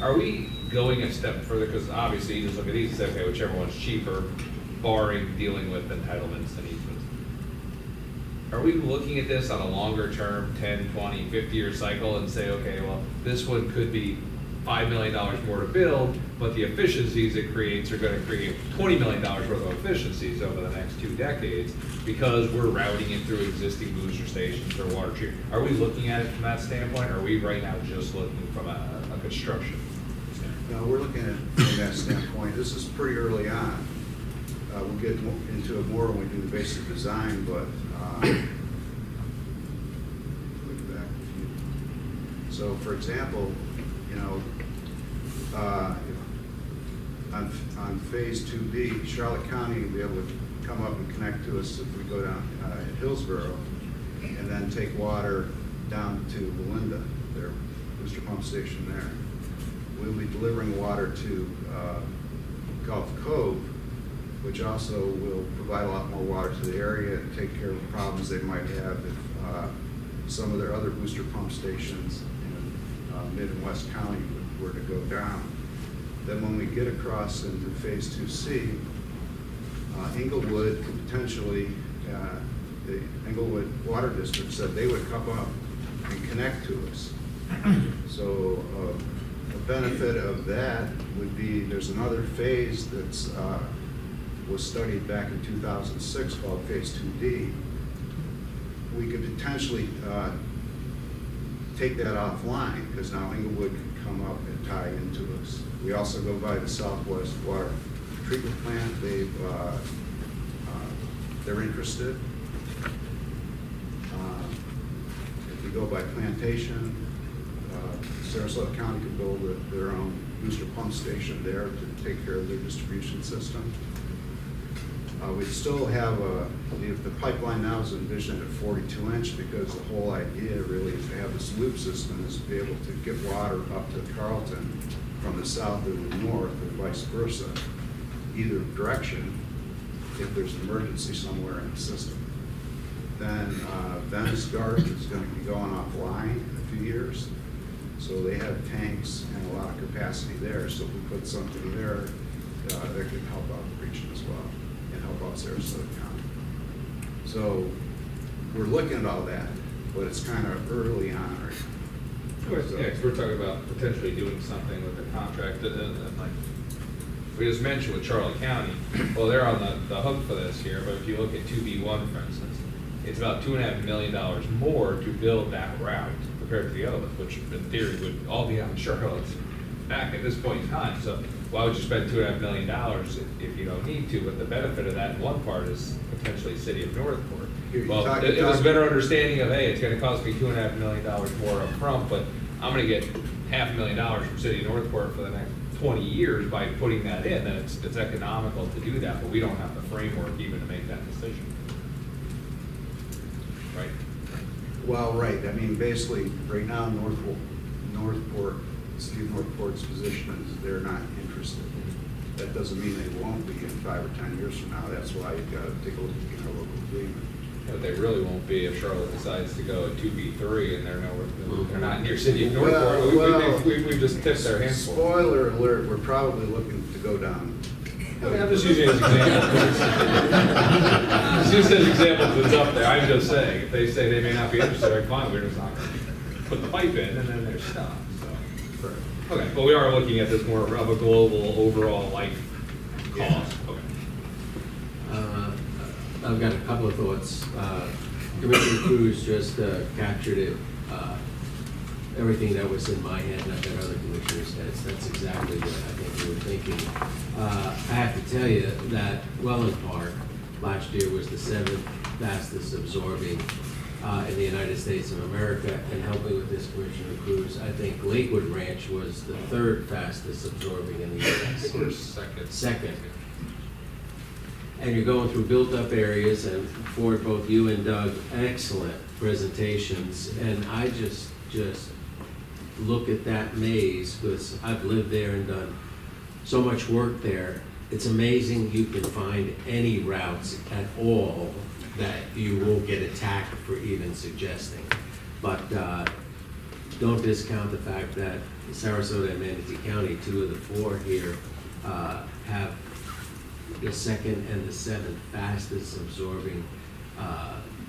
R: Are we going a step further? Because obviously you just look at these and say, okay, whichever one's cheaper, barring dealing with entitlements and easements. Are we looking at this on a longer term, 10, 20, 50-year cycle and say, okay, well, this one could be $5 million more to build, but the efficiencies it creates are going to create $20 million worth of efficiencies over the next 2 decades because we're routing it through existing booster stations or water treatment. Are we looking at it from that standpoint, or are we right now just looking from a construction?
I: No, we're looking at it from that standpoint. This is pretty early on. We'll get into it more when we do the basic design, but look at that. So, for example, you know, on phase 2B, Charlotte County will be able to come up and connect to us if we go down at Hillsborough, and then take water down to Belinda, their booster pump station there. We'll be delivering water to Gulf Cove, which also will provide a lot more water to the area and take care of problems they might have if some of their other booster pump stations in Mid and West County were to go down. Then when we get across into phase 2C, Englewood could potentially, the Englewood Water District said they would come up and connect to us. So the benefit of that would be there's another phase that's was studied back in 2006 called phase 2D. We could potentially take that offline because now Englewood can come up and tie into us. We also go by the Southwest Water Treatment Plant. They're interested. If you go by Plantation, Sarasota County could build their own booster pump station there to take care of their distribution system. We still have the pipeline now is envisioned at 42-inch because the whole idea really is to have this loop system is to be able to get water up to Carlton from the south to the north and vice versa, either direction if there's an emergency somewhere in the system. Then Venice Garden is going to be going offline in a few years. So they have tanks and a lot of capacity there. So if we put something there, that could help out the region as well and help out Sarasota County. So we're looking at all that, but it's kind of early on right now.
R: Of course, yeah, 'cause we're talking about potentially doing something with the contract, like we just mentioned with Charlotte County. Well, they're on the hook for this here, but if you look at 2B1, for instance, it's about $2.5 million more to build that route compared to the other ones, which in theory would all be on Charlotte's back at this point in time. So why would you spend $2.5 million if you don't need to? But the benefit of that in one part is potentially City of Northport. Well, it was a better understanding of, hey, it's going to cost me $2.5 million more up front, but I'm going to get $500,000 from City of Northport for the next 20 years by putting that in. Then it's economical to do that, but we don't have the framework even to make that decision. Right.
I: Well, right. I mean, basically, right now, Northport, City of Northport's position is they're not interested. That doesn't mean they won't be in 5 or 10 years from now. That's why you've got to take a look at our local agreement.
R: But they really won't be if Charlotte decides to go at 2B3 and they're not near City of Northport. We've just tipped their hands.
I: Spoiler alert, we're probably looking to go down.
R: I'm just using it as an example. Just use it as an example because it's up there. I'm just saying, if they say they may not be interested, like, fine, we're just not going to put the pipe in and then they're stuck. So. Okay, but we are looking at this more of a global overall life cost. Okay.
A: I've got a couple of thoughts. Commissioner Cruz just captured it, everything that was in my head, not that other commissioners' heads. That's exactly what I think we were thinking. I have to tell you that Welland Park last year was the 7th fastest absorbing in the United States of America. And help me with this, Commissioner Cruz, I think Lakewood Ranch was the 3rd fastest absorbing in the U.S. Second. And you're going through built-up areas, and for both you and Doug, excellent presentations. And I just look at that maze, because I've lived there and done so much work there. It's amazing you can find any routes at all that you won't get attacked for even suggesting. But don't discount the fact that Sarasota and Manatee County, 2 of the 4 here, have the 2nd and the 7th fastest absorbing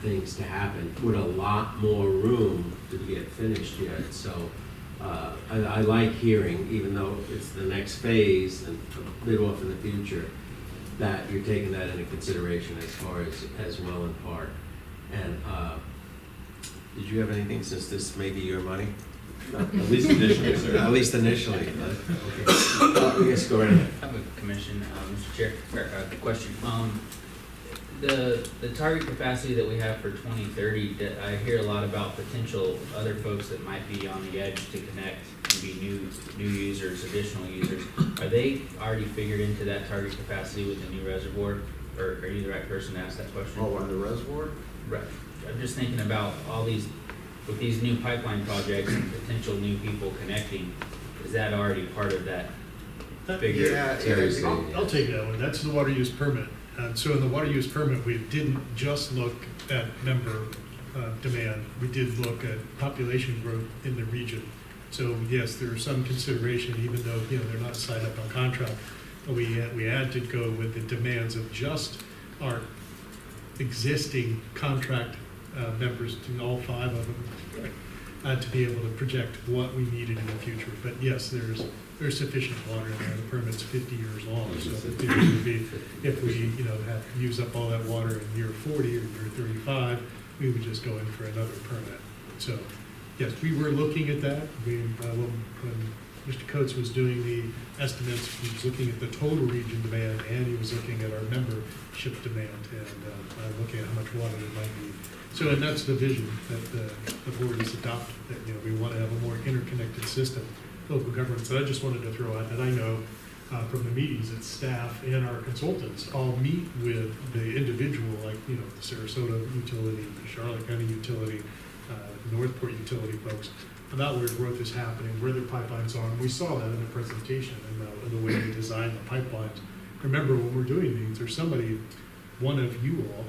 A: things to happen, with a lot more room to get finished yet. So I like hearing, even though it's the next phase and a bit off in the future, that you're taking that into consideration as far as Welland Park. And did you have anything, since this may be your money? At least initially, sir. At least initially. Okay. Yes, go right ahead.
O: I have a commission, Mr. Chair, question. The target capacity that we have for 2030, I hear a lot about potential other folks that might be on the edge to connect and be new users, additional users. Are they already figured into that target capacity with the new reservoir? Or are you the right person to ask that question?
I: Oh, on the reservoir?
O: Right. I'm just thinking about all these, with these new pipeline projects and potential new people connecting, is that already part of that figure?
I: Yeah,
B: I'll take that one. That's the water use permit. And so in the water use permit, we didn't just look at member demand. We did look at population growth in the region. So yes, there is some consideration, even though they're not signed up on contract. But we had to go with the demands of just our existing contract members, to all 5 of them, to be able to project what we needed in the future. But yes, there's sufficient water in there. The permit's 50 years long, so the theory would be if we have to use up all that water in year 40 or year 35, we would just go in for another permit. So yes, we were looking at that. When Mr. Coates was doing the estimates, he was looking at the total region demand, and he was looking at our membership demand, and looking at how much water there might be. So, and that's the vision that the board has adopted, that, you know, we want to have a more interconnected system, local governments. And I just wanted to throw out that I know from the meetings that staff and our consultants all meet with the individual, like, you know, the Sarasota utility, the Charlotte County utility, Northport utility folks, about where growth is happening, where their pipelines are. And we saw that in the presentation and the way they design the pipelines. Remember, when we're doing these, there's somebody, one of you all,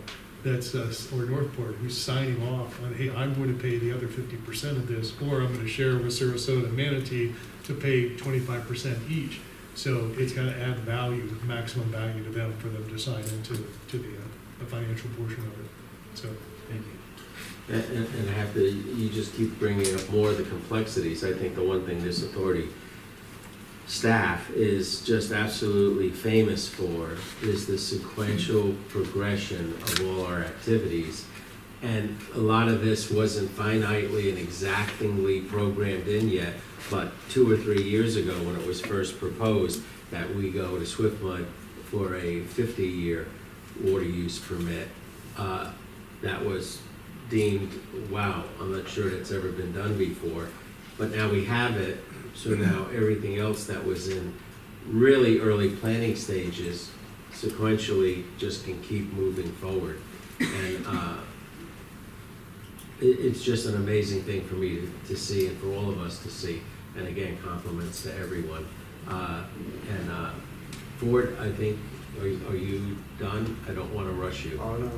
B: that's, or Northport, who's signing off on, hey, I'm going to pay the other 50% of this, or I'm going to share with Sarasota and Manatee to pay 25% each. So it's got to add value, maximum value to them for them to sign into the financial portion of it. So, thank you.
A: And I have to, you just keep bringing up more of the complexities. I think the one thing this authority staff is just absolutely famous for is the sequential progression of all our activities. And a lot of this wasn't finitely and exactingly programmed in yet, but 2 or 3 years ago when it was first proposed that we go to Swiftmud for a 50-year water use permit, that was deemed, wow, I'm not sure that's ever been done before. But now we have it, so now everything else that was in really early planning stages sequentially just can keep moving forward. And it's just an amazing thing for me to see and for all of us to see. And again, compliments to everyone. Ford, I think, are you done? I don't want to rush you.
M: Oh, no.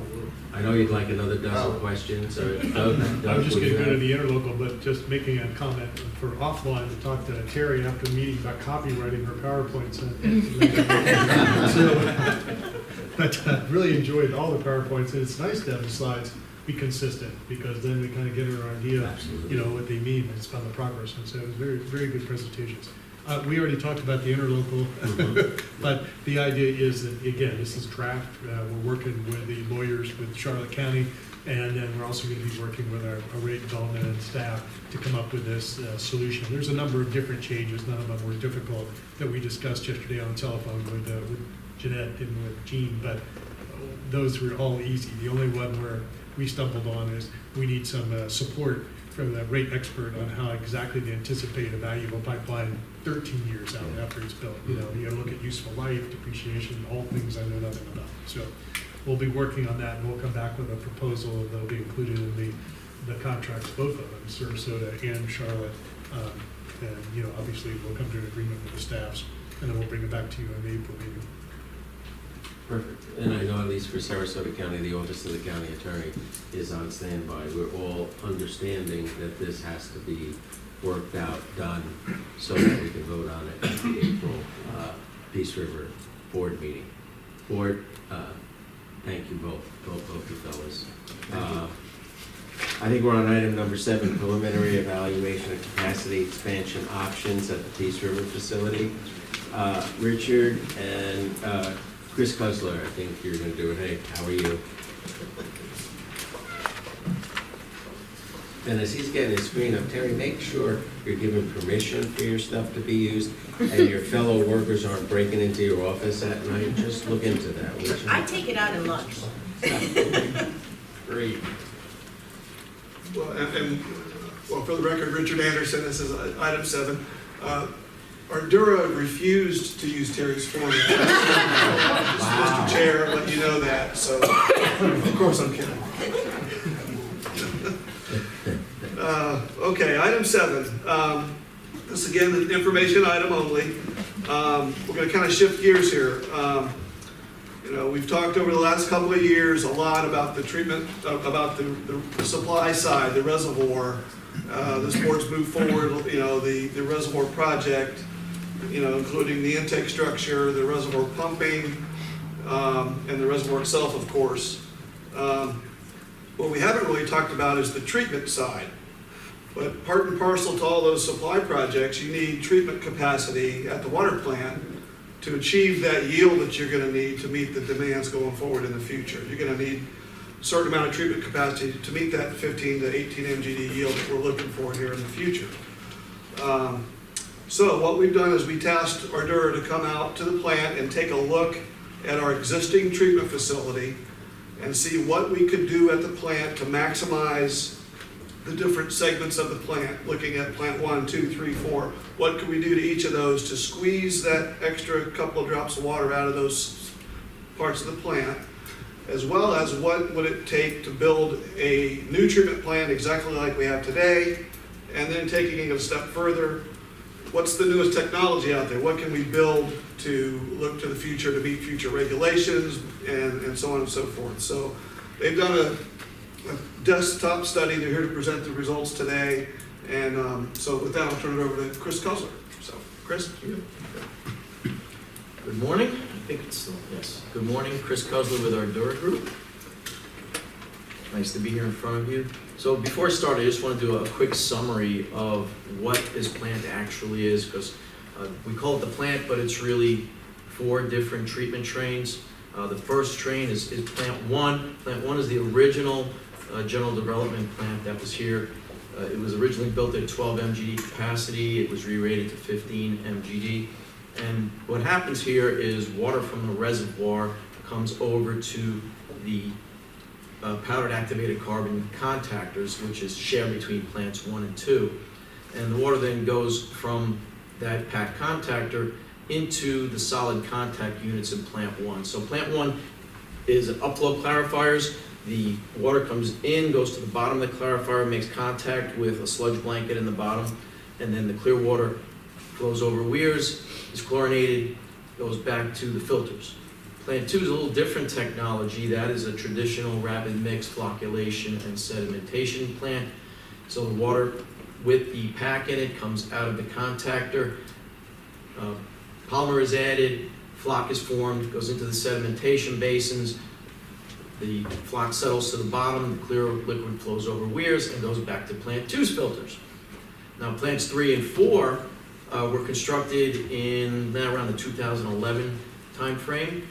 A: I know you'd like another dozen questions. Or,
B: I was just going to go to the interlocal, but just making a comment for offline to talk to Terry after the meeting about copywriting her PowerPoints. But really enjoyed all the PowerPoints, and it's nice to have the slides be consistent, because then we kind of get an idea, you know, what they mean based on the progress. And so it was very, very good presentations. We already talked about the interlocal, but the idea is that, again, this is draft. We're working with the lawyers with Charlotte County, and then we're also going to be working with our rate development and staff to come up with this solution. There's a number of different changes. None of them were difficult that we discussed yesterday on the telephone with Jeanette and with Jean, but those were all easy. The only one where we stumbled on is we need some support from the rate expert on how exactly they anticipate a valuable pipeline 13 years out after it's built. You know, you gotta look at useful life, depreciation, all things I know nothing about. So we'll be working on that, and we'll come back with a proposal that'll be included in the contracts, both of them, Sarasota and Charlotte. And, you know, obviously we'll come to an agreement with the staffs, and then we'll bring it back to you in the April meeting.
A: Perfect. And I know at least for Sarasota County, the Office of the County Attorney is on standby. We're all understanding that this has to be worked out, done, so that we can vote on it at the April Peace River Board meeting. Board, thank you both you fellas. I think we're on item number 7, preliminary evaluation of capacity expansion options at the Peace River facility. Richard and Chris Kusler, I think you're going to do it. Hey, how are you? And as he's getting his screen up, Terry, make sure you're giving permission for your stuff to be used, and your fellow workers aren't breaking into your office at night. Just look into that, would you?
L: I take it out in lunch.
A: Great.
M: Well, for the record, Richard Anderson, this is item 7. Ardura refused to use Terry's formula. Mr. Chair, let you know that. So, of course, I'm kidding. Okay, item 7. This again is an information item only. We're going to kind of shift gears here. You know, we've talked over the last couple of years a lot about the treatment, about the supply side, the reservoir. This board's moved forward, you know, the reservoir project, you know, including the intake structure, the reservoir pumping, and the reservoir itself, of course. What we haven't really talked about is the treatment side. But part and parcel to all those supply projects, you need treatment capacity at the water plant to achieve that yield that you're going to need to meet the demands going forward in the future. You're going to need a certain amount of treatment capacity to meet that 15 to 18 MGD yield that we're looking for here in the future. So what we've done is we tasked Ardura to come out to the plant and take a look at our existing treatment facility and see what we could do at the plant to maximize the different segments of the plant, looking at plant 1, 2, 3, 4. What could we do to each of those to squeeze that extra couple of drops of water out of those parts of the plant, as well as what would it take to build a new treatment plant exactly like we have today, and then taking it a step further, what's the newest technology out there? What can we build to look to the future to meet future regulations and so on and so forth. So they've done a desktop study. They're here to present the results today. And so with that, I'll turn it over to Chris Kusler. So Chris, you.
S: Good morning. I think it's still, yes. Good morning, Chris Kusler with Ardura Group. Nice to be here in front of you. So before I start, I just want to do a quick summary of what this plant actually is, because we call it the plant, but it's really 4 different treatment trains. The first train is plant 1. Plant 1 is the original general development plant that was here. It was originally built at 12 MGD capacity. It was re-rated to 15 MGD. And what happens here is water from the reservoir comes over to the powdered activated carbon contactors, which is shared between plants 1 and 2. And the water then goes from that packed contactor into the solid contact units in plant 1. So plant 1 is upflow clarifiers. The water comes in, goes to the bottom of the clarifier, makes contact with a sludge blanket in the bottom, and then the clear water flows over weirs, is chlorinated, goes back to the filters. Plant 2 is a little different technology. That is a traditional rapid mix flocculation and sedimentation plant. So the water with the pack in it comes out of the contactor, polymer is added, floc is formed, goes into the sedimentation basins, the floc settles to the bottom, the clear liquid flows over weirs and goes back to plant 2's filters. Now plants 3 and 4 were constructed in around the 2011 time frame,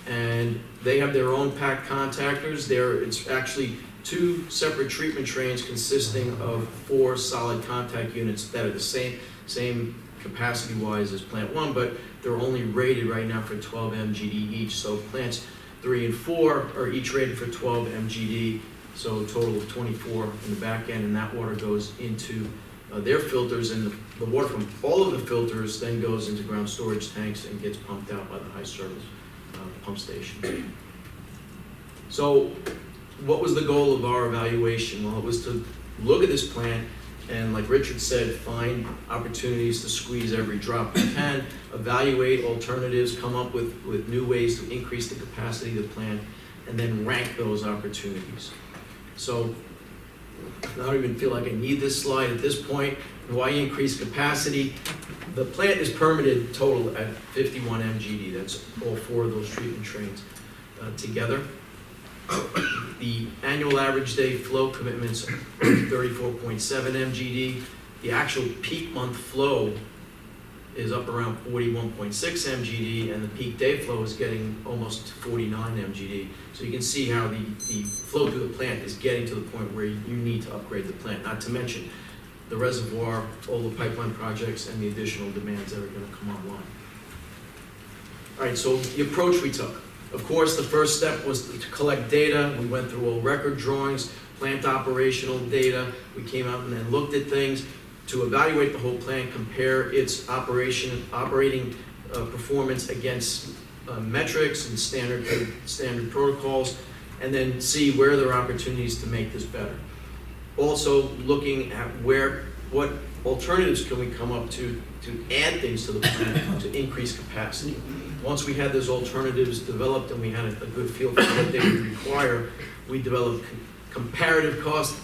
S: and they have their own packed contactors. It's actually 2 separate treatment trains consisting of 4 solid contact units that are the same capacity-wise as plant 1, but they're only rated right now for 12 MGD each. So plants 3 and 4 are each rated for 12 MGD, so a total of 24 in the back end, and that water goes into their filters, and the water from all of the filters then goes into ground storage tanks and gets pumped out by the high service pump station. So what was the goal of our evaluation? Well, it was to look at this plant and, like Richard said, find opportunities to squeeze every drop we can, evaluate alternatives, come up with new ways to increase the capacity of the plant, and then rank those opportunities. So I don't even feel like I need this slide at this point. Why increase capacity? The plant is permitted total at 51 MGD. That's all 4 of those treatment trains together. The annual average day flow commitments are 34.7 MGD. The actual peak month flow is up around 41.6 MGD, and the peak day flow is getting almost 49 MGD. So you can see how the flow through the plant is getting to the point where you need to upgrade the plant, not to mention the reservoir, all the pipeline projects, and the additional demands that are going to come online. All right, so the approach we took. Of course, the first step was to collect data. We went through all record drawings, plant operational data. We came out and then looked at things to evaluate the whole plant, compare its operating performance against metrics and standard protocols, and then see where there are opportunities to make this better. Also looking at what alternatives can we come up to add things to the plant to increase capacity. Once we had those alternatives developed and we had a good feel for what they would require, we developed comparative cost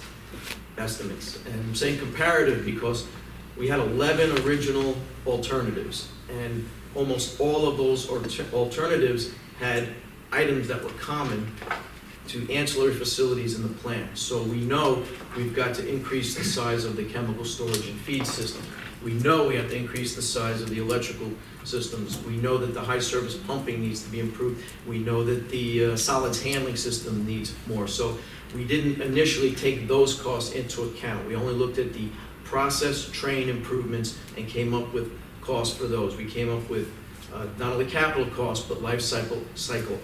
S: estimates. And I'm saying comparative because we had 11 original alternatives, and almost all of those alternatives had items that were common to ancillary facilities in the plant. So we know we've got to increase the size of the chemical storage and feed system. We know we have to increase the size of the electrical systems. We know that the high service pumping needs to be improved. We know that the solids handling system needs more. So we didn't initially take those costs into account. We only looked at the process train improvements and came up with costs for those. We came up with not only capital costs, but life cycle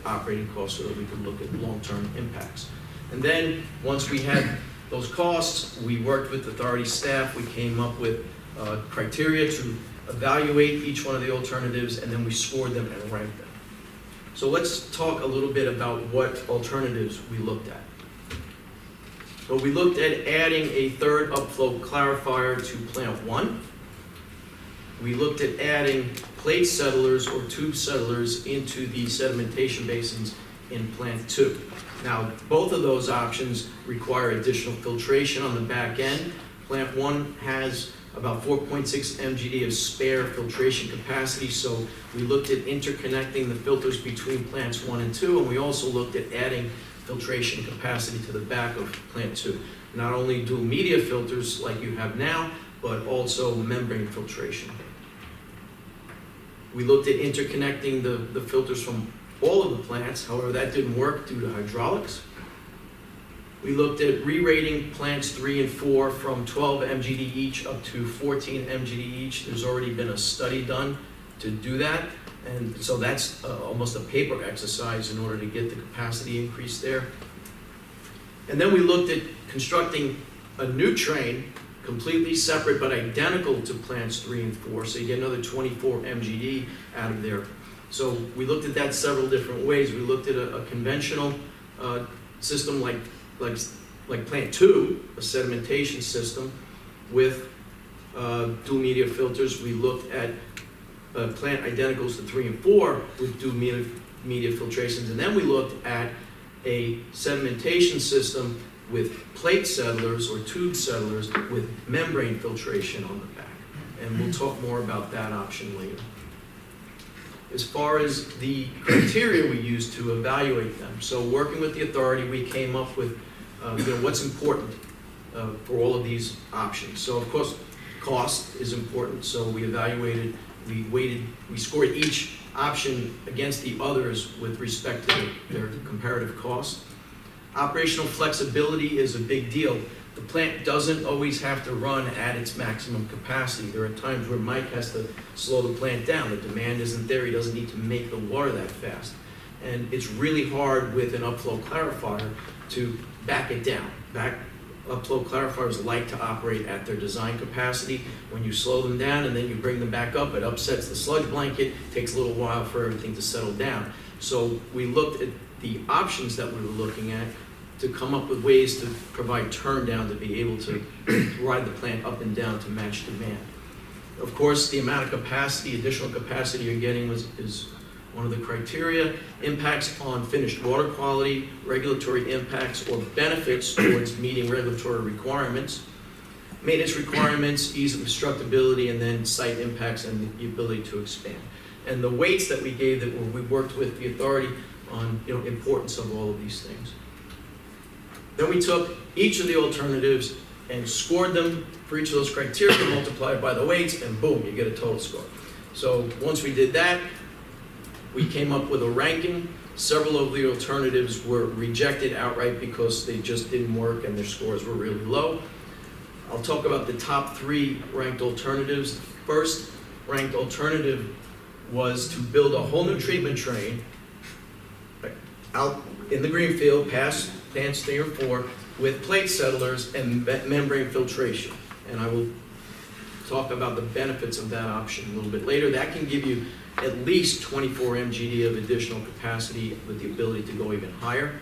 S: operating costs so that we could look at long-term impacts. And then, once we had those costs, we worked with authority staff, we came up with criteria to evaluate each one of the alternatives, and then we scored them and ranked them. So let's talk a little bit about what alternatives we looked at. So we looked at adding a third upflow clarifier to plant 1. We looked at adding plate settlers or tube settlers into the sedimentation basins in plant 2. Now, both of those options require additional filtration on the back end. Plant 1 has about 4.6 MGD of spare filtration capacity, so we looked at interconnecting the filters between plants 1 and 2, and we also looked at adding filtration capacity to the back of plant 2. Not only dual media filters like you have now, but also membrane filtration. We looked at interconnecting the filters from all of the plants, however that didn't work due to hydraulics. We looked at re-rating plants 3 and 4 from 12 MGD each up to 14 MGD each. There's already been a study done to do that, and so that's almost a paper exercise in order to get the capacity increase there. And then we looked at constructing a new train, completely separate but identical to plants 3 and 4, so you get another 24 MGD out of there. So we looked at that several different ways. We looked at a conventional system like plant 2, a sedimentation system with dual media filters. We looked at plant identicals to 3 and 4 with dual media filtrations, and then we looked at a sedimentation system with plate settlers or tube settlers with membrane filtration on the back. And we'll talk more about that option later. As far as the criteria we used to evaluate them, so working with the authority, we came up with what's important for all of these options. So of course, cost is important, so we evaluated, we scored each option against the others with respect to their comparative cost. Operational flexibility is a big deal. The plant doesn't always have to run at its maximum capacity. There are times where Mike has to slow the plant down. The demand isn't there. He doesn't need to make the water that fast. And it's really hard with an upflow clarifier to back it down. Upflow clarifiers like to operate at their design capacity. When you slow them down and then you bring them back up, it upsets the sludge blanket. It takes a little while for everything to settle down. So we looked at the options that we were looking at to come up with ways to provide turn down to be able to ride the plant up and down to match demand. Of course, the amount of capacity, additional capacity you're getting is one of the criteria. Impacts on finished water quality, regulatory impacts or benefits towards meeting regulatory requirements, maintenance requirements, ease of constructability, and then site impacts and the ability to expand. And the weights that we gave that we worked with the authority on importance of all of these things. Then we took each of the alternatives and scored them for each of those criteria, multiplied by the weights, and boom, you get a total score. So once we did that, we came up with a ranking. Several of the alternatives were rejected outright because they just didn't work and their scores were really low. I'll talk about the top 3 ranked alternatives. The first ranked alternative was to build a whole new treatment train out in the greenfield past plants 3 or 4 with plate settlers and membrane filtration. And I will talk about the benefits of that option a little bit later. That can give you at least 24 MGD of additional capacity with the ability to go even higher.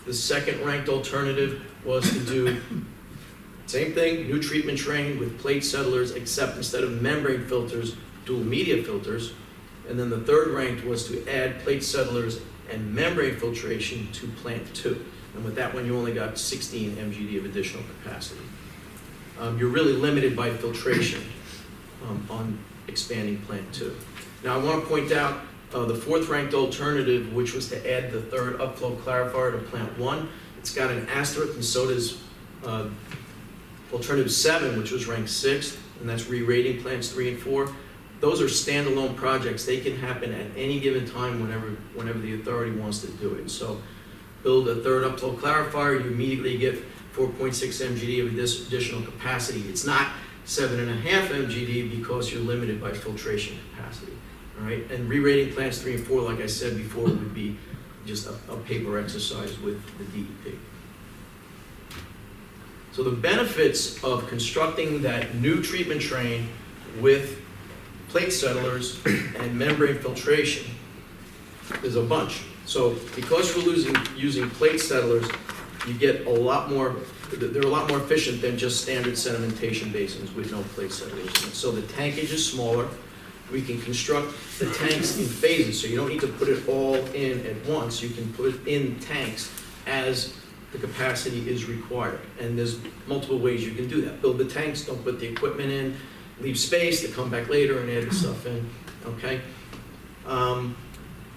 S: The second ranked alternative was to do same thing, new treatment train with plate settlers, except instead of membrane filters, dual media filters. And then the third ranked was to add plate settlers and membrane filtration to plant 2. And with that one, you only got 16 MGD of additional capacity. You're really limited by filtration on expanding plant 2. Now I want to point out the 4th ranked alternative, which was to add the 3rd upflow clarifier to plant 1. It's got an asterisk, and so does alternative 7, which was ranked 6th, and that's re-rating plants 3 and 4. Those are standalone projects. They can happen at any given time whenever the authority wants to do it. So build a third upflow clarifier, you immediately get 4.6 MGD of this additional capacity. It's not 7.5 MGD because you're limited by filtration capacity. All right, and re-rating plants 3 and 4, like I said before, would be just a paper exercise with the DEP. So the benefits of constructing that new treatment train with plate settlers and membrane filtration, there's a bunch. So because we're using plate settlers, you get a lot more, they're a lot more efficient than just standard sedimentation basins with no plate settlers. So the tankage is smaller. We can construct the tanks in phases, so you don't need to put it all in at once. You can put it in tanks as the capacity is required. And there's multiple ways you can do that. Build the tanks, don't put the equipment in, leave space to come back later and add the stuff in, okay?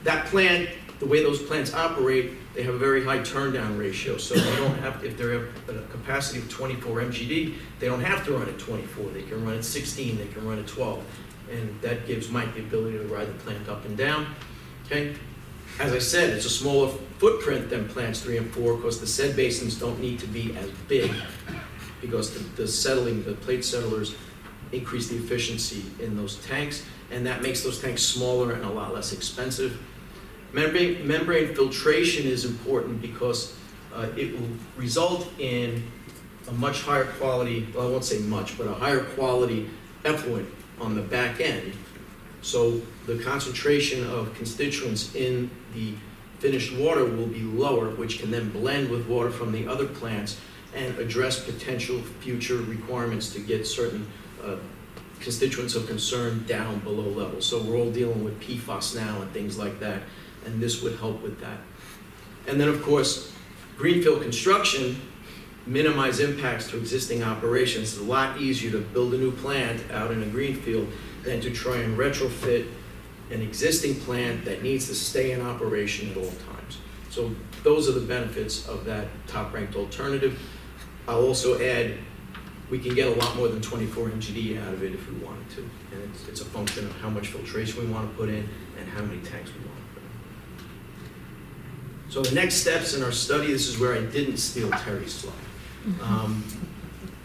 S: That plant, the way those plants operate, they have a very high turn-down ratio. So they don't have, if they have a capacity of 24 MGD, they don't have to run at 24. They can run at 16, they can run at 12. And that gives Mike the ability to ride the plant up and down, okay? As I said, it's a smaller footprint than plants 3 and 4 because the sed basins don't need to be as big because the plate settlers increase the efficiency in those tanks, and that makes those tanks smaller and a lot less expensive. Membrane filtration is important because it will result in a much higher quality, well, I won't say much, but a higher quality effluent on the back end. So the concentration of constituents in the finished water will be lower, which can then blend with water from the other plants and address potential future requirements to get certain constituents of concern down below level. So we're all dealing with PFAS now and things like that, and this would help with that. And then of course, greenfield construction minimize impacts to existing operations. It's a lot easier to build a new plant out in a greenfield than to try and retrofit an existing plant that needs to stay in operation at all times. So those are the benefits of that top-ranked alternative. I'll also add, we can get a lot more than 24 MGD out of it if we wanted to. And it's a function of how much filtration we want to put in and how many tanks we want to put in. So the next steps in our study, this is where I didn't steal Terry's slide.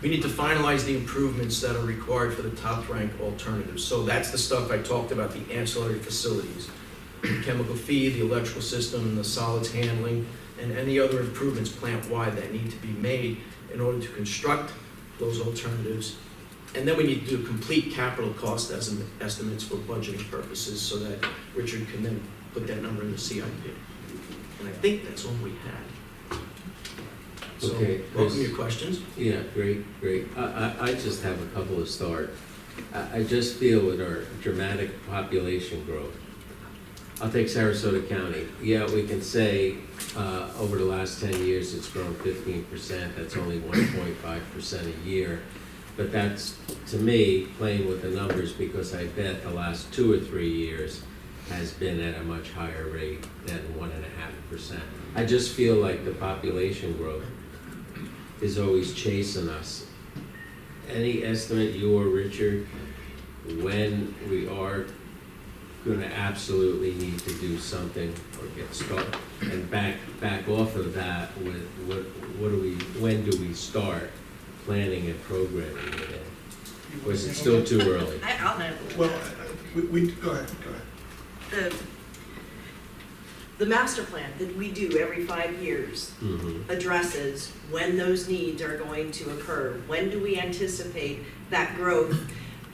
S: We need to finalize the improvements that are required for the top-ranked alternatives. So that's the stuff I talked about, the ancillary facilities, the chemical feed, the electrical system, the solids handling, and any other improvements plant-wide that need to be made in order to construct those alternatives. And then we need to do complete capital cost estimates for budgeting purposes so that Richard can then put that number in the CIP. And I think that's all we had. So,
A: okay,
S: welcome your questions.
A: Yeah, great. I just have a couple to start. I just feel with our dramatic population growth, I'll take Sarasota County. Yeah, we can say over the last 10 years it's grown 15%. That's only 1.5% a year. But that's, to me, playing with the numbers because I bet the last 2 or 3 years has been at a much higher rate than 1.5%. I just feel like the population growth is always chasing us. Any estimate, you or Richard, when we are going to absolutely need to do something or get started? And back off of that with when do we start planning and programming it in? Or is it still too early?
E: I'll handle it.
F: Well, we go ahead.
N: The master plan that we do every 5 years addresses when those needs are going to occur. When do we anticipate that growth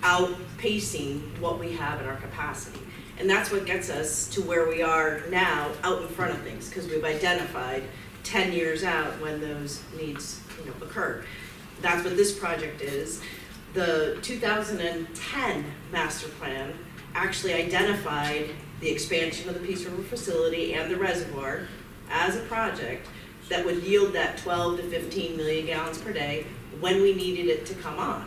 N: outpacing what we have in our capacity? And that's what gets us to where we are now, out in front of things, because we've identified 10 years out when those needs, occur. That's what this project is. The 2010 master plan actually identified the expansion of the Peace River facility and the reservoir as a project that would yield that 12 to 15 million gallons per day when we needed it to come on.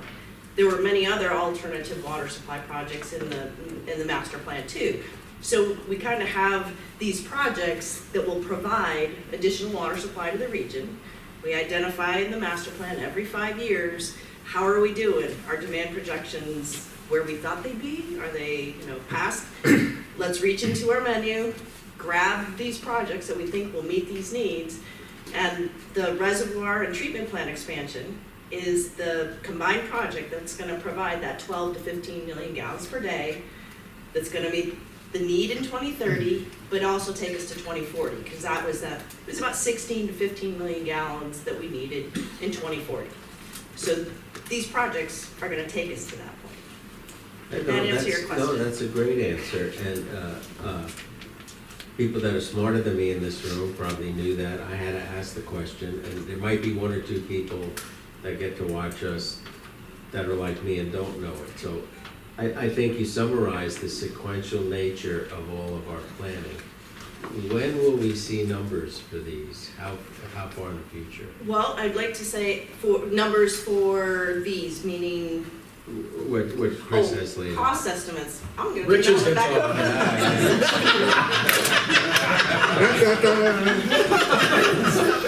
N: There were many other alternative water supply projects in the master plan too. So we kind of have these projects that will provide additional water supply to the region. We identify in the master plan every 5 years, how are we doing? Our demand projections where we thought they'd be? Are they, past? Let's reach into our menu, grab these projects that we think will meet these needs, and the reservoir and treatment plant expansion is the combined project that's gonna provide that 12 to 15 million gallons per day, that's gonna meet the need in 2030, but also take us to 2040, because it was about 16 to 15 million gallons that we needed in 2040. So these projects are gonna take us to that point. Did that answer your question?
A: No, that's a great answer, and people that are smarter than me in this room probably knew that. I had to ask the question, and there might be one or two people that get to watch us that are like me and don't know it. So I think you summarized the sequential nature of all of our planning. When will we see numbers for these? How far in the future?
N: Well, I'd like to say for numbers for these, meaning
A: What Chris has laid out.
N: cost estimates. I'm gonna
A: Richard's
N: give
A: gonna
N: that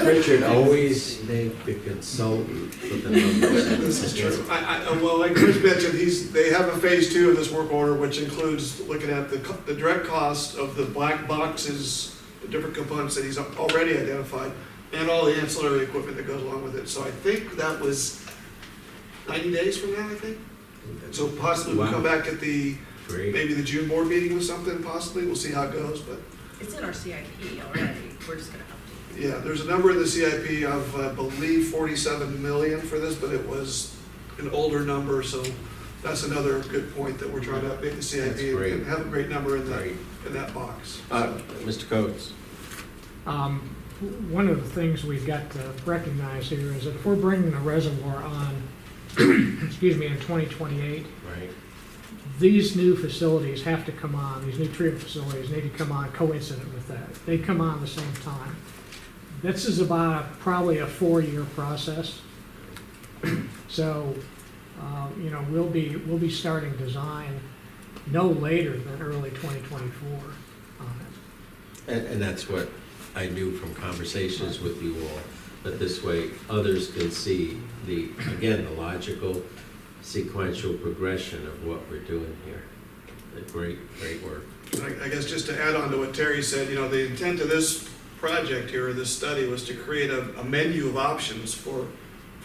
A: Richard, always make the consultant for the numbers.
M: This is true. Well, like Chris mentioned, they have a phase 2 of this work order, which includes looking at the direct cost of the black boxes, the different components that he's already identified, and all the ancillary equipment that goes along with it. So I think that was 90 days from now, I think. And so possibly we'll come back at maybe the June board meeting with something, possibly. We'll see how it goes, but.
E: It's in our CIP already. We're just gonna update it.
M: Yeah, there's a number in the CIP of, I believe, 47 million for this, but it was an older number, so that's another good point that we're trying to update the CIP and have a great number in that box.
A: Mr. Coates.
J: One of the things we've got to recognize here is that if we're bringing the reservoir on, excuse me, in 2028,
A: right,
J: these new facilities have to come on, these new treatment facilities need to come on coincident with that. They come on at the same time. This is about probably a 4-year process. So, we'll be starting design no later than early 2024 on it.
A: And that's what I knew from conversations with you all, that this way others can see the logical sequential progression of what we're doing here. Great work.
M: I guess just to add on to what Terry said, the intent of this project here, or this study, was to create a menu of options for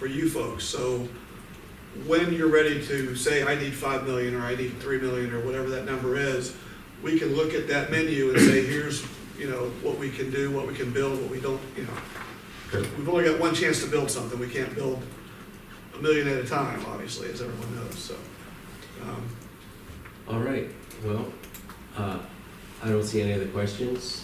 M: you folks. So when you're ready to say, I need 5 million or I need 3 million or whatever that number is, we can look at that menu and say, here's what we can do, what we can build, what we don't, We've only got one chance to build something. We can't build a million at a time, obviously, as everyone knows. So,
A: all right. Well, I don't see any other questions.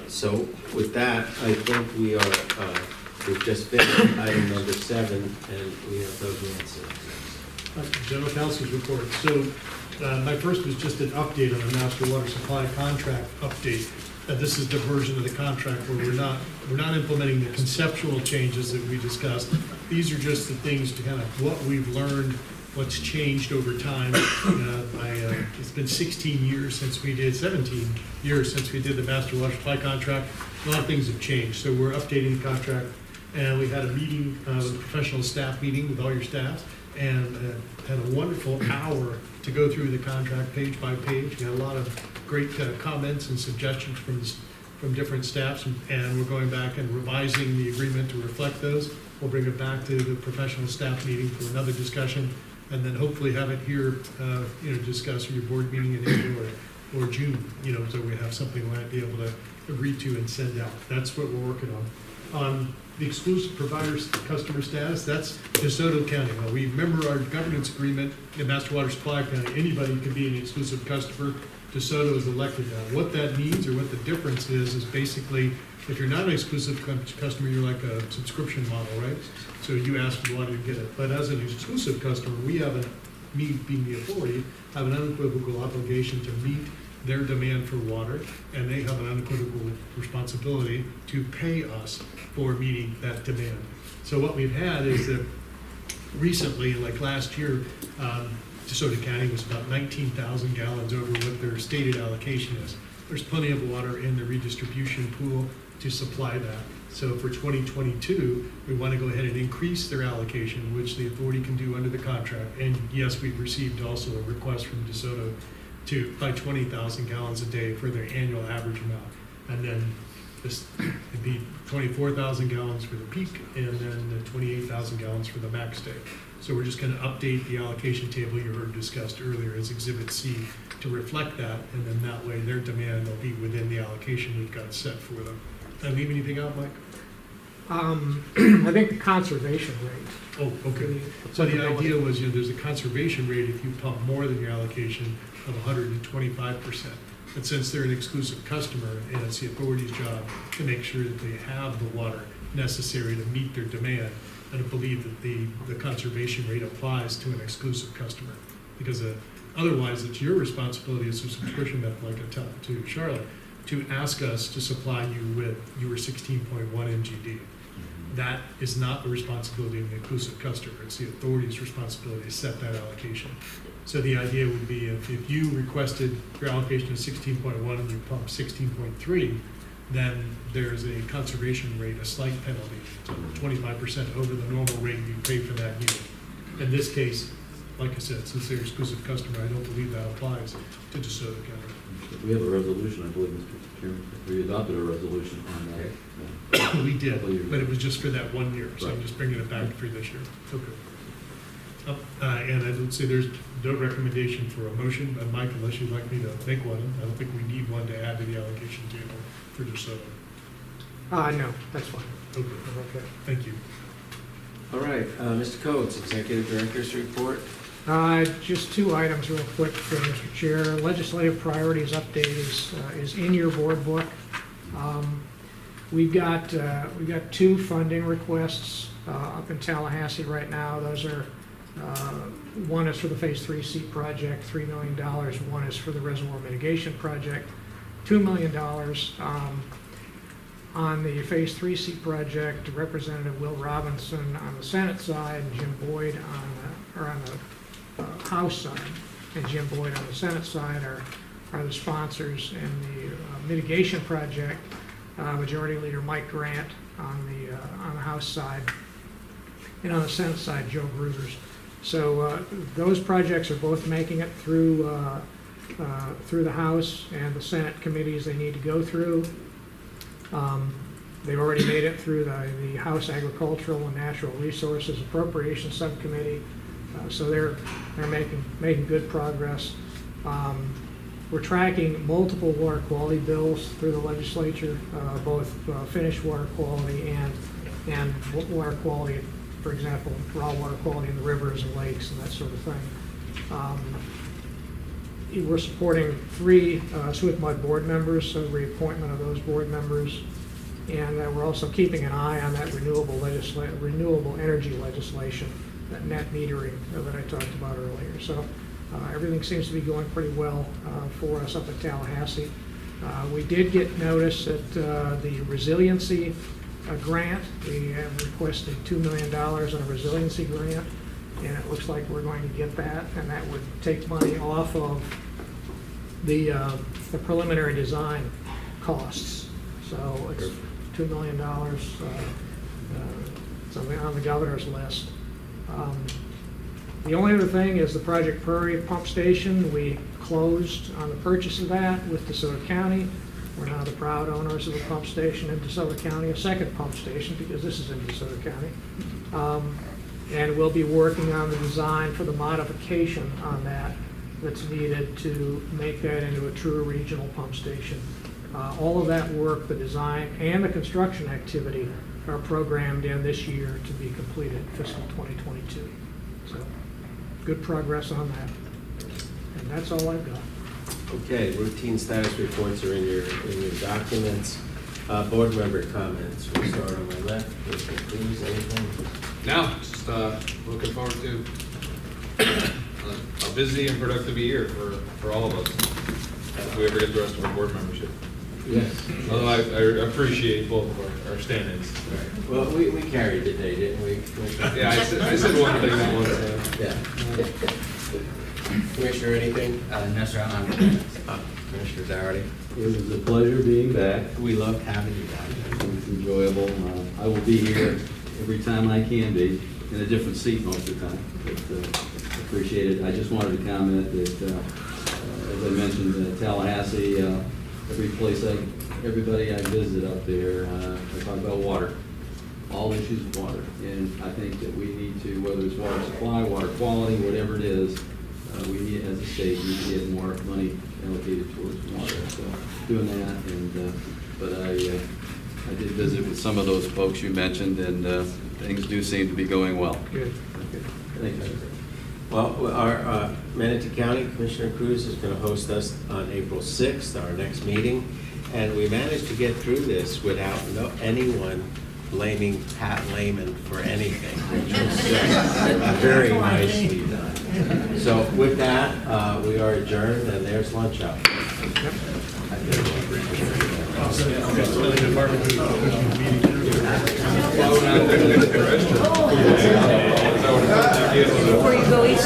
A: So with that, I think we've just finished item number 7, and we have Doug Hanson.
B: General Counsel's report. So my first was just an update on the master water supply contract update. This is the version of the contract where we're not implementing the conceptual changes that we discussed. These are just the things to kind of what we've learned, what's changed over time. It's been 16 years since we did, 17 years since we did the master water supply contract. A lot of things have changed, so we're updating the contract. And we had a meeting, a professional staff meeting with all your staffs, and had a wonderful hour to go through the contract page by page. We had a lot of great comments and suggestions from different staffs, and we're going back and revising the agreement to reflect those. We'll bring it back to the professional staff meeting for another discussion, and then hopefully have it here, discuss for your board meeting in April or June, so we have something we might be able to agree to and send out. That's what we're working on. The exclusive providers customer status, that's DeSoto County. Now, we remember our governance agreement in Master Water Supply County. Anybody can be an exclusive customer. DeSoto is elected now. What that means, or what the difference is basically, if you're not an exclusive customer, you're like a subscription model, right? So you ask for water, you get it. But as an exclusive customer, we have me being the authority, have an unequivocal obligation to meet their demand for water, and they have an unequivocal responsibility to pay us for meeting that demand. So what we've had is that recently, like last year, DeSoto County was about 19,000 gallons over what their stated allocation is. There's plenty of water in the redistribution pool to supply that. So for 2022, we want to go ahead and increase their allocation, which the authority can do under the contract. And yes, we've received also a request from DeSoto by 20,000 gallons a day for their annual average amount. And then it'd be 24,000 gallons for the peak, and then the 28,000 gallons for the max day. So we're just gonna update the allocation table you heard discussed earlier as Exhibit C to reflect that, and then that way their demand will be within the allocation we've got set for them. Did I leave anything out, Mike?
J: I think the conservation rate.
B: Oh, okay. So the idea was, there's a conservation rate if you pump more than your allocation of 125%. But since they're an exclusive customer, and it's the authority's job to make sure that they have the water necessary to meet their demand, I don't believe that the conservation rate applies to an exclusive customer. Because otherwise, it's your responsibility as a subscription method, like I tell to Charlotte, to ask us to supply you with your 16.1 MGD. That is not the responsibility of the inclusive customer. It's the authority's responsibility to set that allocation. So the idea would be if you requested your allocation of 16.1 and you pump 16.3, then there's a conservation rate, a slight penalty, 25% over the normal rate you pay for that unit. In this case, like I said, since they're exclusive customer, I don't believe that applies to DeSoto County.
C: We have a resolution, I believe, Mr. Chairman. We adopted a resolution on that.
B: We did, but it was just for that 1 year, so I'm
C: Right.
B: just bringing it back for this year. Okay. And I would say there's no recommendation for a motion, Mike, unless you'd like me to make one. I don't think we need one to add to the allocation table for DeSoto.
J: No, that's fine.
B: Okay,
J: Okay.
B: thank you.
A: All right, Mr. Coates, Executive Director's Report.
J: Just two items real quick, Mr. Chair. Legislative priorities update is in your board book. We've got two funding requests up in Tallahassee right now. Those are one is for the Phase 3 seat project, $3 million. One is for the reservoir mitigation project, $2 million. On the Phase 3 seat project, Representative Will Robinson on the Senate side and Jim Boyd on the House side, and Jim Boyd on the Senate side are the sponsors in the mitigation project. Majority Leader Mike Grant on the House side, and on the Senate side, Joe Gruters. So those projects are both making it through the House and the Senate committees they need to go through. They've already made it through the House Agricultural and Natural Resources Appropriations Subcommittee, so they're making good progress. We're tracking multiple water quality bills through the legislature, both finished water quality and water quality, for example, raw water quality in the rivers and lakes and that sort of thing. We're supporting 3 SWIFMUD board members, so reappointment of those board members. And we're also keeping an eye on that renewable energy legislation, that net metering that I talked about earlier. So everything seems to be going pretty well for us up at Tallahassee. We did get notice that the resiliency grant, we have requested $2 million on a resiliency grant, and it looks like we're going to get that, and that would take money off of the preliminary design costs. So it's $2 million, something on the governor's list. The only other thing is the Project Prairie pump station. We closed on the purchase of that with DeSoto County. We're now the proud owners of a pump station in DeSoto County, a second pump station because this is in DeSoto County. And we'll be working on the design for the modification on that that's needed to make that into a true regional pump station. All of that work, the design and the construction activity, are programmed in this year to be completed fiscal 2022. So good progress on that. And that's all I've got.
A: Okay, routine status reports are in your documents. Board member comments. We'll start on my left. Mr. Cruz, anything?
R: No, just looking forward to a busy and productive year for all of us, if we ever get the rest of our board membership.
A: Yes.
R: Although I appreciate both of our stand-ins.
A: Right. Well, we carried the day, didn't we?
R: Yeah, I said one thing at one time.
A: Yeah. Commissioner, anything?
O: No, sir, I'm
A: Commissioner Dougherty?
C: It was a pleasure being back.
A: We loved having you back.
C: It was enjoyable. I will be here every time I can be, in a different seat most of the time, but appreciate it. I just wanted to comment that
T: as I mentioned, Tallahassee, everybody I visit up there, I talk about water, all issues of water. And I think that we need to, whether it's water supply, water quality, whatever it is, we need, as a state, we need to get more money allocated towards water. So doing that, and but I did visit with some of those folks you mentioned, and things do seem to be going well.
J: Good.
T: Okay. Thank you.
A: Well, our Manatee County Commissioner Cruz is going to host us on April 6th, our next meeting, and we managed to get through this without anyone blaming Pat Lehman for anything, which was very nicely done. So with that, we are adjourned, and there's lunch out.
L: Before you go eat.